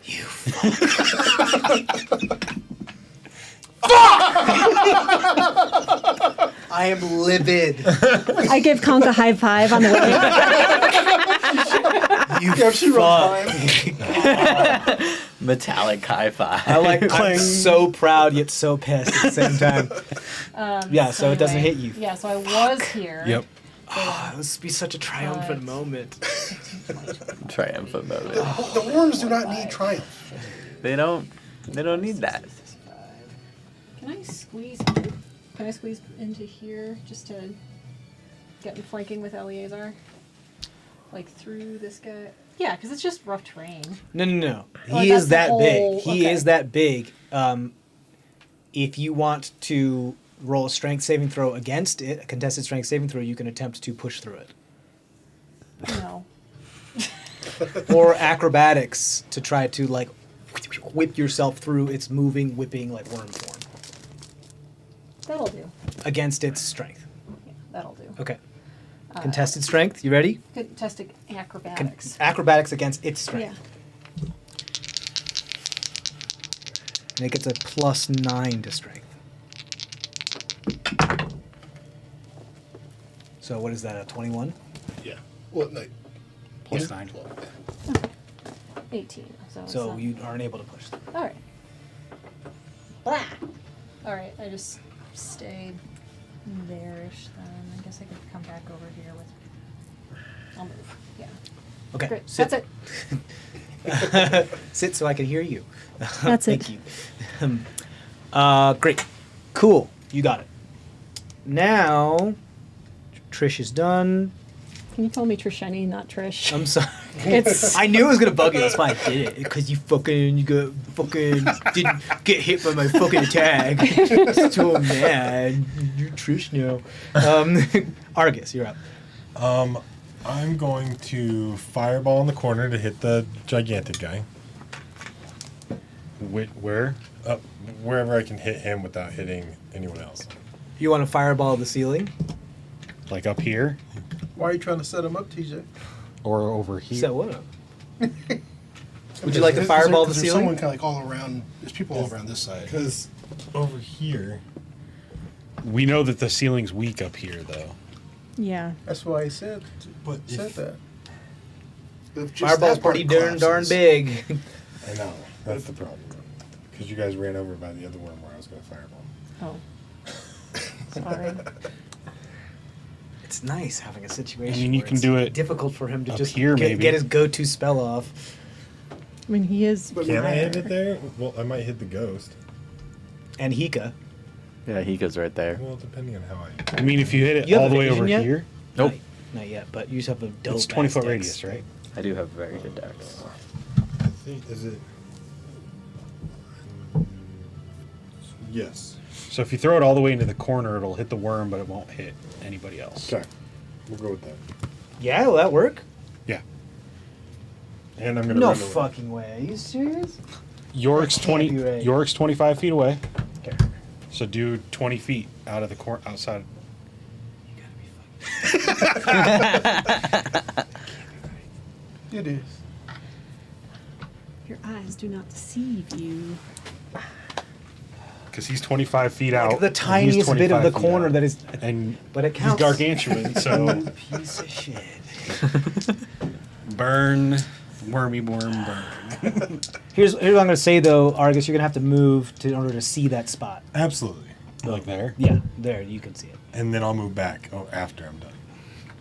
You fuck. I am livid. I give Conk a high five on the way. You Yeah, she fuck. Metallic high five. I'm so proud yet so pissed at the same time. Yeah, so it doesn't anyway, hit you. Yeah, so I was here. Yep. Oh, this would be such a triumphant moment. Triumphant moment. The worms do not need triumph. They don't need that. Can I squeeze into here just to get me flanking with Eleazar? Like through this guy? Yeah, because it's just rough terrain. No. Oh, He that's is the that whole- big. He okay. is that big. If you want to roll a strength saving throw against it, a contested strength saving throw, you can attempt to push through it. No. Or acrobatics to try to like whip yourself through its moving, whipping like worm form That'll do. against its strength. Yeah, that'll do. Okay. Contested strength. You ready? Contested acrobatics. Acrobatics against its Yeah. strength. And it gets a +9 to strength. So what is that? A 21? Yeah. Well, no. +9. 18. So, it's So not- you aren't able to push through. All right. Blah. All right. I just stayed there-ish then. I guess I could come back over here with. I'll move. Yeah. Okay. Great. Sit. That's it. Sit so I can hear you. That's Thank it. you. Great. Cool. You got it. Now, Trish is done. Can you call me Trisheni, not Trish? I'm sorry. It's I knew it was gonna bug you. That's why I did it. Because you didn't get hit by my fucking attack. So mad. You're Trish now. Argus, you're up. I'm going to fireball in the corner to hit the gigantic guy. Where? Wherever I can hit him without hitting anyone else. You want to fireball the ceiling? Like up here Why are you trying to set him up, TJ? or over here? Set what up? Would you like to fireball the There's ceiling? someone kind of like all around. There's people all around this side. Because over here, We know that the ceiling's weak up here, though. yeah. That's why I said But said if- that. If just Fireball's that part pretty darn collapses- big. I know, that's the problem. Because you guys ran over by the other worm where I was going to fireball. Oh. Sorry. It's nice having a situation. I mean, you where can it's do it difficult for him to up just here, maybe. get his go-to spell off. I mean, he is. Can I hit it there? Well, I might hit the ghost. And Hika. Yeah, he goes right there. Well, depending on how I... I mean, if you hit it You have all the way evasion over yet? here, Nope. Not yet, but you just have a dope. it's 20-foot ass radius, dex. right? I do have very good dex. I think, is it... Yes. So if you throw it all the way into the corner, it'll hit the worm, but it won't hit anybody else. Okay. We'll go with that. Yeah, will that work? Yeah. And I'm going to No run away. fucking way. Are you serious? York's That can't 20. be right. York's 25 feet away. Okay. So do 20 feet out of the outside. It is. Your eyes do not deceive you. Because he's 25 feet out. Like the and he's tiniest bit of the 25 feet corner out. that is. And But it he's counts. gargantuan, so Piece of shit. burn, wormy worm, burn. Here's what I'm gonna say though, Argus. You're gonna have to move in order to see that spot. Absolutely. Like there. Yeah, there you can see it. And then I'll move back after I'm done.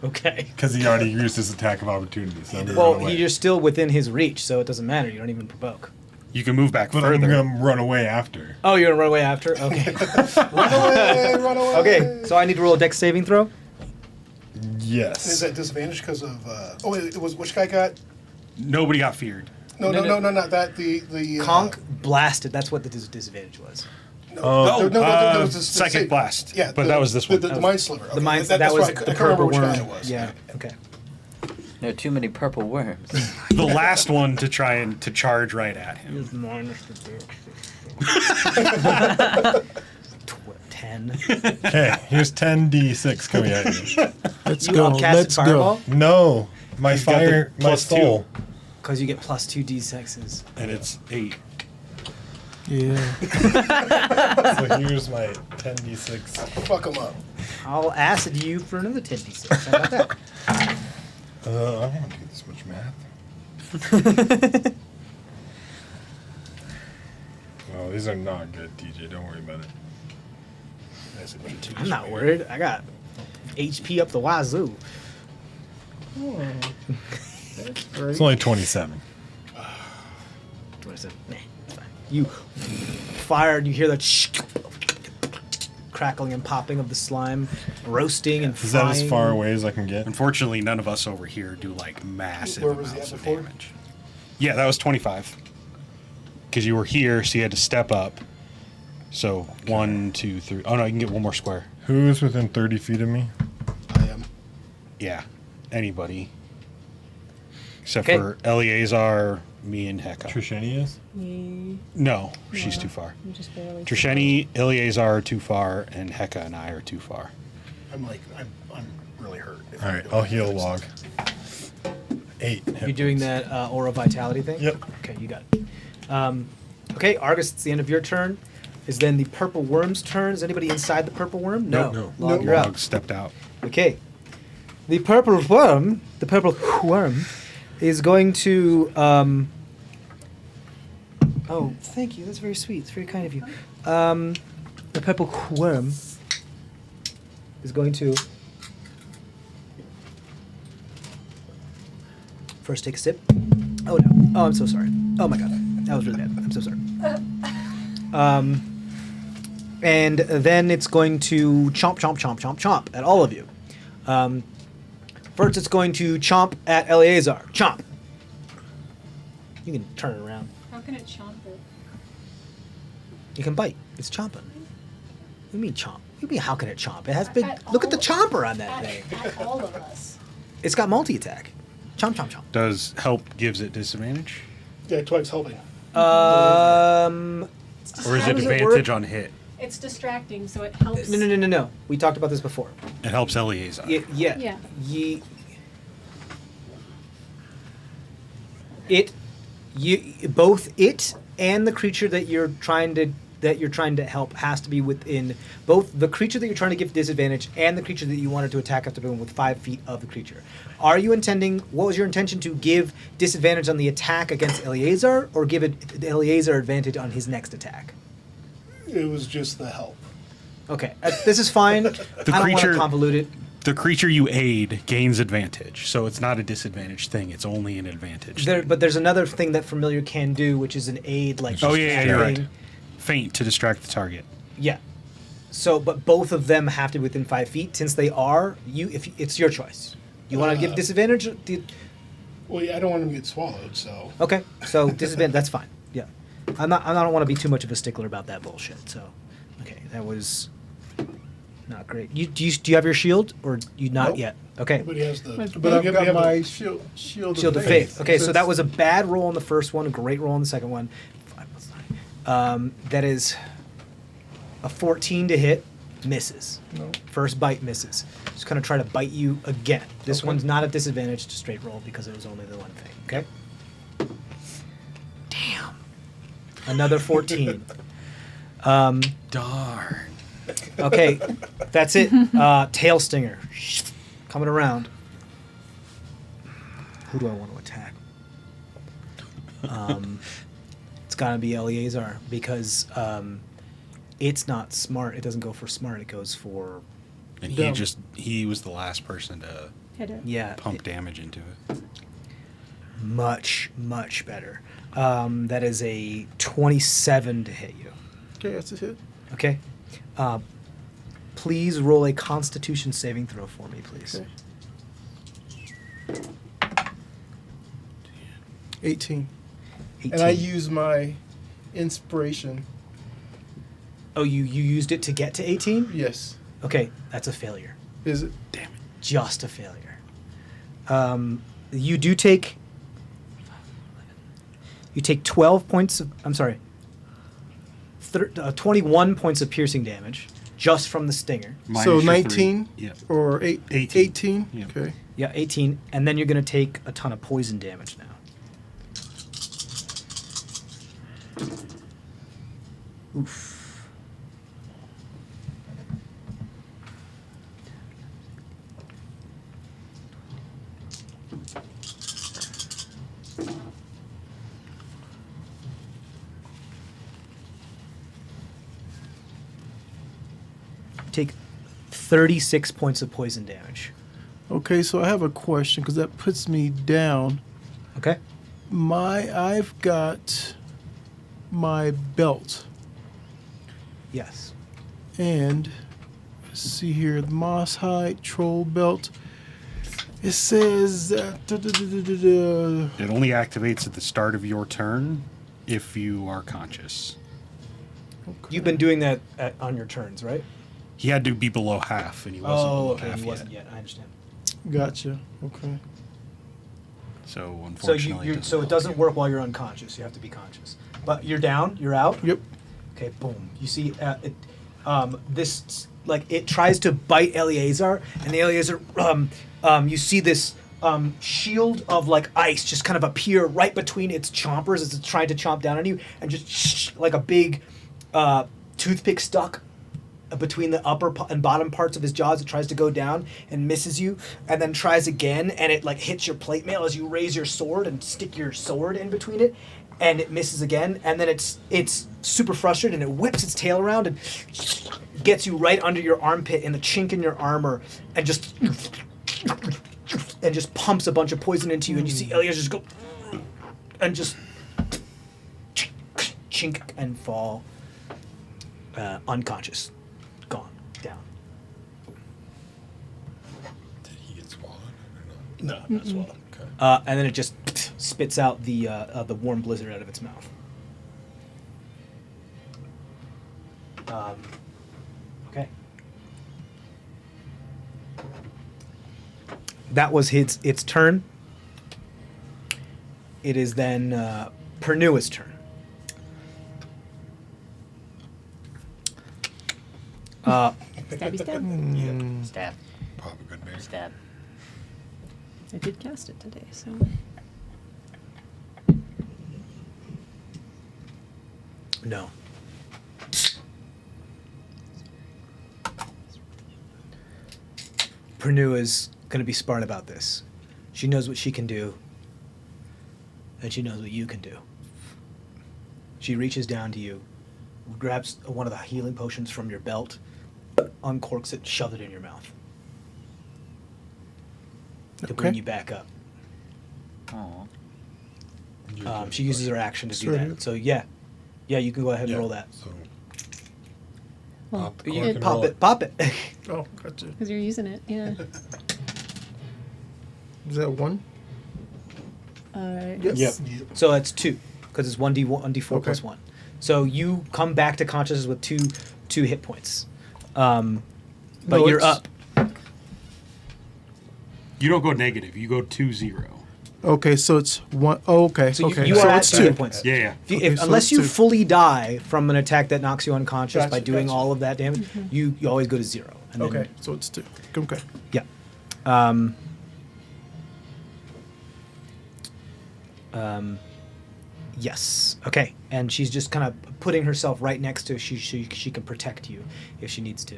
Okay. Because he already used his attack of opportunity. So I'm gonna Well, run away. you're still within his reach, so it doesn't matter. You don't even provoke. You can move back But I'm further. going to run away after. Oh, you're gonna run away after? Okay. Run away! Run away! Okay, so I need to roll a dex saving throw. Yes. Is that disadvantage because of? Oh, it was which guy got? Nobody got feared. No, No, no, no. no, not that. The Conk blasted. That's what the disadvantage was. Oh, there was psychic blast. Yeah, But that was this one. The mind sliver. The mind That's that was why I the couldn't remember purple which worm. guy it was. Yeah. Okay. No, too many purple worms. The last one to try and to charge right at him. 10. Okay, here's 10d6 coming at you. Let's You go. upcasted Let's fireball go. No, my He's got the fire, my plus soul. Because you get plus 2 d6s. And it's 8. Yeah. So here's my 10d6. Fuck them up. I'll acid you for another 10 d6. How about that? I don't want to do this much math. Oh, these are not good, TJ. Don't worry about it. I'm not worried. I got HP up the wazoo. That's great. It's only 27. 27. Nah, it's fine. You fire and you hear that crackling and popping of the slime, roasting and Is that frying. as far away as I can get? Unfortunately, none of us over here do like massive Where was he amounts at of before? damage. Yeah, that was 25. Because you were here, so you had to step up. So 1, 2, 3. Oh no, you can get one more square. Who is within 30 feet of me? I am. Yeah, anybody. Except Okay. for Eleazar, me, and Heka. Trisheni is? No, she's No. too far. I'm just barely. Trisheni, Eleazar are too far, and Heka and I are too far. I'm really hurt. if All I'm right, doing I'll it. heal log. 8. You're doing that aura vitality thing? Yep. Okay, you got it. Okay, Argus, it's the end of your turn. Is then the purple worm's turn. Is anybody inside the purple worm? No. Nope. Log, you're Log out. stepped out. Okay. The purple worm is going to oh, thank you. That's very sweet. It's very kind of you. The purple worm is going to first take a sip. Oh no. Oh, I'm so sorry. Oh my god. That was really bad. I'm so sorry. And then it's going to chomp, chomp, chomp, chomp, chomp at all of you. First, it's going to chomp at Eleazar. Chomp. You can turn it around. How can it chomp it? You can bite. It's chomping. What do you mean chomp? What do you mean how can it chomp? It has big. At Look at the all- chomper on that thing. At all of us. It's got multi-attack. Chomp, chomp, chomp. Does help gives it disadvantage? Yeah, twice helping. It's Or is How it does it advantage on hit? It's distracting, so it helps. No. We talked about this before. It helps Eleazar. Yeah. Yeah. Both it and the creature that you're trying to help has to be within both the creature that you're trying to give disadvantage and the creature that you wanted to attack have to be within 5 feet of the creature. Are you intending? What was your intention to give disadvantage on the attack against Eleazar, or give it Eleazar advantage on his next attack? It was just the help. Okay, this is fine. I don't want creature- to convolute it. The creature you aid gains advantage, so it's not a disadvantage thing. It's only an advantage. thing. But there's another thing that familiar can do, which is an aid, like Oh yeah, you're right. distracting. Feint to distract the target. Yeah. So, but both of them have to be within 5 feet. Since they are, if it's your choice. You want to give disadvantage? Well, yeah, I don't want him to get swallowed, so. Okay. So disadvantage. That's fine. Yeah. I don't want to be too much of a stickler about that bullshit. So, okay, that was not great. Do you have your shield or you not Nope. yet? Okay. But he has the. But I've we got have the- my shield Shield of Faith. Okay, so that was a bad roll on the first one, a great roll on the second one. 5 plus 9. That is a 14 to hit, misses. No. First bite misses. Just gonna try to bite you again. This Okay. one's not a disadvantage to straight roll because it was only the one thing. Okay. Damn. Another 14. Darn. Okay, that's it. Tail Stinger. Coming around. Who do I want to attack? It's gotta be Eleazar because it's not smart. It doesn't go for smart. It goes for And Dumb. he was the last person to Hit it. yeah. pump damage into it. Much better. That is a 27 to hit you. Okay, that's a hit. Okay. Please roll a Constitution saving throw for me, please. Okay. 18. 18. And I use my inspiration. Oh, you used it to get to 18? Yes. Okay, that's a failure. Is it? Damn it. Just a failure. You do take. You take 12 points of. I'm sorry. 21 points of piercing damage just from the stinger. Minus So your 19 3. Yeah. or 18. 18? Yeah. Okay. Yeah, 18, and then you're going to take a ton of poison damage now. Oof. Take 36 points of poison damage. Okay, so I have a question because that puts me down. Okay? I've got my belt, Yes. and let's see here, the moss hide troll belt. It says It only activates at the start of your turn if you are conscious. You've been doing that on your turns, right? He had to be below half, and he wasn't below half he yet. wasn't yet. I understand. Gotcha. Okay. So So unfortunately, so it doesn't work while you're unconscious. You have to be conscious. But you're down. You're out. Yep. Okay. Boom. You see, this it tries to bite Eleazar, and the Eleazar, you see this shield of like ice just kind of appear right between its chompers as it's trying to chomp down on you, and just like a big toothpick stuck between the upper and bottom parts of his jaws. It tries to go down and misses you, and then tries again, and it like hits your plate mail as you raise your sword and stick your sword in between it, and it misses again, and then it's super frustrated, and it whips its tail around and gets you right under your armpit in the chink in your armor, and just pumps a bunch of poison into you, and you see Elias just go and just chink and fall unconscious. Gone. Down. Did he get swallowed or not? No, not swallowed. Okay. And then it just spits out the warm blizzard out of its mouth. Okay. That was its turn. It is then Pernua's turn. Stabby stab. Stab. Pop a good bear. Stab. I did cast it today, so. No. Pernu is going to be smart about this. She knows what she can do, and she knows what you can do. She reaches down to you, grabs one of the healing potions from your belt, uncorks it, shoves it in your mouth to bring you back up. Aw. She uses her action to do Sorry. that. So yeah, you can go ahead and roll that. So Well, pop the You cork can and pop roll it. Pop it. Oh, gotcha. because you're using it, yeah. Is that one? Yes. Yep. So that's 2, because it's 1d4 plus Okay. 1. So you come back to consciousness with two hit points. But No, you're it's- up. you don't go negative. You go 2-0. Okay, so it's one. Oh, okay. So okay. you so are at it's 2 two. hit points. Yeah, yeah. Okay, so Unless it's you 2. fully die from an attack that knocks you unconscious by Gotcha, doing gotcha. all of that damage, you always go to 0. And then- Okay, so it's 2. Okay. Yeah. Yes. Okay. And she's just kind of putting herself right next to she can protect you if she needs to.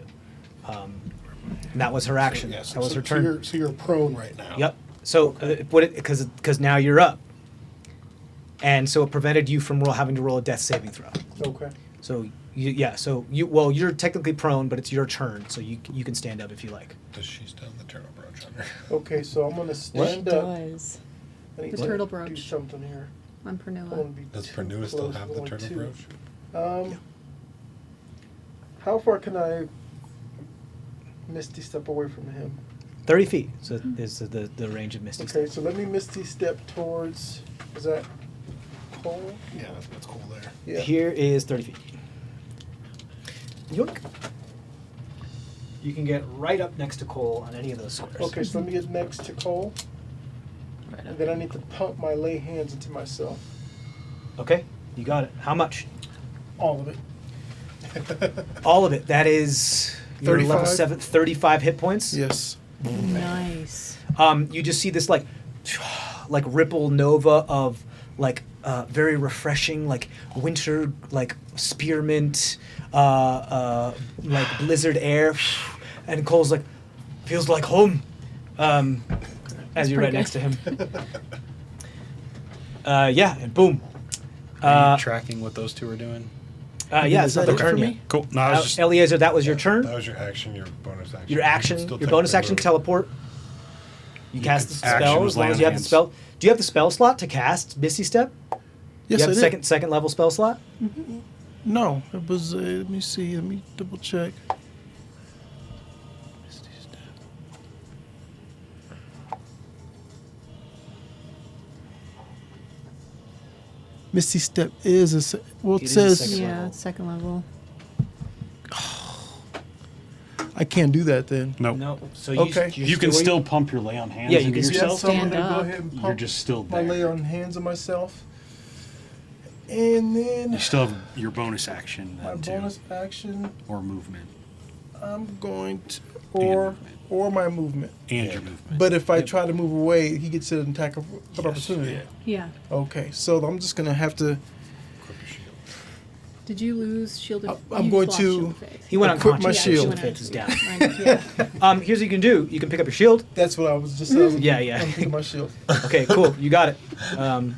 And that was her action. Yes. That was her So turn. you're prone right now. Yep. So because now you're up, and so it prevented you from having to roll a death saving throw. Okay. So you're technically prone, but it's your turn, so you can stand up if you like. does she still have the turtle brooch on her? Okay, so I'm gonna She stand up. does. I need The to turtle Do brooch. something here. On I wanna Pernilla. be Does too Pernua still close, have the only turtle 2. brooch? How far can I misty step away from him? 30 feet is the range of Misty Okay, Step. so let me misty step towards. Is that Cole? Yeah, that's cool there. Yeah. Here is 30 feet. Yoink. You can get right up next to Cole on any of those squares. Okay, so let me get next to Cole. Right And then I need to pump my lay hands into myself. Okay, you got it. How much? All of it. All of it. That is your level 35? 7, 35 hit points. Yes. Nice. You just see this like ripple nova of like very refreshing like winter like spearmint like blizzard air, and Cole's like feels like home as you're right pretty next to him. Yeah, and boom. Are you tracking what those two are doing? Yeah, it's Is not that their it turn for yet. me? Cool. No, I was just Eliezer, that was your turn. That was your action, your bonus action. Your You can action, still your bonus technically action, move. teleport. You cast the action spell was as long lay as on you have the hands. spell. Do you have the spell slot to cast Misty Step? Yes, you I have did. second level spell slot? No, it was. Let me see. Let me double check. Misty Step is a. Well, It it is a says second Yeah, level. it's second level. I can't do that then. nope. No. So Okay. You can still pump your lay on hands. Yeah, you into can still yourself. So I'm Stand gonna go up. ahead and You're pump just still my there. lay on hands on myself, and then You still have your bonus action my then too, bonus action. or movement, I'm going to And or movement. or my movement. and your movement. But if I try to move away, he gets an attack of opportunity. Yeah. Okay, so I'm just gonna have to. Equip your shield. Did you lose shield of I'm you going lost to- Shield of Faith. He went Equip unconscious. my Yeah, shield. of Faith is down. Yeah. Here's what you can do. You can pick up your shield. That's what I was just. Yeah, yeah. I'm picking my shield. Okay, cool. You got it. So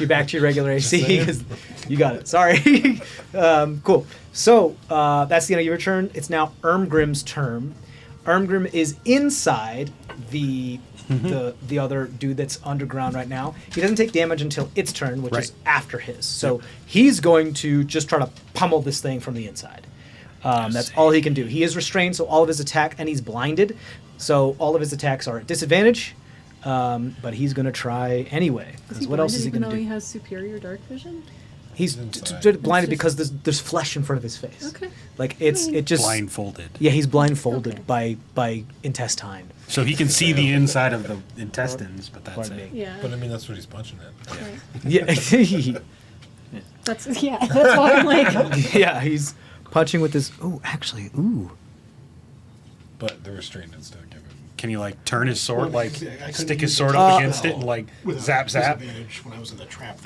you're back to your regular AC. 'Cause you got it. Sorry. Cool. So that's the end of your turn. It's now Ermgrim's turn. Ermgrim is inside the other dude that's underground right now. He doesn't take damage until its turn, which is Right. after his. So he's going to just try to pummel this thing from the inside. That's all he can do. He is restrained, so all of his attack, and he's blinded, so all of his attacks are at disadvantage. But he's going to try anyway. Is 'Cause he what else blinded is he even going though to he do? has superior dark vision? He's Inside. blinded It's because there's flesh in front of his face. Okay. Like it just Blindfolded. Yeah, he's blindfolded Okay. by intestine. So he can see the inside of the intestines, but that's Pardon it. me. Yeah. But I mean, that's what he's punching at. Right. Yeah, That's why I'm like yeah, he's punching with his. Ooh, actually, ooh. But the restrained instead give it. Can he like turn his sword, Well, like I couldn't stick use his the sword trap up against it spell and like without zap zap? disadvantage when I was in the trap.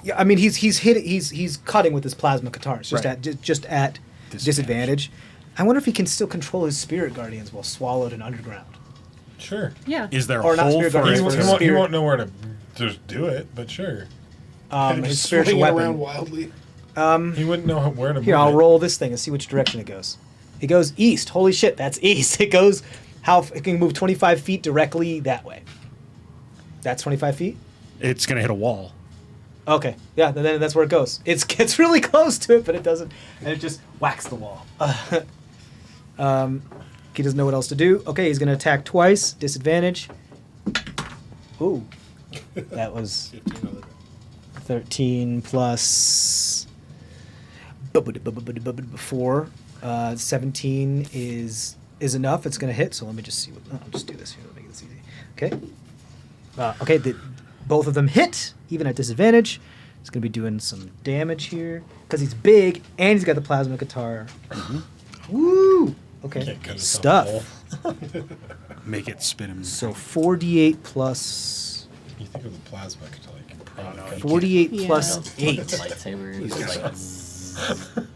Yeah, I mean he's cutting with his plasma guitars just Right. at disadvantage. I wonder if he can still control his spirit guardians while swallowed and underground. Sure. yeah. Is there Or a not hole spirit for guardians, it? but He his won't, he spirit. won't know where to just do it, but sure. And His just spiritual swinging weapon. around wildly. He wouldn't know where to move Here, I'll it. roll this thing and see which direction it goes. It goes east. Holy shit, that's east. It goes it can move 25 feet directly that way. That's 25 feet? It's gonna hit a wall. Okay. Yeah, then that's where it goes. It gets really close to it, but it doesn't. And it just whacks the wall. He doesn't know what else to do. Okay, he's going to attack twice. Disadvantage. Ooh. That was 13 plus 4. 17 is enough. It's going to hit. So let me just see. I'll just do this here. Let me make this easy. Okay. Okay. Both of them hit, even at disadvantage. He's going to be doing some damage here because he's big and he's got the plasma guitar. Woo! Okay. Can't cut himself Stuff. a hole. Make it spin him. So 48 plus You think of the plasma guitar, you can probably cut it. 48 Yeah. plus 8. Lightsaber. He's is got like,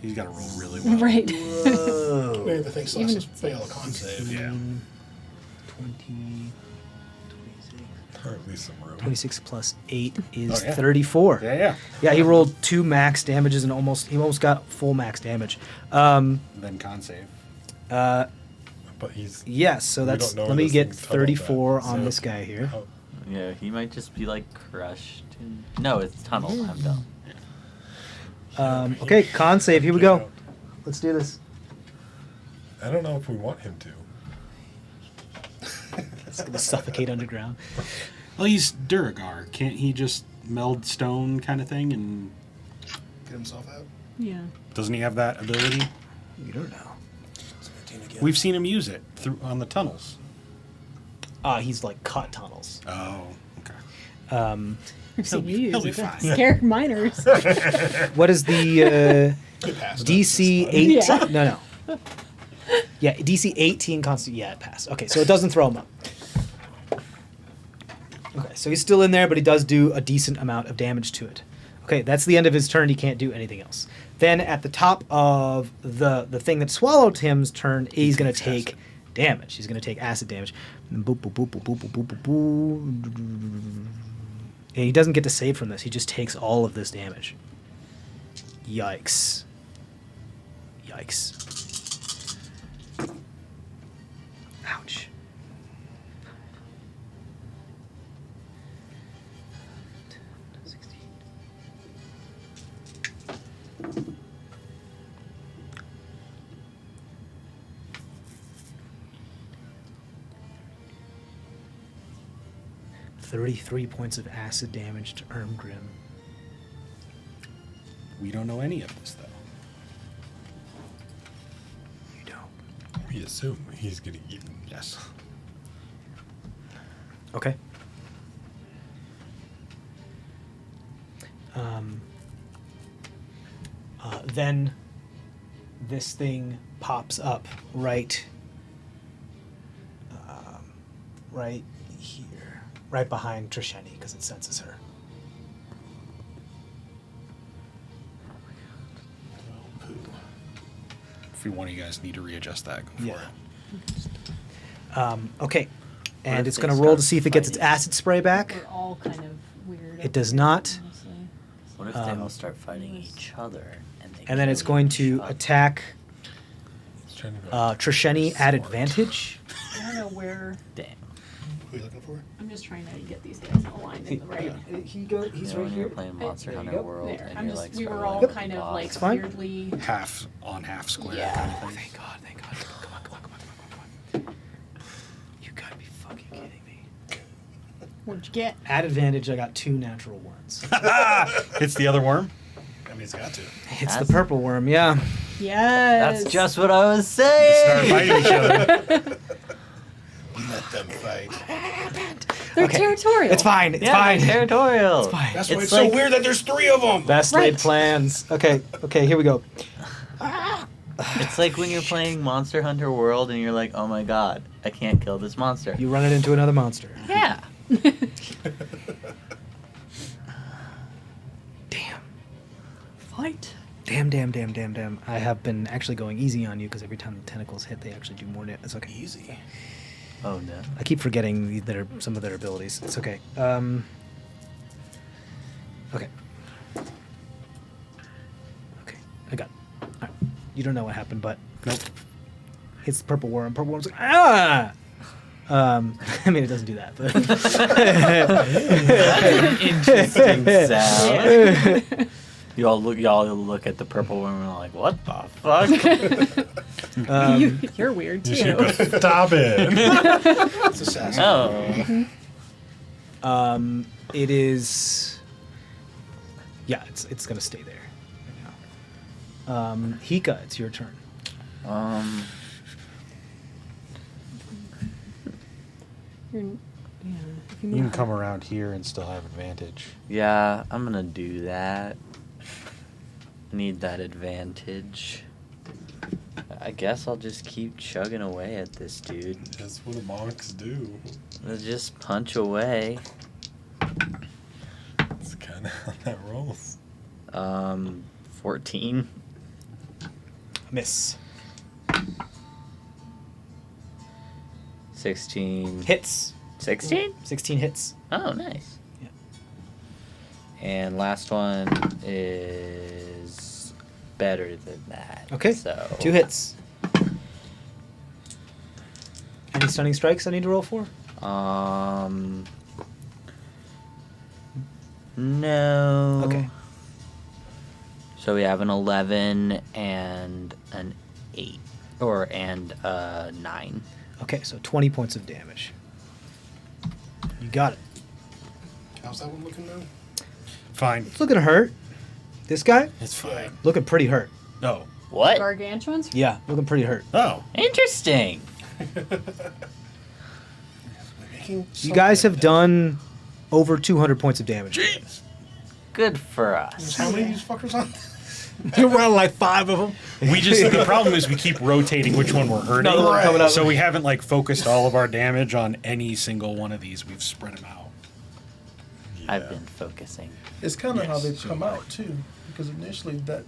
He's got to roll really well. Right. Whoa. Maybe the thing still has Even to fail a con save. Yeah. 20, Or at least some room. 26 plus 8 is Oh, yeah. 34. Yeah. Yeah, he rolled 2 max damages and he almost got full max damage. Then con save. But he's. Yes, so We that's don't know let where me this get thing's tunneled 34 at, on so- this guy here. Oh, yeah, he might just be like crushed. No, it's tunnel. I'm dumb. Okay, con save. Here we go. Let's do this. I don't know if we want him to. It's gonna suffocate underground. Well, he's Duragar. Can't he just meld stone kind of thing? And Get himself out. Yeah. doesn't he have that ability? You don't know. It's 15 again. We've seen him use it on the tunnels. He's like cut tunnels. Oh, okay. I've seen you he'll use be it to fine. scare miners. What is the It passed. DC That's 8? Yeah. No. Yeah, DC 18 Constitution. Yeah, it passed. Okay, so it doesn't throw him up. Okay, so he's still in there, but he does do a decent amount of damage to it. Okay, that's the end of his turn. He can't do anything else. Then at the top of the thing that swallowed him's turn, he's going to take damage. He's going to take acid damage. Boop, boop, boop, boop, boop, boop, boop, boop. And he doesn't get to save from this. He just takes all of this damage. Yikes. Yikes. Ouch. $33 points of acid damage to Ermgrim. We don't know any of this, though. You don't. We assume he's getting eaten. Yes. Okay. Then this thing pops up right here, right behind Trisheni, because it senses her. If one of you guys need to readjust that, go for Yeah. it. Okay, and if it's they going to roll to start see if it gets its fighting? acid spray back. We're all kind of weird. It does not. honestly. What if they all start fighting each other? And then it's kill going each to other? attack He's trying to go. Trisheni at Smart. advantage. I don't know where. Damn. Who are you looking for? I'm just trying to get these guys aligned in the right. He's You know, when you're playing Monster There you Hunter go. World There. and I'm you're just. like We were scrolling all through kind the of like It's fine. weirdly. Half on half square Yeah. kind of Oh, thing. thank God, thank God. Come on, come on, come on, come on, come on. You gotta be fucking kidding me. What'd you get? At advantage, I got 2 natural ones. It's the other worm? I mean, it's got to. It's That's- the purple worm, yeah. Yes. That's just what I was Start saying. fighting each other. Let them fight. They're Okay. territorial. It's fine, it's Yeah, fine. territorial. It's fine. That's why It's it's like- so weird that there's 3 of them. Best laid Right. plans. Okay, here we go. It's like when you're playing Monster Hunter World and you're like, oh my god, I can't kill this monster. You run it into another monster. Yeah. Damn. Fight. Damn. I have been actually going easy on you because every time the tentacles hit, they actually do more damage. It's okay. Easy. Oh no. I keep forgetting some of their abilities. It's okay. Okay. Okay, I got it. All right. You don't know what happened, but Nope. hits the purple worm. Purple worm's like, ah! I mean, it doesn't do that, but... Interesting sound. Y'all look at the purple worm and are like, what the fuck? You're weird You too. should go, stop it. It's assassin. Oh. It is... Yeah, it's going to stay there right now. Hika, it's your turn. If You can come around here and still have advantage. Yeah, I'm gonna do that. Need that advantage. I guess I'll just keep chugging away at this dude. That's what monks do. Let's just punch away. That's kind of how that rolls. 14. Miss. 16. Hits. 16? 16 hits. Oh, nice. Yeah. And last one is better than that. Okay. So 2 hits. Any stunning strikes I need to roll for? No. Okay. So we have an 11 and an 8. And a 9. Okay, so 20 points of damage. You got it. How's that one looking now? Fine. It's looking hurt. This guy? It's fine. Looking pretty hurt. No. What? Gargantuans? Yeah, looking pretty hurt. Oh. Interesting. making. You guys have done over 200 points of damage. Good for There's us. how many of these fuckers on? We're on like 5 of them. We just the problem is we keep rotating which one we're hurting. Another one coming up. So we haven't like focused all of our damage on any single one of these. We've spread them out. I've been focusing. It's kind of how Yes, they've so come have I. out too, because initially that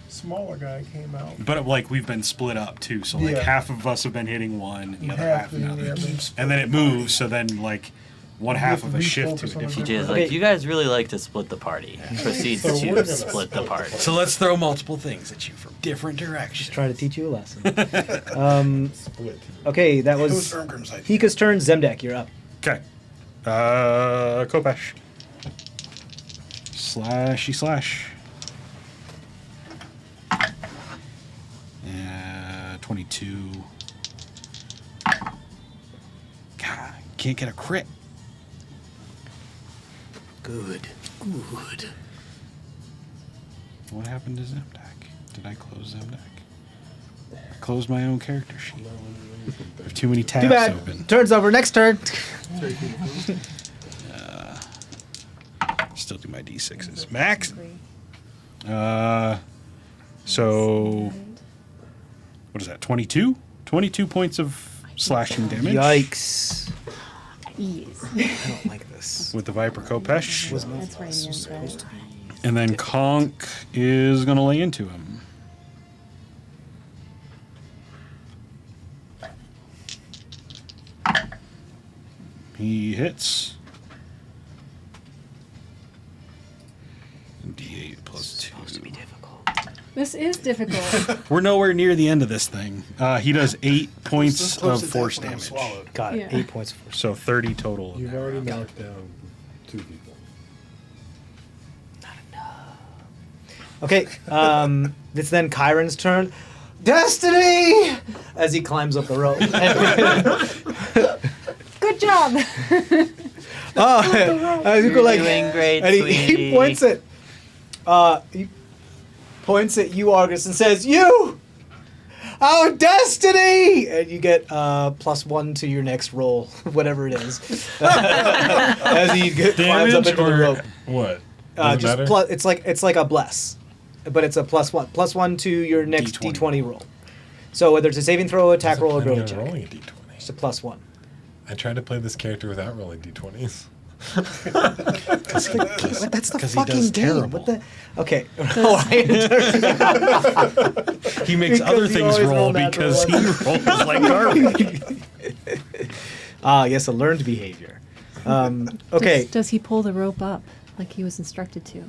smaller guy came out. But like we've been split up too. So like Yeah. half of us have been hitting one, and the other half been, another. yeah, been And then it moves. So then like one half of us shift to a refocus on different. TJ is Okay. like, you guys really like to split the party. Proceeds So we're to gonna split the party. So let's throw multiple things at you from different directions. Just trying to teach you a lesson. Split. Okay, that It was was Ermgrim's idea. Hika's turn. Zemdek, you're up. Okay. Kopesh. Slashy slash. 22. God, can't get a crit. Good. Good. What happened to Zemdek? Did I close Zemdek? I closed my own character sheet. I have too many tabs Too bad. open. Turn's over. Next turn. Still do my d6s. Max. So what is that? 22? 22 points of slashing damage. Yikes. Yes. I don't like this. With the Viper Kopesh. That's radiant, right? And then Conk is going to lay into him. He hits. D8 plus 2. This is difficult. We're nowhere near the end of this thing. He does 8 points Close of to force death when I'm damage. swallowed. Got it. Yeah. 8 points of force. So 30 total. of You've that. already knocked down 2 people. Okay, it's then Kyron's turn. Destiny! As he climbs up the rope. Good job. As you go like, Doing great, and he sweetie. points at, you, Argus, and says, "You, our destiny!" And you get +1 to your next roll, whatever it is, as he climbs up into the rope. What? Does it Just matter? it's like a bless, but it's a +1, +1 to your next D20. D20 roll. So whether it's a saving throw, attack roll, or Planning ability on check, rolling a d20. it's a +1. I tried to play this character without rolling d20s. What? That's the 'cause he fucking does game. terrible. What the? Okay. He makes Because other you things always roll roll natural because he ones. rolls like garbage. Yes, a learned behavior. Okay. Does he pull the rope up like he was instructed to?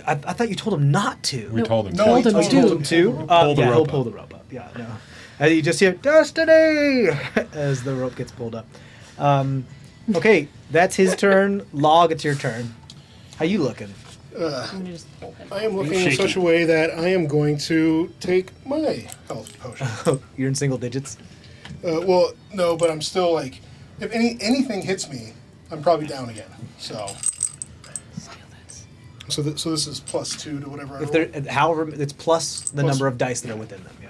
I thought you told him not to. We told him. No, Told him Oh, you told him to. to? Pull the Yeah, rope he'll up. pull the rope up. Yeah, no. And you just hear, Destiny! As the rope gets pulled up. Okay, that's his turn. Log, it's your turn. How you looking? I'm gonna just pull him. I am looking in Shaky. such a way that I am going to take my health potion. You're in single digits? Well, no, but I'm still like, if anything hits me, I'm probably down again. So, so this is +2 to whatever I If roll. there, however, it's plus the Plus- number of dice that are within them, yeah.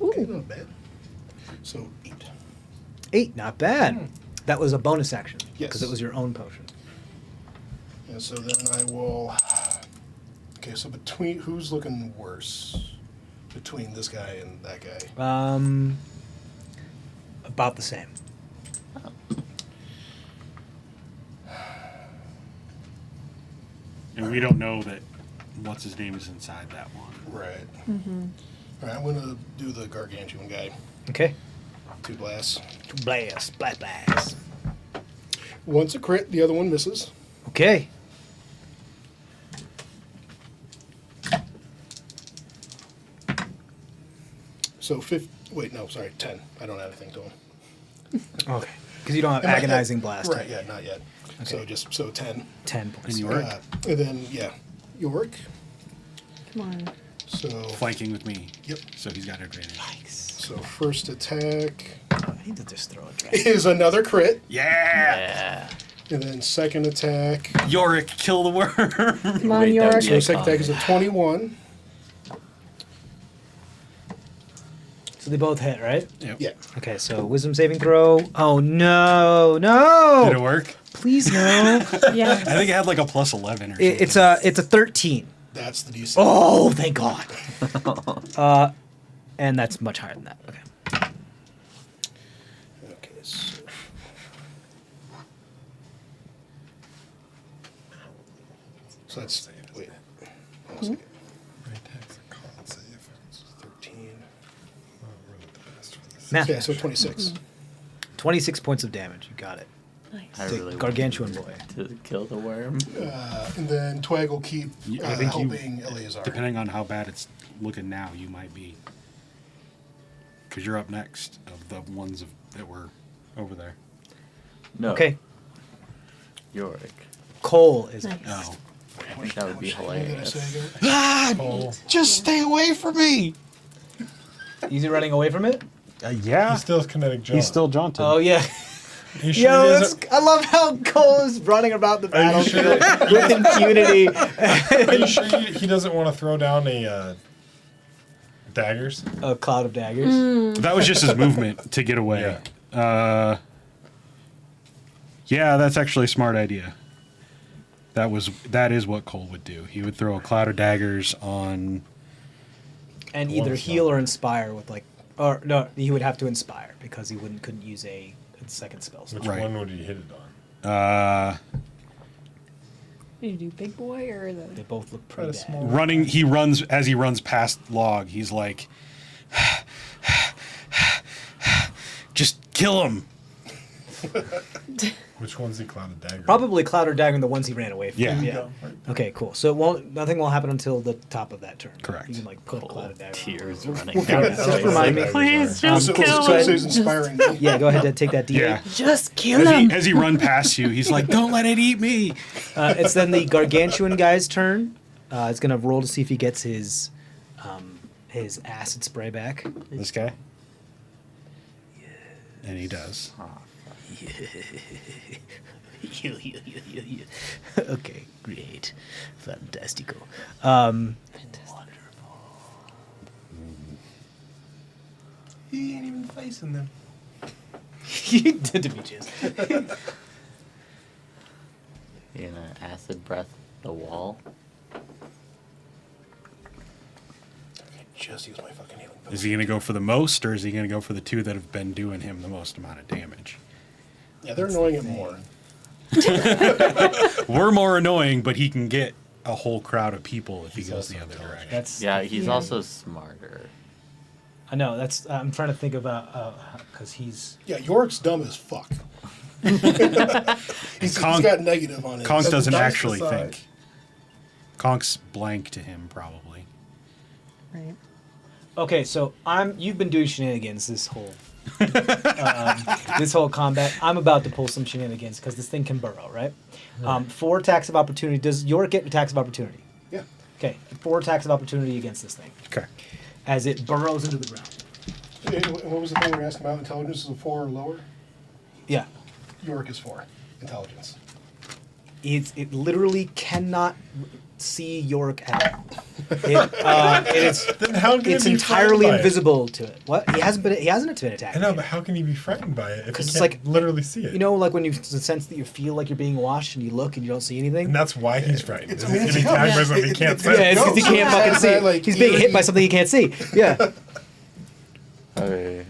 Okay, not bad. So 8. 8, not bad. That was a bonus action. Yes. Because it was your own potion. And so then I will. Okay, so between who's looking worse between this guy and that guy? About the same. And we don't know that what's his name is inside that one. Right. All right, I'm gonna do the gargantuan guy. Okay. 2 blasts. Blast, blast, blast. One's a crit, the other one misses. Okay. So 10. I don't add anything to him. Okay. Because you don't have Am I- agonizing blast. Right, yeah, not yet. So Okay. so 10. 10 points. And York? And then, yeah, York. Come on. So, Flanking with me. Yep. So he's got advantage. so first attack I need to just throw a dragon. is another crit. Yeah! And then second attack. Yorick, kill the worm. Come on, Wait, York. that'd be So second attack is a 21. So they both hit, right? Yep. Yeah. Okay, so wisdom saving throw. Oh no, no! Did it work? Please no. Yeah. I think it had like a plus 11 or something. It's a 13. That's the DC. Oh, thank God. And that's much higher than that. Okay. Okay, so. So that's. Wait. Hold on a second. Attacks and con save. 13. Not really the best for this. Math. Yeah, so 26. 26 points of damage. You got it. Nice. I The really gargantuan wanted boy. to kill the worm. And then Twag will keep I think helping Eleazar. depending on how bad it's looking now, you might be. Because you're up next of the ones that were over there. No. Okay. Yorick. Cole is Nice. Oh. I think that would be What did I hilarious. say again? Ah! Just stay away from me! Easy running away from it? Yeah. He's still kinetic jaunt. He's still jaunted. Oh, yeah. You sure Yo, he that's, doesn't- I love how Cole is running about the Are you sure? battlefield with impunity. Are you sure he doesn't want to throw down a daggers? A cloud of daggers. That was just his movement to get away. Yeah, that's actually a smart idea. That is what Cole would do. He would throw a cloud of daggers on. And either heal or inspire with like, or no, he would have to inspire because he couldn't use a second spell. Which Right. one would he hit it on? Did you do big boy or They the? both look Try pretty to bad. small- Running, he runs as he runs past Log. He's like, just kill him. Which one's the cloud of dagger? Probably cloud or dagger, the ones he ran away from. Yeah. Okay, cool. So it won't. Nothing will happen until the top of that turn. Correct. You can like put cloud of dagger. Tears We'll running figure down it his out. Just face. remind me. Please So, just so, kill so him. he's inspiring. Yeah, go ahead and take that D8. Yeah. Just kill As him. he run past you, he's like, don't let it eat me. It's then the gargantuan guy's turn. It's gonna roll to see if he gets his acid spray back. This guy? And he does. Okay, great, fantastico. He ain't even facing them. You did Demetrius. You're gonna acid breath the wall. Just use my fucking healing potion. Is he going to go for the most, or is he going to go for the two that have been doing him the most amount of damage? Yeah, they're annoying it more. We're more annoying, but he can get a whole crowd of people if he He's goes the also other intelligent. direction. That's Yeah, he's Yeah. also smarter. I know. That's I'm trying to think about because he's Yeah, Yorick's dumb as fuck. he's Conk- got negative on it. Conk doesn't dice actually aside. think. Conk's blank to him, probably. Right. okay. So you've been doing shenanigans this whole combat. I'm about to pull some shenanigans because this thing can burrow, right? 4 attacks of opportunity. Does Yorick get attacks of opportunity? Yeah. Okay, 4 attacks of opportunity against this thing Okay. as it burrows into the ground. What was the thing we were asking about? Intelligence is a 4 or lower? Yeah, Yorick is 4. Intelligence. it literally cannot see Yorick at all. It's Then how can it's he be entirely frightened by it? invisible to it. What? He hasn't been attacked. I know, but how can he be frightened by it if he 'Cause can't it's like- literally see it? You know, like when you sense that you feel like you're being watched and you look and you don't see anything. and that's why he's frightened. It's- He's I mean, it's- getting attacked by yeah. something he can't It- see. Yeah, it's because he can't No, fucking see. that, like, He's being hit by eerie- something he can't see. Yeah. Okay,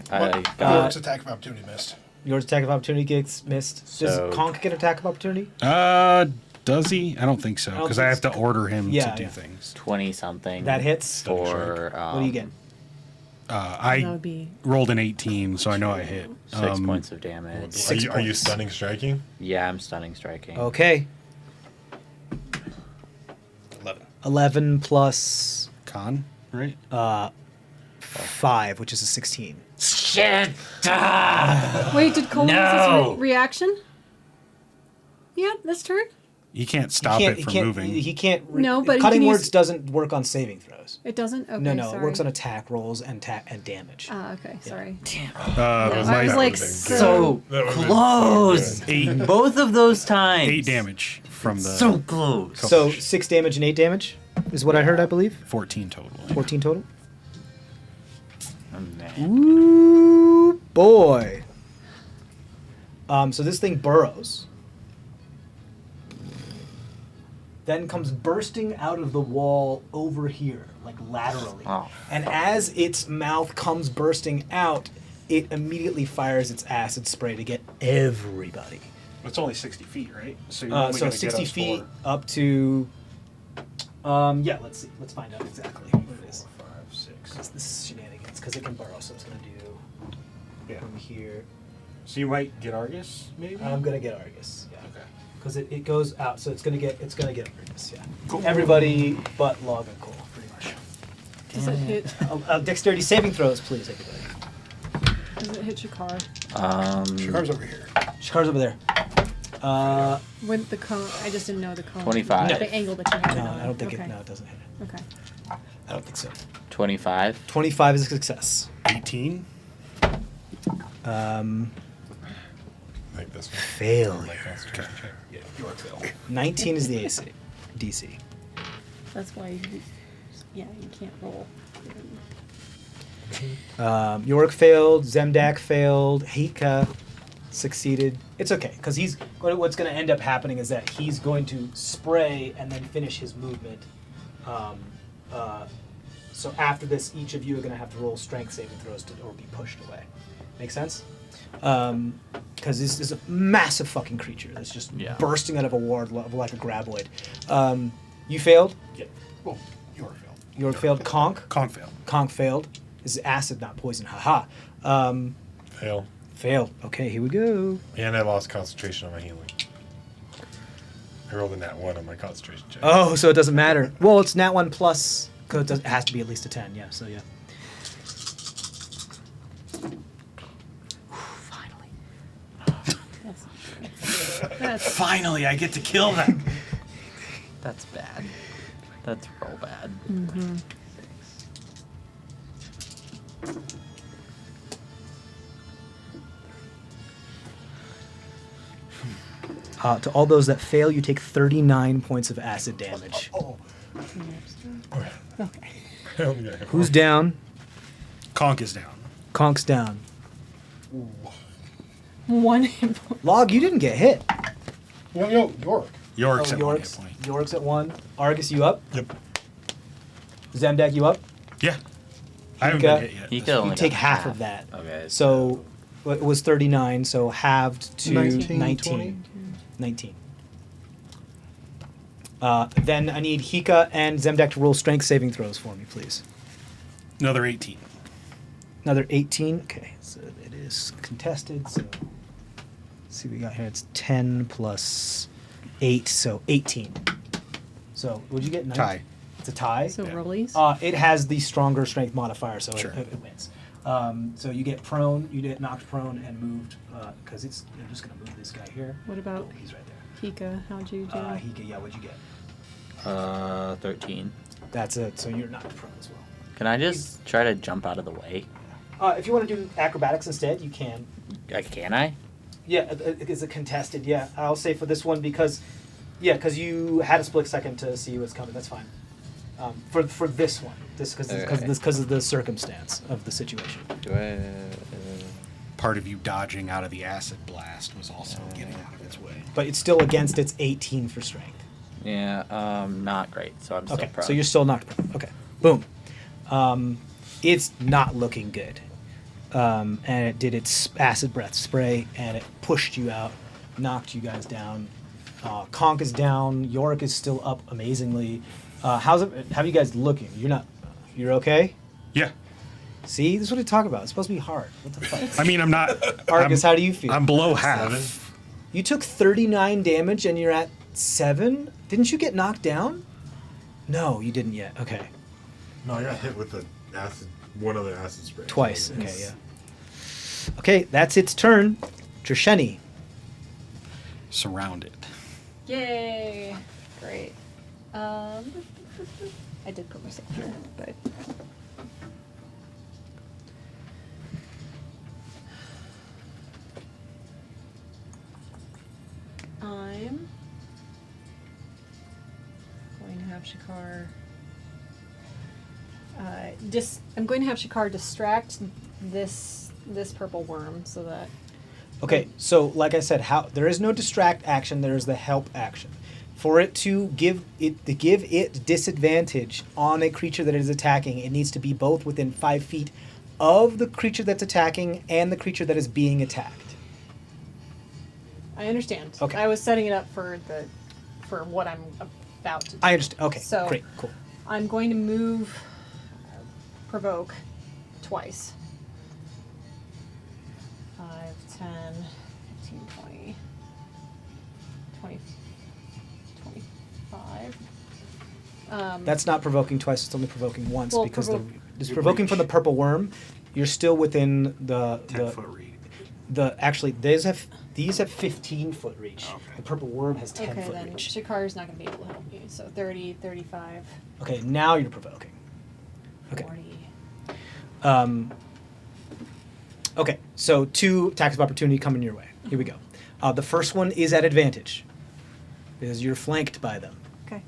Yorick's attack of opportunity missed. Yours attack of opportunity gets missed. Does So- Conk get attack of opportunity? Does he? I don't think so, I don't because I think have to order him Yeah, to do yeah. things. 20 something. That hits. For What do you get? That I would be. rolled an 18, so I know I hit. 6 points of damage. Oh, Are you points. stunning striking? Yeah, I'm stunning striking. Okay. 11. 11 plus Con, right? 5, which is a 16. Shit! Wait, did Cole use No. his reaction? Yeah, this turn. He can't stop it from moving. He can't. No, but he cutting can use- words doesn't work on saving throws. It doesn't. Okay, no, sorry. it works on attack rolls and damage. Okay, sorry. Uh, I was my- like, would've been so. That would've been Close! so good. Both of those times. 8 damage from the So close. So 6 damage and 8 damage is what I heard, I believe. 14 total. 14 total. Ooh, boy. So this thing burrows. Then comes bursting out of the wall over here, like laterally. Oh. And as its mouth comes bursting out, it immediately fires its acid spray to get everybody. It's only 60 feet, right? So you're only So gonna get 60 us feet four. up to. Yeah, let's see. Let's find out exactly what it is. 4, 5, 6. Because this is shenanigans. Because it can burrow, so it's gonna do Yeah. from here. So you might get Argus, maybe. I'm gonna get Argus. Yeah. Okay. Because it goes out, so it's gonna get Argus. Yeah. Everybody but Log and Cole, pretty much. Does it hit? Dexterity saving throws, please, everybody. Does it hit Shakar? Car's over here. Shakar's over there. With the cone, I just didn't know the cone. 25. No. The angle that you had it No, on. I don't think okay. it. No, it doesn't hit it. Okay. I don't think so. 25. 25 is a success. 18. Like this one. Failure. Like concentration check. Yeah, you are fail. 19 is the AC. DC. That's why you can't roll. Yorick failed. Zemdak failed. Hika succeeded. It's okay, because what's going to end up happening is that he's going to spray and then finish his movement. So after this, each of you are going to have to roll strength saving throws or be pushed away. Make sense? Because this is a massive fucking creature that's just Yeah. bursting out of a ward like a graboid. You failed. Yeah. Well, you are failed. Yorick failed. Conk. Conk fail. Conk failed. This is acid, not poison. Haha. Fail. Failed. Okay, here we go. And I lost concentration on my healing. I rolled a nat 1 on my concentration check. Oh, so it doesn't matter. Well, it's nat 1 plus, because it has to be at least a 10, yeah, so yeah. Finally. That's Finally, I get to kill them. That's bad. That's real bad. To all those that fail, you take 39 points of acid damage. okay. I only got hit Who's down? Conk is down. Conk's down. One hit point. Log, you didn't get hit. York. York's Oh, at 1 hit point. York's at 1. Argus, you up? Yep. Zemdak, you up? Yeah. I haven't Hika. been hit yet. He this could only You take got half of that. Okay. So it was 39, so halved to 19, 19. 19. Then I need Hika and Zemdak to roll strength saving throws for me, please. Another 18. Another 18. Okay, so it is contested. So let's see what we got here. It's 10 plus 8, so 18. So what'd you get? 9? Tie. It's a tie. So Yeah. rollies. It has the stronger strength modifier, so Sure. it wins. So you get prone, you get knocked prone and moved because you're just gonna move this guy here. What about He's right there. Hika? How'd you do? Yeah, what'd you get? 13. That's it. So you're knocked prone as well. Can I just try to jump out of the way? If you want to do acrobatics instead, you can. Can I? Yeah, it's a contested. Yeah, I'll say for this one because you had a split second to see what's coming. That's fine. For this one, because of the circumstance of the situation. Do I? Part of you dodging out of the acid blast was also getting out of its way. But it's still against its 18 for strength. Yeah. Not great. So I'm still Okay, prone. so you're still knocked prone. Okay, boom. It's not looking good. And it did its acid breath spray, and it pushed you out, knocked you guys down. Conk is down. Yorick is still up amazingly. How are you guys looking? You're okay? Yeah. See, this is what we talk about. It's supposed to be hard. What the fuck? I mean, I'm not. Argus, how do you feel? I'm below half. You took 39 damage and you're at 7? Didn't you get knocked down? No, you didn't yet. Okay. No, I got hit with the acid, one other acid spray. Twice. Okay, yeah. Okay, that's its turn. Trisheni. Surrounded. Yay! Great. I did put myself here, but I'm going to have Shakar I'm going to have Shakar distract this purple worm so that. Okay, so like I said, there is no distract action. There is the help action. For it to give it disadvantage on a creature that it is attacking, it needs to be both within 5 feet of the creature that's attacking and the creature that is being attacked. I understand. Okay. I was setting it up for what I'm about to do. I understand. Okay, So great, cool. I'm going to move provoke twice. 5, 10, 15, 20, 20, 25. That's not provoking twice. It's only provoking once Well, because it's Your provoking from the reach. purple worm. You're still within the 10-foot reach. Actually these have 15-foot reach. Okay. The purple worm has 10 Okay, foot then reach. Shakar's not going to be able to help me. So 30, 35, Okay, now you're provoking. Okay. 40. Okay, so 2 attacks of opportunity coming your way. Here we go. The first one is at advantage because you're flanked by them. Okay.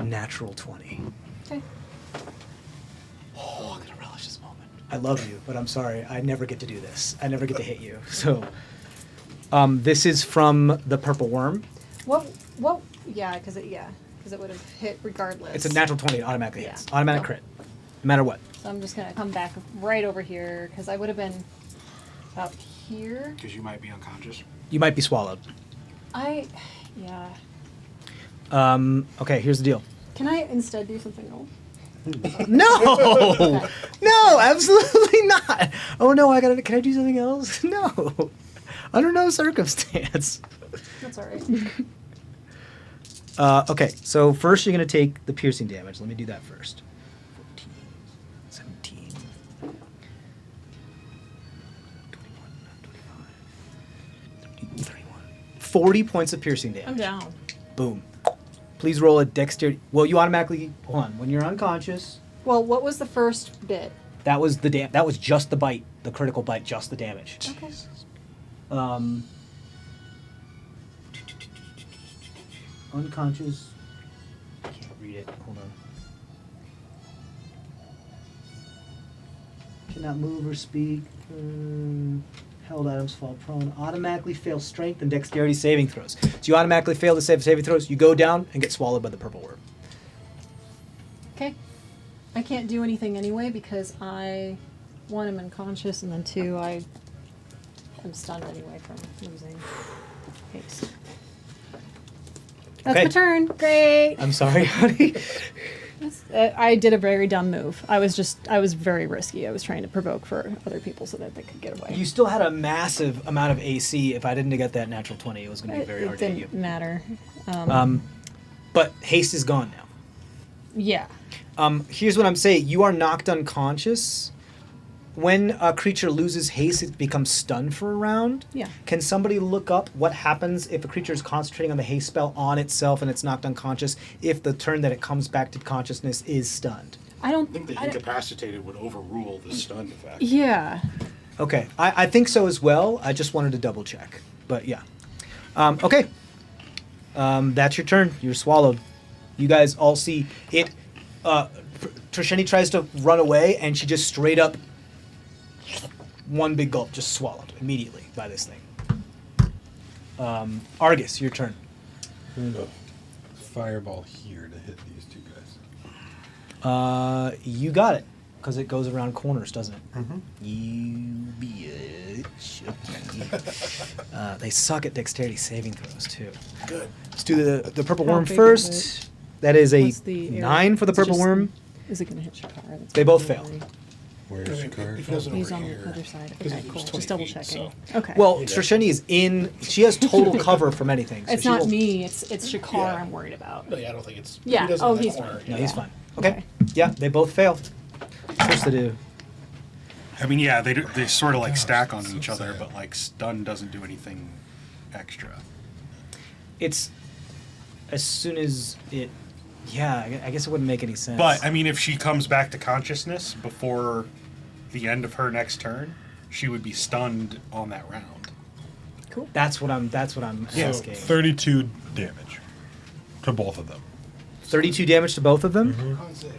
Natural 20. Okay. Oh, I'm gonna relish this moment. I love you, but I'm sorry. I never get to do this. I never get to hit you. So, this is from the purple worm. What? Yeah, because it would have hit regardless. It's a natural 20. It automatically hits. Yeah. Automatic Go. crit, no matter what. So I'm just gonna come back right over here because I would have been up here. Because you might be unconscious. You might be swallowed. Yeah. Okay, here's the deal. Can I instead do something else? No, no, absolutely not. Oh no, can I do something else? No, under no circumstance. That's all right. Okay, so first you're going to take the piercing damage. Let me do that first. 14, 17, 21, 25, 30, 31. 40 points of piercing damage. I'm down. Boom. Please roll a dexterity. Well, you automatically, hold on, when you're unconscious, Well, what was the first bit? that was that was just the bite, the critical bite, just the damage. Okay. Unconscious. I can't read it. Hold on. Cannot move or speak. Held items fall prone. Automatically fail strength and dexterity saving throws. So you automatically fail the saving throws. You go down and get swallowed by the purple worm. Okay. I can't do anything anyway because I, 1, am unconscious, and then 2, I am stunned anyway from losing haste. That's Okay. my turn. Great. I'm sorry, honey. I did a very dumb move. I was very risky. I was trying to provoke for other people so that they could get away. You still had a massive amount of AC. If I didn't get that natural 20, it was going to be very It hard to hit didn't you. matter. But haste is gone now. Yeah. Here's what I'm saying. You are knocked unconscious. When a creature loses haste, it becomes stunned for a round. Yeah. Can somebody look up what happens if a creature is concentrating on the haste spell on itself and it's knocked unconscious if the turn that it comes back to consciousness is stunned? I think the incapacitated would overrule the stun effect. Yeah. Okay. I think so as well. I just wanted to double check. But yeah. Okay. That's your turn. You're swallowed. You guys all see it. Trisheni tries to run away and she just straight up one big gulp, just swallowed immediately by this thing. Argus, your turn. I'm gonna fireball here to hit these 2 guys. You got it, because it goes around corners, doesn't it? Mm-hmm. You bitch. They suck at dexterity saving throws too. Good. Let's do the purple How worm big is first. That is a What's the area? 9 for the Is it purple just- worm. Is it going to hit Shakar? That's They my both fail. worry. Where's your card? If it doesn't He's over on here, the other side. because Okay, it was cool. 20 Just double feet, checking. so- Okay. Well, Trisheni is in. She has total cover from anything. So it's she not will- me. It's Shakar Yeah. I'm worried about. No, yeah, I don't think it's. Yeah, He doesn't oh, in that he's corner. fine. No, he's Yeah. fine. Okay. Okay. Yeah, they both fail. Of course they do. I mean, yeah, they sort of like Gosh, stack on that's so each other, sad. but like stun doesn't do anything extra. It's as soon as it. Yeah, I guess it wouldn't make any sense. But I mean, if she comes back to consciousness before the end of her next turn, she would be stunned on that round. Cool. that's what I'm So asking. 32 damage to both of them. 32 damage to both of them. Con save.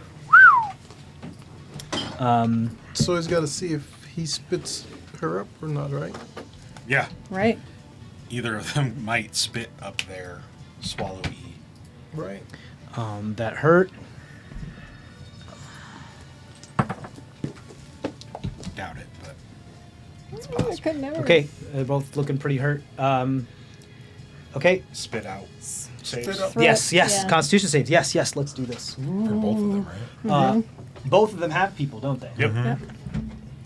So he's got to see if he spits her up or not, right? Yeah. Right. Either of them might spit up their swallowy. Right. That hurt. Doubt it, but I could never. Okay, they're both looking pretty hurt. Okay. spit out. Saves. Spit up. Throw Yes, it, yes. yeah. Constitution saves. Yes, yes. Let's do this. For both of them, right? Both of them have people, don't they? Yep. Yep.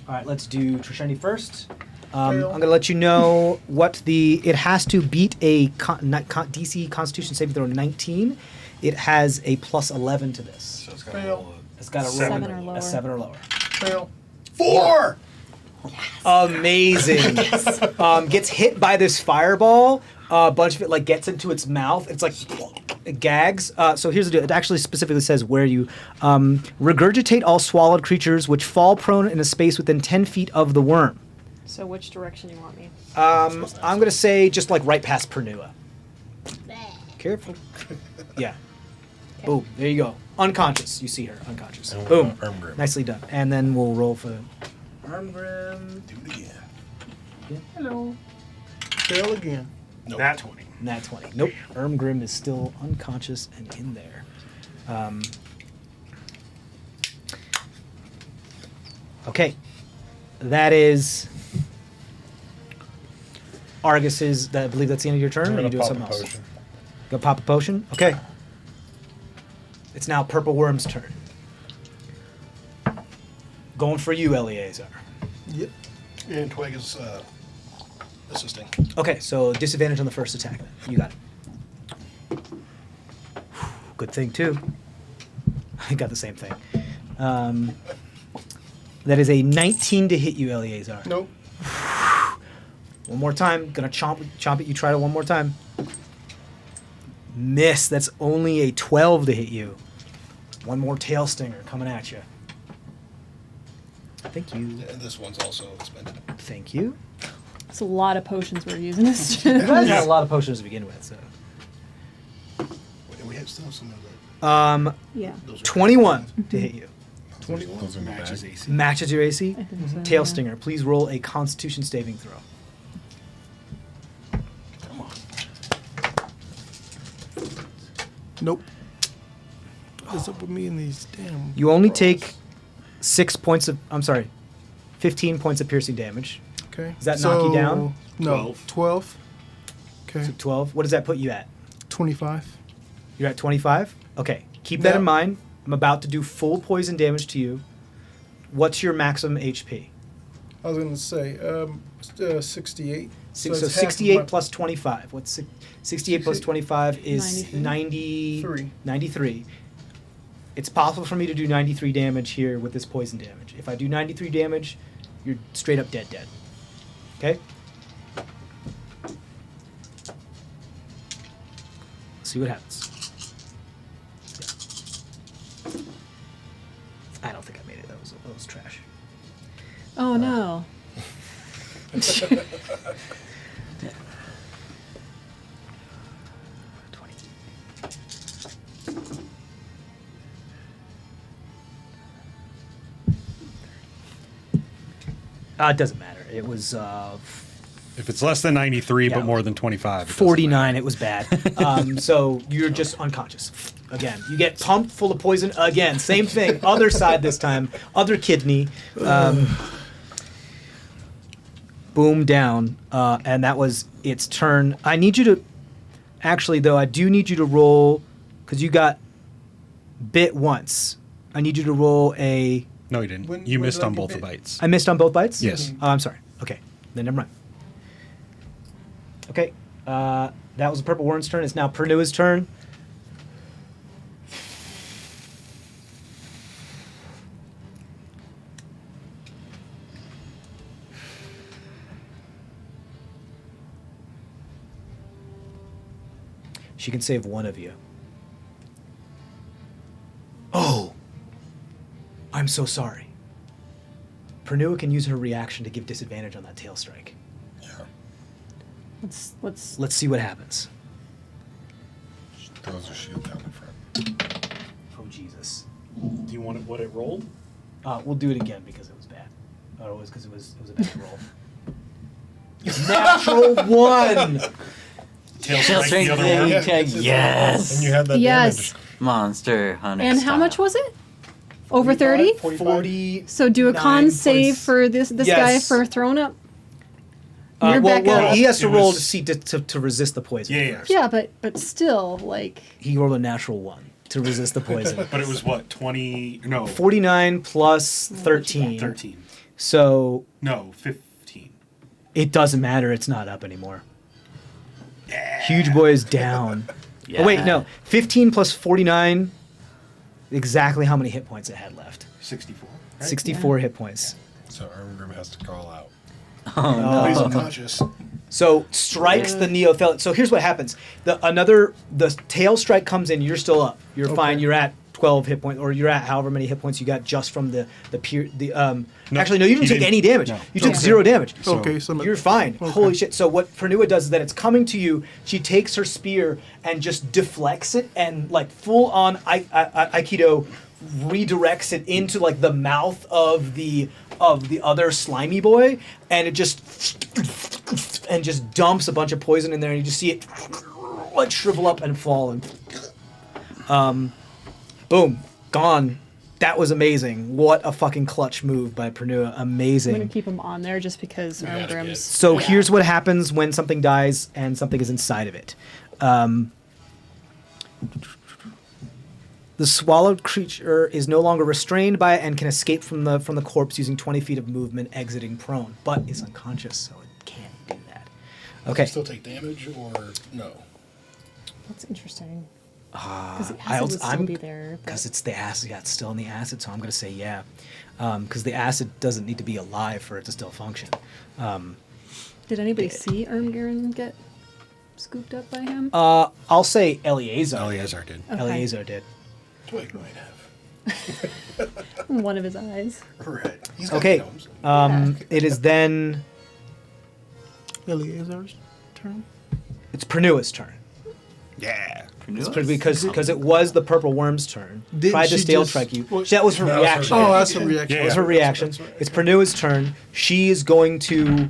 All right, let's do Trishani first. Fail. I'm going to let you know what it has to beat a DC Constitution saving throw 19. It has a plus 11 to this. So it's got Fail. It's got a Seven roll or lower. a 7 or lower. Fail. 4. Amazing. Gets hit by this fireball. A bunch of it like gets into its mouth. It's like it gags. So here's the deal. It actually specifically says where you regurgitate all swallowed creatures which fall prone in a space within 10 feet of the worm. So which direction you want me? I'm gonna say just like right past Pernua. Careful. Yeah. Boom. There you go. Unconscious. You see her unconscious. And Boom. what about Armgrim? Nicely done. And then we'll roll for Armgrim. Do it again. Hello. Fail again. Nope. Nat 20. Nat 20. Nope. Ermgrim is still unconscious and in there. Okay. That is Argus's. I believe that's the end of your turn, I'm or are you gonna doing pop something a else? potion. Go pop a potion? Okay. It's now Purple Worm's turn. Going for you, Eleazar. Yep. And Twig is assisting. Okay, so disadvantage on the first attack. Then. You got it. Good thing, too. I got the same thing. That is a 19 to hit you, Eleazar. Nope. One more time. Gonna chomp at you. Try it one more time. Miss. That's only a 12 to hit you. One more tail stinger coming at you. Thank you. And this one's also expended. Thank you. That's a lot of potions we're using this. You guys had a lot of potions to begin with, so. We have still some of the. Yeah. Those are 21 to hit you. 21. Those are in the Matches bag. AC. Matches your AC. I think so, Tail yeah. stinger. Please roll a Constitution saving throw. Come on. Nope. What's up with me and these damn... You only rolls? take 15 points of piercing damage. Okay. Does that knock you down? No. 12. Okay. So 12. What does that put you at? 25. You're at 25? Okay. Keep that Yeah. in mind. I'm about to do full poison damage to you. What's your maximum HP? I was going to say 68. So, it's half of 68 my- plus 25. What's 68 plus 25 is 93. 93. It's possible for me to do 93 damage here with this poison damage. If I do 93 damage, you're straight up dead. Okay? See what happens. Yeah. I don't think I made it. That was trash. Oh no. It doesn't matter. It was If it's less than 93 Yeah. but more than 25, it doesn't 49. It was bad. So you're just unconscious. Again, you get pumped full of poison again. Same thing. Other side this time. Other kidney. Boom down. And that was its turn. I need you to... Actually, though, I do need you to roll... Because you got bit once. I need you to roll a... No, you didn't. When- You when missed did I on get both the bit? bites. I missed on both bites? Yes. Oh, I'm sorry. Okay. Then never mind. Okay. That was the Purple Worm's turn. It's now Pernua's turn. She can save one of you. Oh! I'm so sorry. Pernua can use her reaction to give disadvantage on that tail strike. Yeah. Let's Let's see what happens. Throws her shield down in front. Jesus. Do you want what it rolled? We'll do it again because it was bad. Oh, it was because it was a bad roll. Natural 1. Tail Shell strike the strength other one. saving check. Yes. And you had that Yes. damage. Monster hunter. And how much was it? Over 30? 40. So do a con save for this guy Yes. for throwing up. You're well, back up. he has to It roll was- to see to resist the poison. Yeah. first. Yeah, but still, like, He rolled a natural 1 to resist the poison. But it was what, 20? No, 49 plus 13. 13. So No, 15. it doesn't matter. It's not up anymore. Huge boy is down. Oh, wait, no. 15 plus 49. Exactly how many hit points it had left. 64. Right? 64 hit points. So Armgrim has to call out. Oh, he's unconscious. So strikes the Neothelic. So here's what happens: the tail strike comes in. You're still up. You're fine. You're at 12 hit points, or you're at however many hit points you got just from the. Actually, no, you didn't he take didn't. any damage. No. You took Okay. 0 damage. Okay, so You're fine. Okay. Holy shit. So what Pernua does is that it's coming to you. She takes her spear and just deflects it and like full on Aikido redirects it into like the mouth of the other slimy boy, and it just dumps a bunch of poison in there, and you just see it like shrivel up and fall, and boom, gone. That was amazing. What a fucking clutch move by Pernua. I'm Amazing. going to keep him on there just because Armgrim's... So here's what happens when something dies and something is inside of it. The swallowed creature is no longer restrained by it and can escape from the corpse using 20 feet of movement, exiting prone, but is unconscious, so it can't do that. Okay. Still take damage or no? That's interesting. Because the acid would still be there. Because it's the acid. Yeah, it's still in the acid, so I'm going to say yeah. Because the acid doesn't need to be alive for it to still function. Did anybody see Armgrim get scooped up by him? I'll say Eleazar. Eleazar did. Okay. Eleazar did. Twig might have. One of his eyes. Right. He's got Okay. gnomes. It is then. Eleazar's turn. It's Pernua's turn. Yeah. It's because it was the purple worm's turn. Didn't Tried to she stale just- strike you. well, That was her that was her reaction. Oh, that's a reaction. That was her reaction. That's right. It's Pernua's turn. She is going to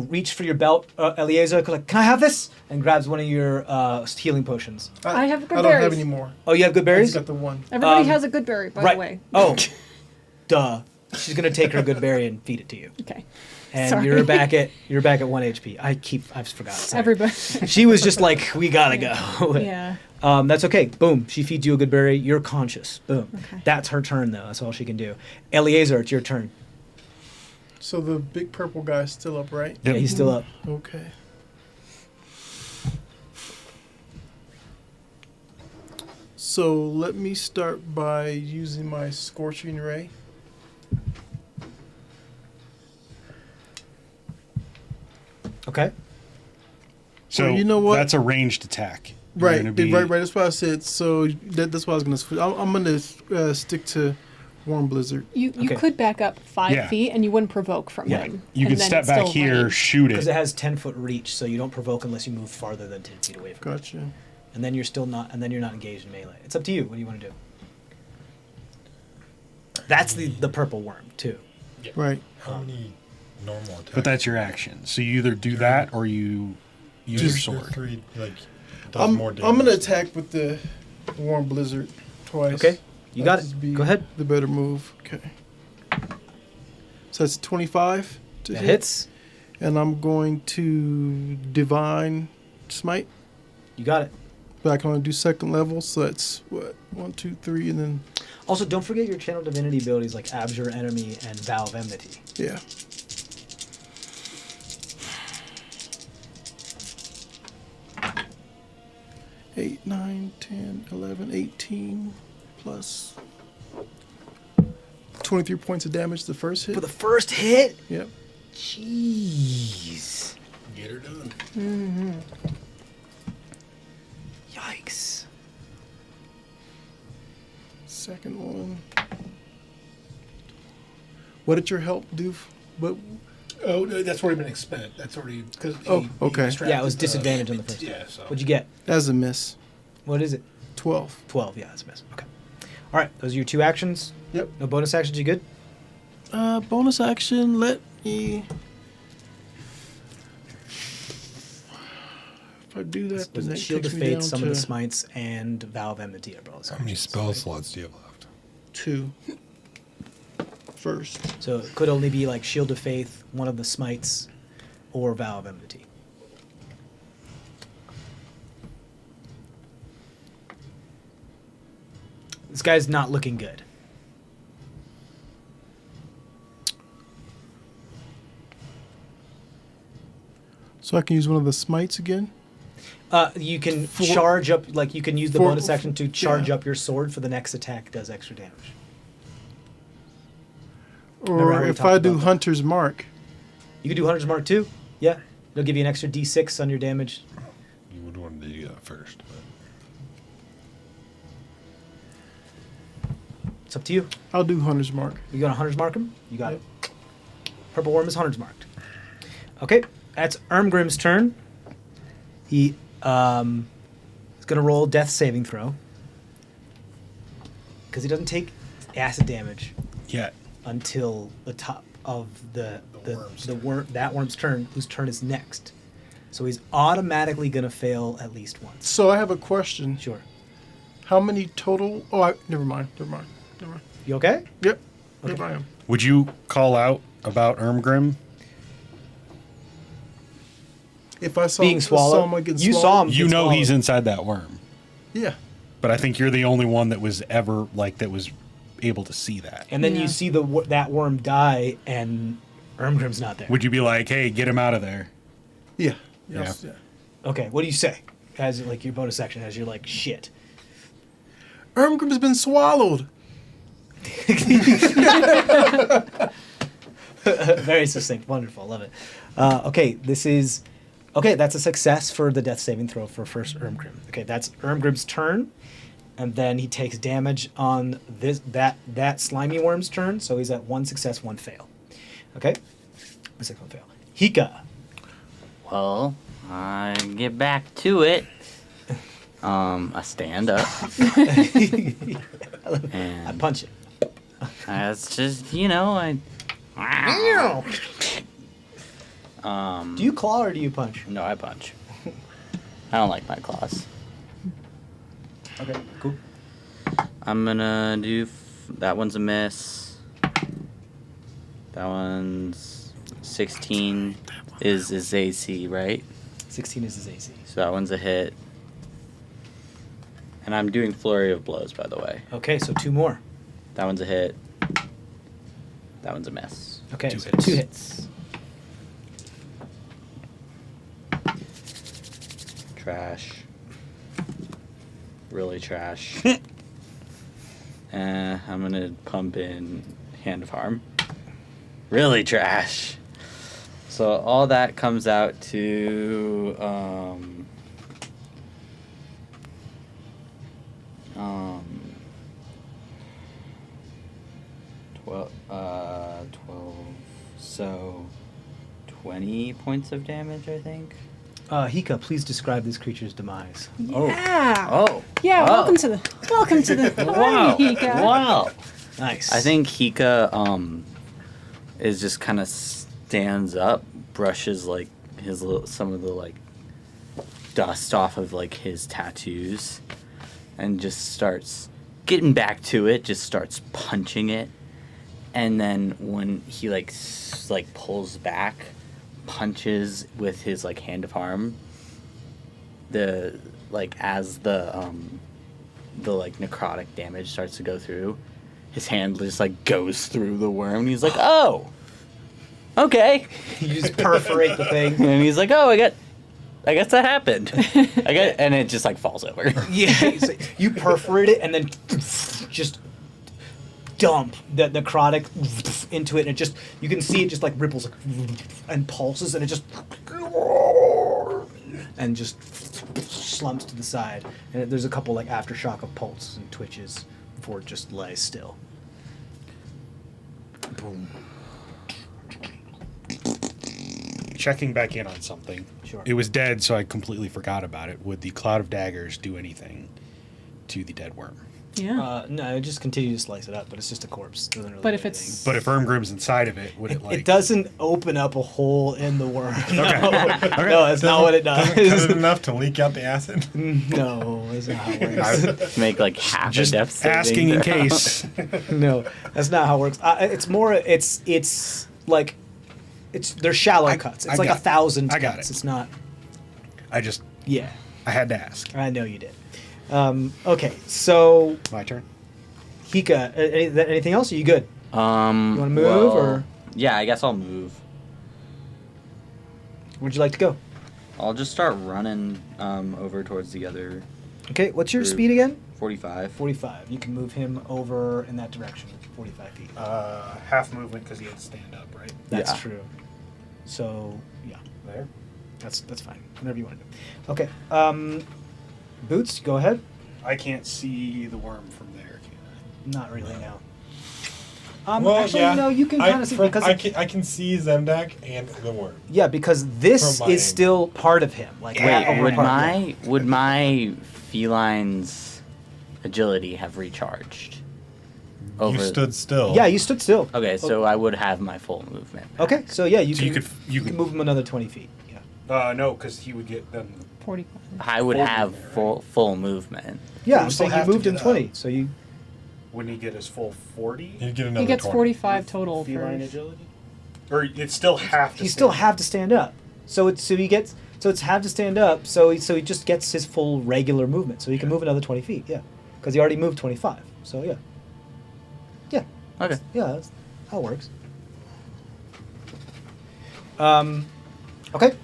reach for your belt, Eleazar. Like, can I have this? And grabs one of your healing potions. I have good I don't have berries. any more. Oh, you have good I berries? just got the one. Everybody has a good berry, by right. the way. Oh, duh. She's gonna take her good berry and feed it to you. Okay. And Sorry. you're back at 1 HP. I forgot. Sorry. Everybody. She was just like, we gotta go. Yeah. That's okay. Boom. She feeds you a good berry. You're conscious. Boom. Okay. That's her turn, though. That's all she can do. Eleazar, it's your turn. So the big purple guy's still up, right? Yeah, he's still up. Okay. So let me start by using my Scorching Ray. Okay. So Well, you know what? That's a ranged attack. You're Right, gonna be- right. That's what I said. So that's why I was going to switch. I'm going to stick to Warm Blizzard. You Okay. could back up 5 Yeah. feet and you wouldn't provoke from Yeah. him. You and could then step it's back still here, range. shoot Because it. it has 10-foot reach, so you don't provoke unless you move farther than 10 feet away from it. Gotcha. And then you're still not. And then you're not engaged in melee. It's up to you. What do you want to do? That's the purple worm too. Right. How many normal attacks? But that's your action. So you either do that or you use your Just- Your sword. three, like, does I'm more damage. going to attack with the Warm Blizzard twice. Okay. You got That'd it. be Go ahead. The better move. Okay. So that's 25 to That hit. hits. And I'm going to Divine Smite. You got it. But I can only do second level, so that's what? 1, 2, 3, and then Also, don't forget your channel divinity abilities like Abjure Enemy and Vow of Enmity. yeah. Eight, 9, 10, 11, 18, plus 23 points of damage the first hit. For the first hit? Yep. Jeez. Get her done. Yikes. Second one. What did your help do? What? Oh, no, that's already been expended. That's already because. Oh, okay. Yeah, it was disadvantage on the first. Yeah. So. What'd you get? That's a miss. What is it? 12. 12. Yeah, that's a miss. Okay. All right, those are your 2 actions. Yep. No bonus actions. You good? Bonus action. Let me. If I do that, Was then it that Shield of takes me Faith, down Summon the to Smites, and Vow of Enmity are bonus How many actions. spell slots do you have left? 2. First. So it could only be like Shield of Faith, one of the Smites, or Vow of Enmity. This guy's not looking good. So I can use one of the smites again? You can For- charge up, like you can use the for- bonus action to charge yeah. up your sword for the next attack. It does extra damage. Remember how Or we if talked I do about that? Hunter's Mark. You can do Hunter's Mark too. Yeah, it'll give you an extra D6 on your damage. You would want to do that first. But It's up to you. I'll do Hunter's Mark. You got to Hunter's Mark him? You got Yep. it. Purple Worm is Hunter's marked. Okay, that's Ermgrim's turn. He is going to roll death saving throw. Because he doesn't take acid damage Yeah. until the top of the worm's that worm's turn, whose turn is next. So he's automatically going to fail at least once. So I have a question. Sure. How many total? Oh, never mind. You okay? Yep. Okay. Yep, I am. Would you call out about Ermgrim? If I saw Being swallowed. someone getting You swallowed, saw him. You get know he's swallowed. inside that worm. Yeah. But I think you're the only one that was ever that was able to see that. And then Yeah. you see that worm die, and Ermgrim's not there. Would you be like, "Hey, get him out of there"? Yeah. Yeah. Yes, yeah. Okay, what do you say? As like your bonus action, as you're like shit. Ermgrim's been swallowed. Very succinct, wonderful, love it. Okay, that's a success for the death saving throw for first Ermgrim. Okay, that's Ermgrim's turn, and then he takes damage on that slimy worm's turn. So he's at 1 success, 1 fail. Okay, 1 success, 1 fail. Hika. Well, I get back to it. I stand up. I And punch it. that's just, I. Do you claw or do you punch? No, I punch. I don't like my claws. Okay, cool. I'm gonna do. That one's a miss. That one's 16 is AC, right? 16 is his AC. So that one's a hit. And I'm doing flurry of blows, by the way. Okay, so 2 more. That one's a hit. That one's a miss. Okay, 2 so hits. 2 hits. Trash. Really trash. I'm gonna pump in Hand of Harm. Really trash. So all that comes out to 12, so 20 points of damage, I think. Hika, please describe this creature's demise. Yeah. Oh. Yeah. Oh. Welcome to the Wow. party, Hika. Wow. Nice. I think Hika is just kind of stands up, brushes like some of the like dust off of like his tattoos, and just starts getting back to it. Just starts punching it, and then when he like pulls back, punches with his like hand of harm. As the like necrotic damage starts to go through, his hand just like goes through the worm. And he's like, "Oh, okay." you just perforate the thing. And he's like, "Oh, I guess that happened." And it just like falls over. Yeah, so you perforate it and then just dump the necrotic into it, and it just, you can see it just like ripples and pulses, and it just and just slumps to the side, and there's a couple like aftershock of pulses and twitches before it just lays still. Boom. checking back in on something. Sure. It was dead, so I completely forgot about it. Would the cloud of daggers do anything to the dead worm? Yeah. No, just continue to slice it up, but it's just a corpse. Doesn't really But do if it's- anything. But if Ermgrim's inside of it, would it like... It doesn't open up a hole in the worm. No, Okay. no, that's not what it Doesn't cut it does. enough to leak out the acid? No, that's not how it works. Make like half Just a death saving asking in throw. case. No, that's not how it works. It's more. It's like, they're shallow cuts. It's I like got 1,000 it. I got cuts. it. It's not. I had to ask. I know you did. Okay, so My turn? Hika, anything else? Are you good? You wanna move, well, or- Yeah, I guess I'll move. Where'd you like to go? I'll just start running over towards the other Okay, what's your Group. speed again? 45. 45. You can move him over in that direction. 45 feet. Half movement because he had to stand up, right? That's Yeah. true. So yeah, There. that's fine. Whatever you want to do. Okay. Boots, go ahead. I can't see the worm from there, can Not really now. No, you can kind of see because I can see Zemdak and the worm. yeah, because this From my is still part of him. Like Wait, over would part- my feline's agility have recharged? You stood still. Yeah, you stood still. Okay, so I would have my full movement. Okay, so yeah, you So can you you can could- move him another 20 feet. Yeah. No, because he would get then. 45. I would 40 have there, full movement. Yeah, You I'm still saying you have to moved in get 20, up. so you. Wouldn't he get his full 40? He'd get another He gets 20. 45 total for. Feline agility? Or it's still half to He still stand. have to stand up. So it's have to stand up. So he just gets his full regular movement. So he can move another 20 feet. Yeah, because he already moved 25. So yeah. Yeah. Okay. Yeah, that's how it works. Okay.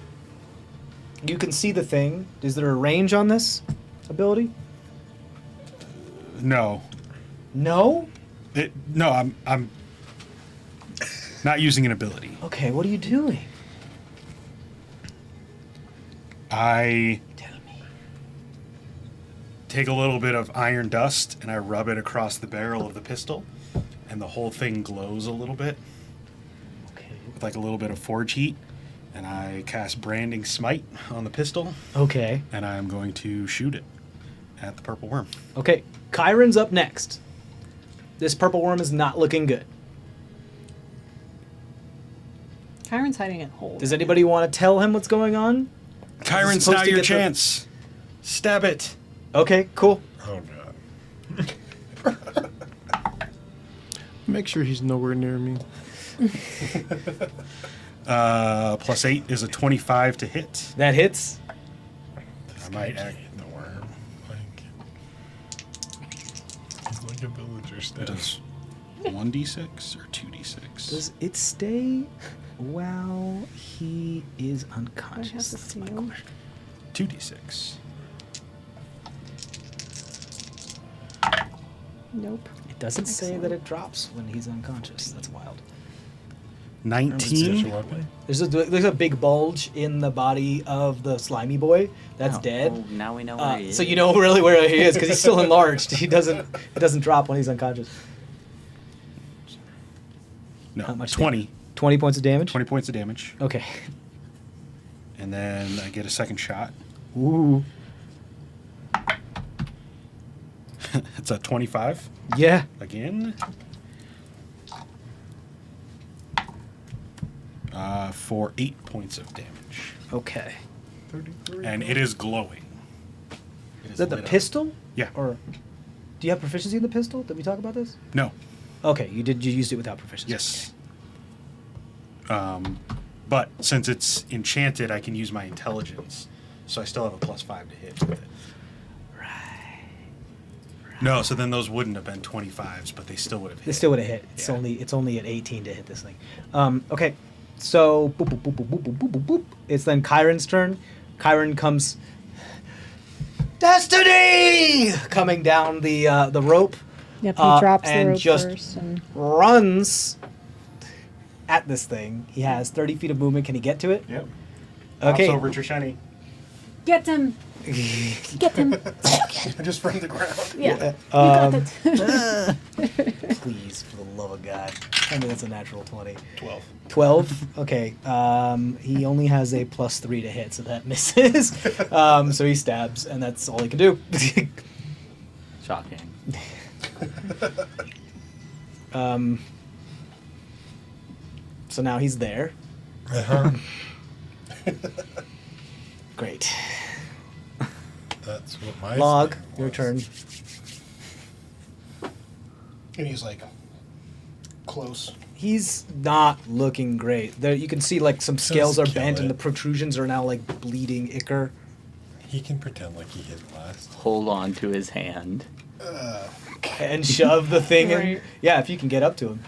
You can see the thing. Is there a range on this ability? No. No. No, I'm not using an ability. Okay, what are you doing? I Tell me. take a little bit of iron dust and I rub it across the barrel of the pistol, and the whole thing glows a little bit Okay. with like a little bit of forge heat. And I cast Branding Smite on the pistol, Okay. and I'm going to shoot it at the purple worm. Okay. Chiron's up next. This purple worm is not looking good. Chiron's hiding in holes. Does anybody want to tell him what's going on? Kyron's supposed now to your get the- chance. Stab it. Okay, cool. Oh god. Make sure he's nowhere near me. +8 is a 25 to hit. That hits. I might act. The worm. He's like a villager staff. Does 1d6 or 2d6? Does it stay while he is Do I have unconscious? to That's see my him? question. 2d6. Nope. It doesn't say that Excellent. it drops when he's unconscious. That's wild. 19. There's a big bulge in the body of the slimy boy that's Oh, dead. well, now we know where he is. So you know really where he is because he's still enlarged. It doesn't drop when he's unconscious. No, How much 20. 20 points of damage. 20 points of damage. Okay. And then I get a second shot. Ooh. It's a 25 Yeah. again. For 8 points of damage. Okay. And it is glowing. It Is that the lit up. pistol? Yeah. Or do you have proficiency in the pistol? Did we talk about this? No. Okay, you did. You used it without proficiency. Yes. But since it's enchanted, I can use my intelligence, so I still have a +5 to hit with it. Right. No, so then those wouldn't have been 25s, but they still would have hit. They still would have hit. It's Yeah. only at 18 to hit this thing. Okay, so boop boop boop boop boop boop boop boop boop. It's then Chiron's turn. Chiron comes. Destiny coming down the rope. Yep, he drops the and rope just first. And runs at this thing. He has 30 feet of movement. Can he get to it? Yep. Okay. Hops over Trishani. Get them. Get them. Just from the ground. Yeah. You got it. Please, for the love of God. Tell me that's a natural 20. 12. 12? Okay. He only has a +3 to hit, so that misses. So he stabs, and that's all he can do. Shocking. So now he's there. Uh-huh. Great. That's what my Log, stand your was. turn. And he's like close. He's not looking great. There, you can see like some scales are Just kill bent, and it. the protrusions are now like bleeding ichor. He can pretend like he hit last. Hold on to his hand. And shove the thing in. Right. Yeah, if you can get up to him.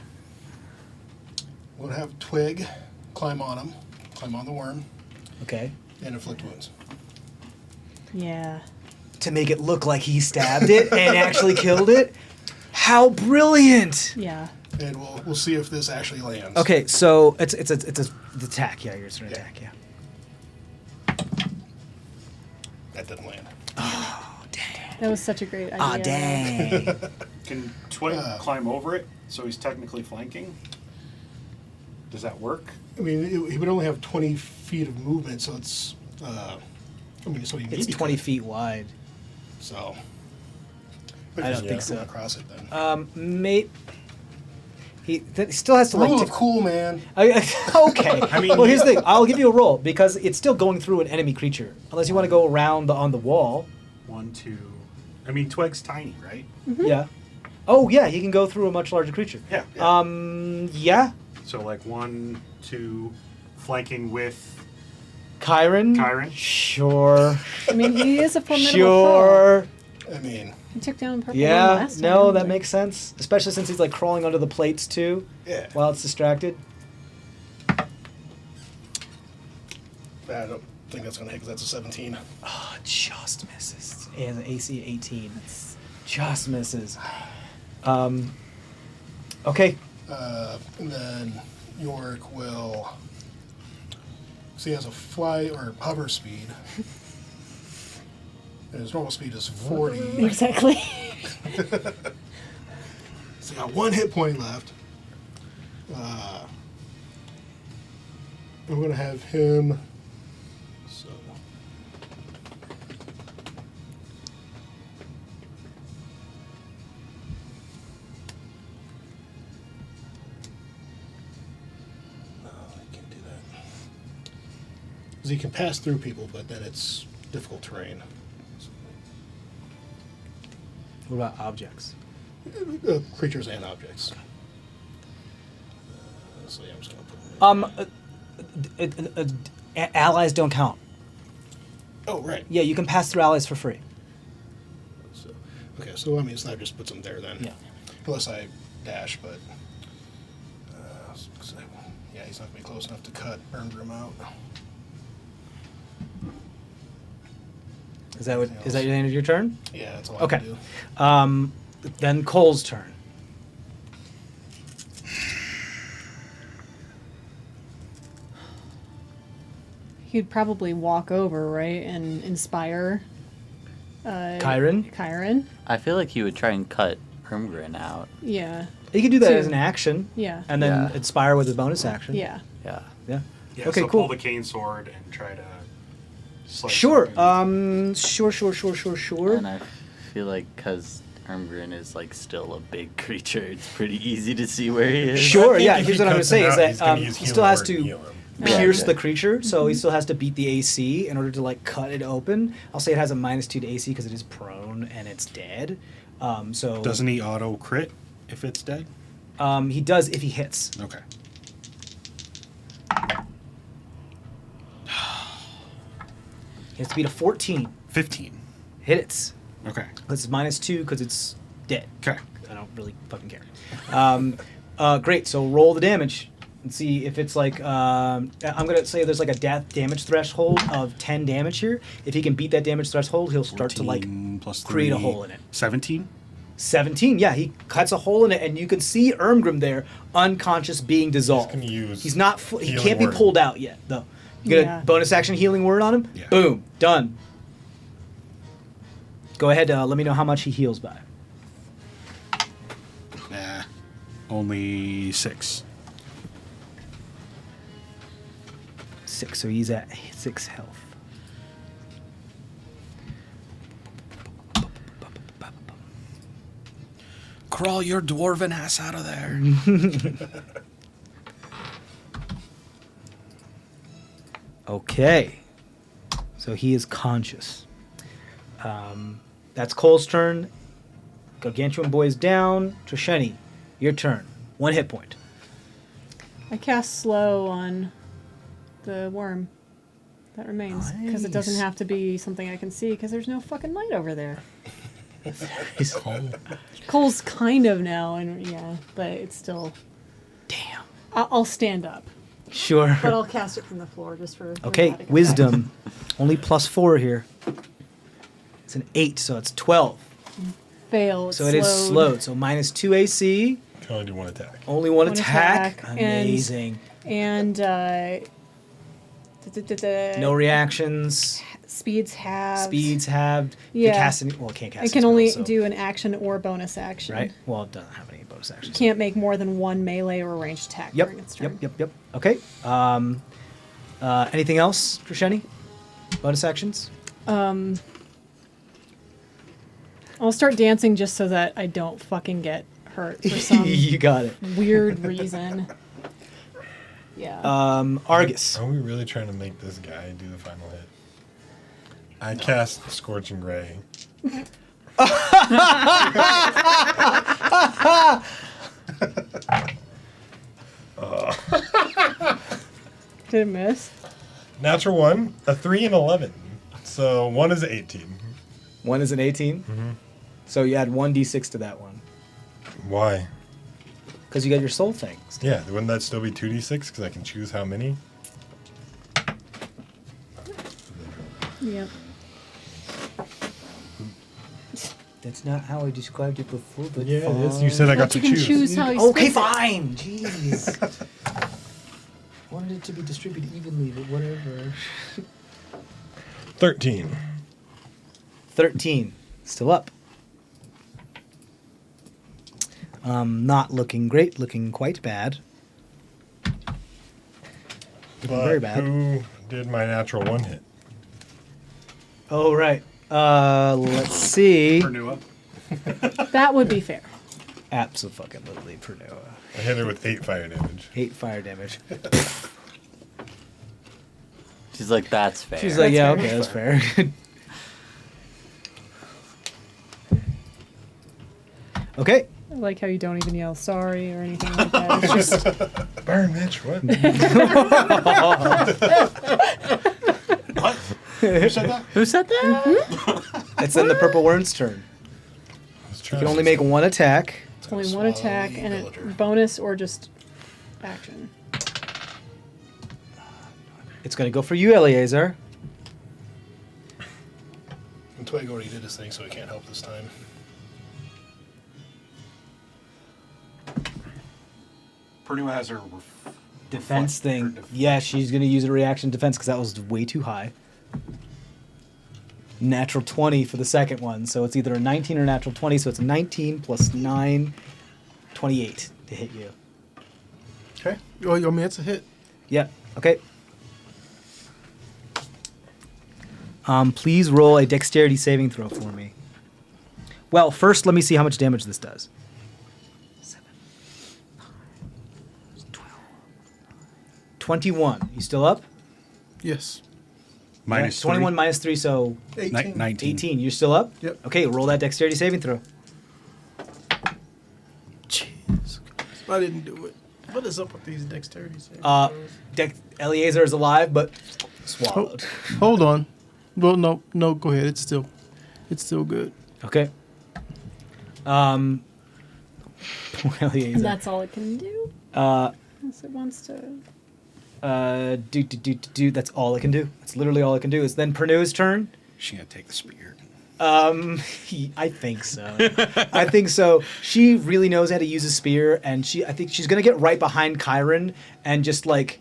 We'll have Twig climb on him, climb on the worm, Okay. and inflict wounds. Yeah. To make it look like he stabbed it and actually killed it. How brilliant! Yeah. And we'll see if this actually lands. Okay, so it's the attack. Yeah, yours an Yeah. attack. Yeah. That didn't land. That was such a great idea. Ah, dang. Can Twig climb over it, so he's technically flanking? Does that work? I mean, he would only have 20 feet of movement, so it's. So he It's maybe 20 could. feet wide. So. I don't think so. Across it then. Mate. He still has to like. Rule of cool, man. Okay. I mean- well, here's the thing. I'll give you a roll because it's still going through an enemy creature. Unless you want to go around on the wall. 1, 2. I mean, Twig's tiny, right? Yeah. Oh yeah, he can go through a much larger creature. Yeah. Yeah. So like 1, 2, flanking with. Chiron. Chiron? Sure. I mean, he is a formidable foe. Sure. I mean, He took down Purple One Yeah. last No, time. that makes sense. Especially since he's like crawling under the plates too, yeah. while it's distracted. I don't think that's going to hit because that's a 17. Oh, just misses. He has an AC 18. Just misses. Okay. And then York will. So he has a fly or hover speed. And his normal speed is 40. Exactly. So he got 1 hit point left. I'm going to have him. So. No, I can't do that. Because he can pass through people, but then it's difficult terrain. What about objects? Creatures and objects. So yeah, I'm just going to put. Allies don't count. Oh, right. Yeah, you can pass through allies for free. So, okay, so I mean, so that just puts him there then. Yeah. Unless I dash, but. Yeah, he's not going to be close enough to cut Erngrim out. Is that the end of your turn? Yeah, that's all I Okay. can do. Then Cole's turn. He'd probably walk over, right, and inspire Chiron. Chiron. I feel like he would try and cut Ermgren out. Yeah. You can do that Two. as an action. Yeah. And then Yeah. inspire with a bonus action. Yeah. Yeah. Yeah. Yeah, Okay, so cool. pull the cane sword and try to slice Sure. open. Sure. And I feel like because Ermgren is like still a big creature, it's pretty easy to see where he is. Sure. I think Yeah. if Here's he what I'm going to cuts say him is out, he's that gonna use he healing still has word to and heal him. pierce Yeah. the creature, so he still has to beat the AC in order to like cut it open. I'll say it has a -2 to AC because it is prone and it's dead. So Doesn't he auto crit if it's dead? he does if he hits. Okay. He has to beat a 14. 15. Hit it. Okay. Because it's -2 because it's dead. Okay. I don't really fucking care. Great. So roll the damage and see if it's like. I'm gonna say there's like a death damage threshold of 10 damage here. If he can beat that damage threshold, he'll start to like 14 plus create a 3, hole in it. 17? 17. Yeah, he cuts a hole in it, and you can see Ermgrim there, unconscious, being dissolved. gonna use He's not. He healing can't be word. pulled out yet, though. You get Yeah. a bonus action healing word on him. Yeah. Boom, done. Go ahead. Let me know how much he heals by. Nah. Only 6. 6. So he's at 6 health. Crawl your dwarven ass out of there. Okay. So he is conscious. That's Cole's turn. Gargantuan Boy is down. Trisheni, your turn. 1 hit point. I cast slow on the worm that remains because it doesn't Nice. have to be something I can see because there's no fucking light over there. Cole's kind of now, and yeah, but it's still. Damn. I'll stand up, Sure. but I'll cast it from the floor just for. Okay, dramatic effect. wisdom. Only +4 here. It's an 8, so it's 12. Fail. It's So it is slowed. slowed. So -2 AC. Can only do 1 attack. Only one One attack. attack, Amazing. And No reactions. speeds halved. Speeds halved. You Yeah. can cast any, well, it can't cast I can any only spells, so- do an action or bonus action. Right? Well, it doesn't have any bonus actions. Can't make more than one melee or ranged attack Yep. during its turn. Yep. Okay. Anything else, Trisheni? Bonus actions? I'll start dancing just so that I don't fucking get hurt for some You got it. weird reason. Yeah. Argus. Are we really trying to make this guy do the final hit? I cast Scorching Ray. Did it miss? Natural 1, a 3, and 11. So 1 is 18. 1 is an 18. So you add 1d6 to that one. Why? Because you got your soul thing. Yeah, wouldn't that still be 2d6? Because I can choose how many? Yep. That's not how I described it before, but You said I got But you to can choose. choose how you Okay, split it. fine. Jeez. Wanted it to be distributed evenly, but whatever. 13. 13. Still up. Not looking great, looking quite bad. But very bad. who did my natural 1 hit? Oh, right. Let's see. Pernua. That would be fair. Absolutely, Pernua. I hit her with 8 fire damage. 8 fire damage. She's like, that's fair. She's like, yeah, fair. okay, that's fair. Okay. I like how you don't even yell sorry or anything like that. It's just Burn, Mitch. What? Who said that? Who said that? It's then the Purple Worm's turn. You can only make 1 attack. it's only one attack and a bonus or just action. It's going to go for you, Eleazar. And Twig already did his thing, so he can't help this time. Pernua has her Defense thing. her def- Yeah, she's going to use a reaction defense because that was way too high. Natural 20 for the second one. So it's either a 19 or natural 20. So it's 19 plus 9, 28 to hit you. Okay. Oh, I mean, it's a hit. Yeah. Okay. Please roll a dexterity saving throw for me. Well, first let me see how much damage this does. 7, 9, 12, 21. You still up? Yes. minus 21 minus 3, so 18. 19. 18. You're still up? Yep. Okay, roll that dexterity saving throw. Jeez. I didn't do it. What is up with these dexterity saving Uh, throws? Eleazar is alive, but swallowed. Hold on. Well, no, go ahead. It's still good. Okay. Poor Eleazar. And that's all it can do? Unless it wants to. That's all it can do. That's literally all it can do. It's then Pernua's turn. She gonna take the spear. I think so. I think so. She really knows how to use a spear, and I think she's gonna get right behind Chiron and just like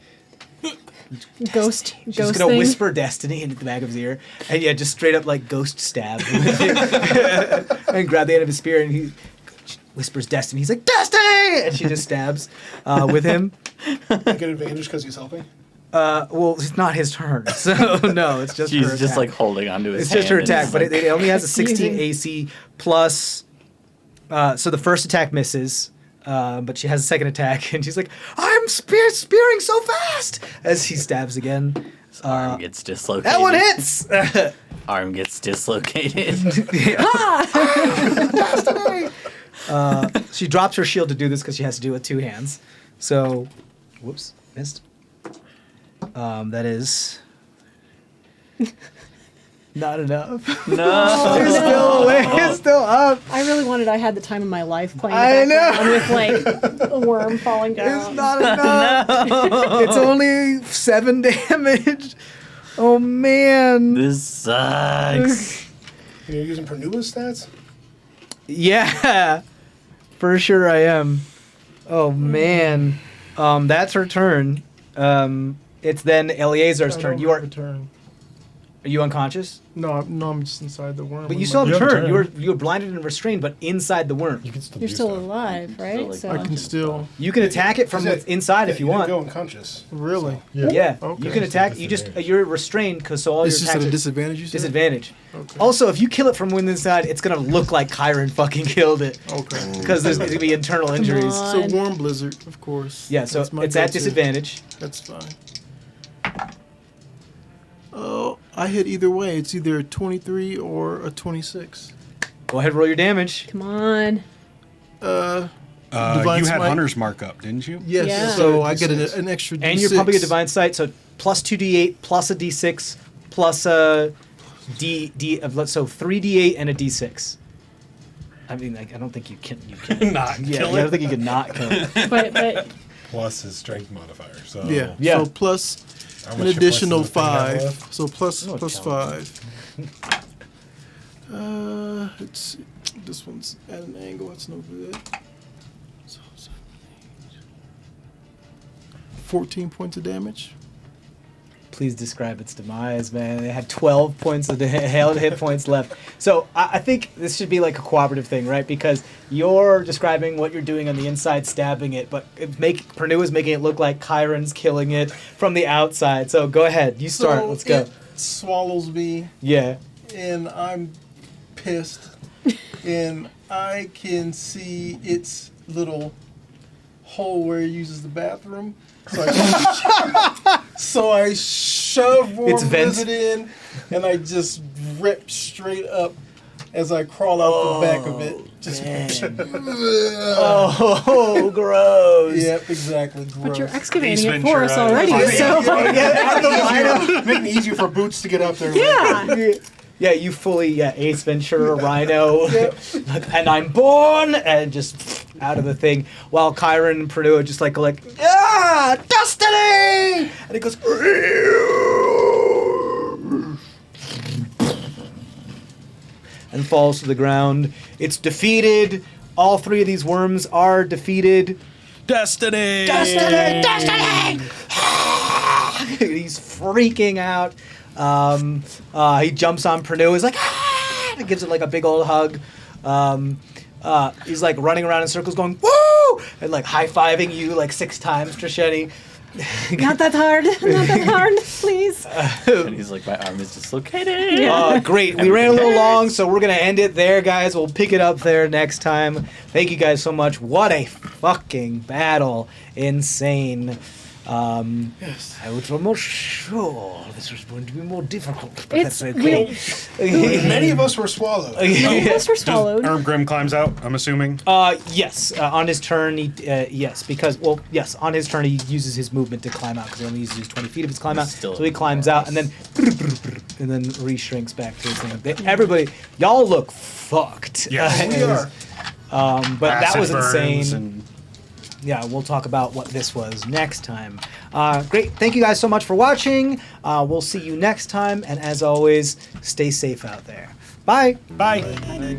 Ghost She's gonna thing. whisper Destiny into the back of his ear, and yeah, just straight up like ghost stab, and grab the end of his spear, and he whispers Destiny. He's like Destiny, and she just stabs with him. Get advantage because he's helping. Well, it's not his turn, so no, it's just She's her just attack. like holding onto his It's just her hand and attack, he's but like- it only has a Excuse 16 me. AC plus. So the first attack misses, but she has a second attack, and she's like, "I'm spearing so fast!" As he stabs again. His arm gets dislocated. That one hits. Arm gets dislocated. She drops her shield to do this because she has to do it with two hands. So, whoops, missed. That is not enough. No. You're still away. It's still up. I really wanted I had the time of my life playing I the background know. with like a worm falling down. It's not enough. It's only 7 damage. Oh man. This sucks. And you're using Pernua's stats? Yeah, for sure I am. Oh man. That's her turn. It's then Eleazar's I turn. don't You are have a turn. you unconscious? No, I'm just inside the worm. But you I'm still have a You have a turn. turn. You were blinded and restrained, but inside the worm. You can still You're do still stuff. alive, right? like, So I can still. You can attack it from what's inside if you didn't want. go unconscious. Really? Yeah, Okay. you can attack. You just you're restrained because so all It's your just at attacks a are disadvantage, you said? disadvantage. Okay. Also, if you kill it from within inside, it's gonna look like Kyron fucking killed it Okay. because there's gonna be internal injuries. on. So Warm Blizzard, of course. Yeah, so That's my it's at go-to. disadvantage. That's fine. Oh, I hit either way. It's either a 23 or a 26. Go ahead, roll your damage. come on. Divine You had Smite. Hunter's Mark up, didn't you? Yes, Yeah. so I get D6. an extra D6. And you're pumping a divine sight, so plus 2d8 plus a d6 plus a so 3d8 and a d6. I mean, I don't think you can. Not Yeah, kill I don't it. think you can not kill it. But Plus his strength modifier. So Yeah. Yeah. So plus How an much additional plus does the thing have 5. left? So plus No, plus challenge. 5. It's this one's at an angle. That's no good. So 14 points of damage. Please describe its demise, man. It had 12 points of held hit points left. So I think this should be like a cooperative thing, right? Because you're describing what you're doing on the inside, stabbing it, but Pernue is making it look like Kyron's killing it from the outside. So go ahead, you start. So Let's go. It swallows me, Yeah. and I'm pissed, and I can see its little hole where it uses the bathroom. So I shove Warm It's vent. Blizzard in, and I just rip straight up as I crawl out the back of it. Just Oh, gross. Yep, exactly. Gross. but you're excavating Ace it for us Ventura. already, so Making it easier for Boots to get up there. yeah. Yeah, you fully, Ace Ventura, Rhino, and I'm born, and just out of the thing, while Kyron and Purdue are just like, Destiny! And it goes, and falls to the ground. It's defeated. All three of these worms are defeated. Destiny! Destiny! Destiny! He's freaking out. He jumps on Purdue. He's like, ah! And gives it like a big old hug. He's like running around in circles going, woo! And like high-fiving you like 6 times, Trisheni. Not that hard. Not that hard, please. And he's like, my arm is dislocated. Great. We ran a little long, so we're going to end it there, guys. We'll pick it up there next time. Thank you guys so much. What a fucking battle. Insane. Yes. I was almost sure this was going to be more difficult, but It's that's okay. Many of us were swallowed. Most were swallowed. Grim climbs out, I'm assuming. Yes, on his turn, yes, on his turn he uses his movement to climb out because he only uses 20 feet of his climb out. Still So he climbs out and then re-shrinks back to his thing. Everybody, y'all look fucked. Yes. We are. But that Acid was burns insane. and- Yeah, we'll talk about what this was next time. Great. Thank you guys so much for watching. We'll see you next time. And as always, stay safe out there. Bye. Bye. Bye.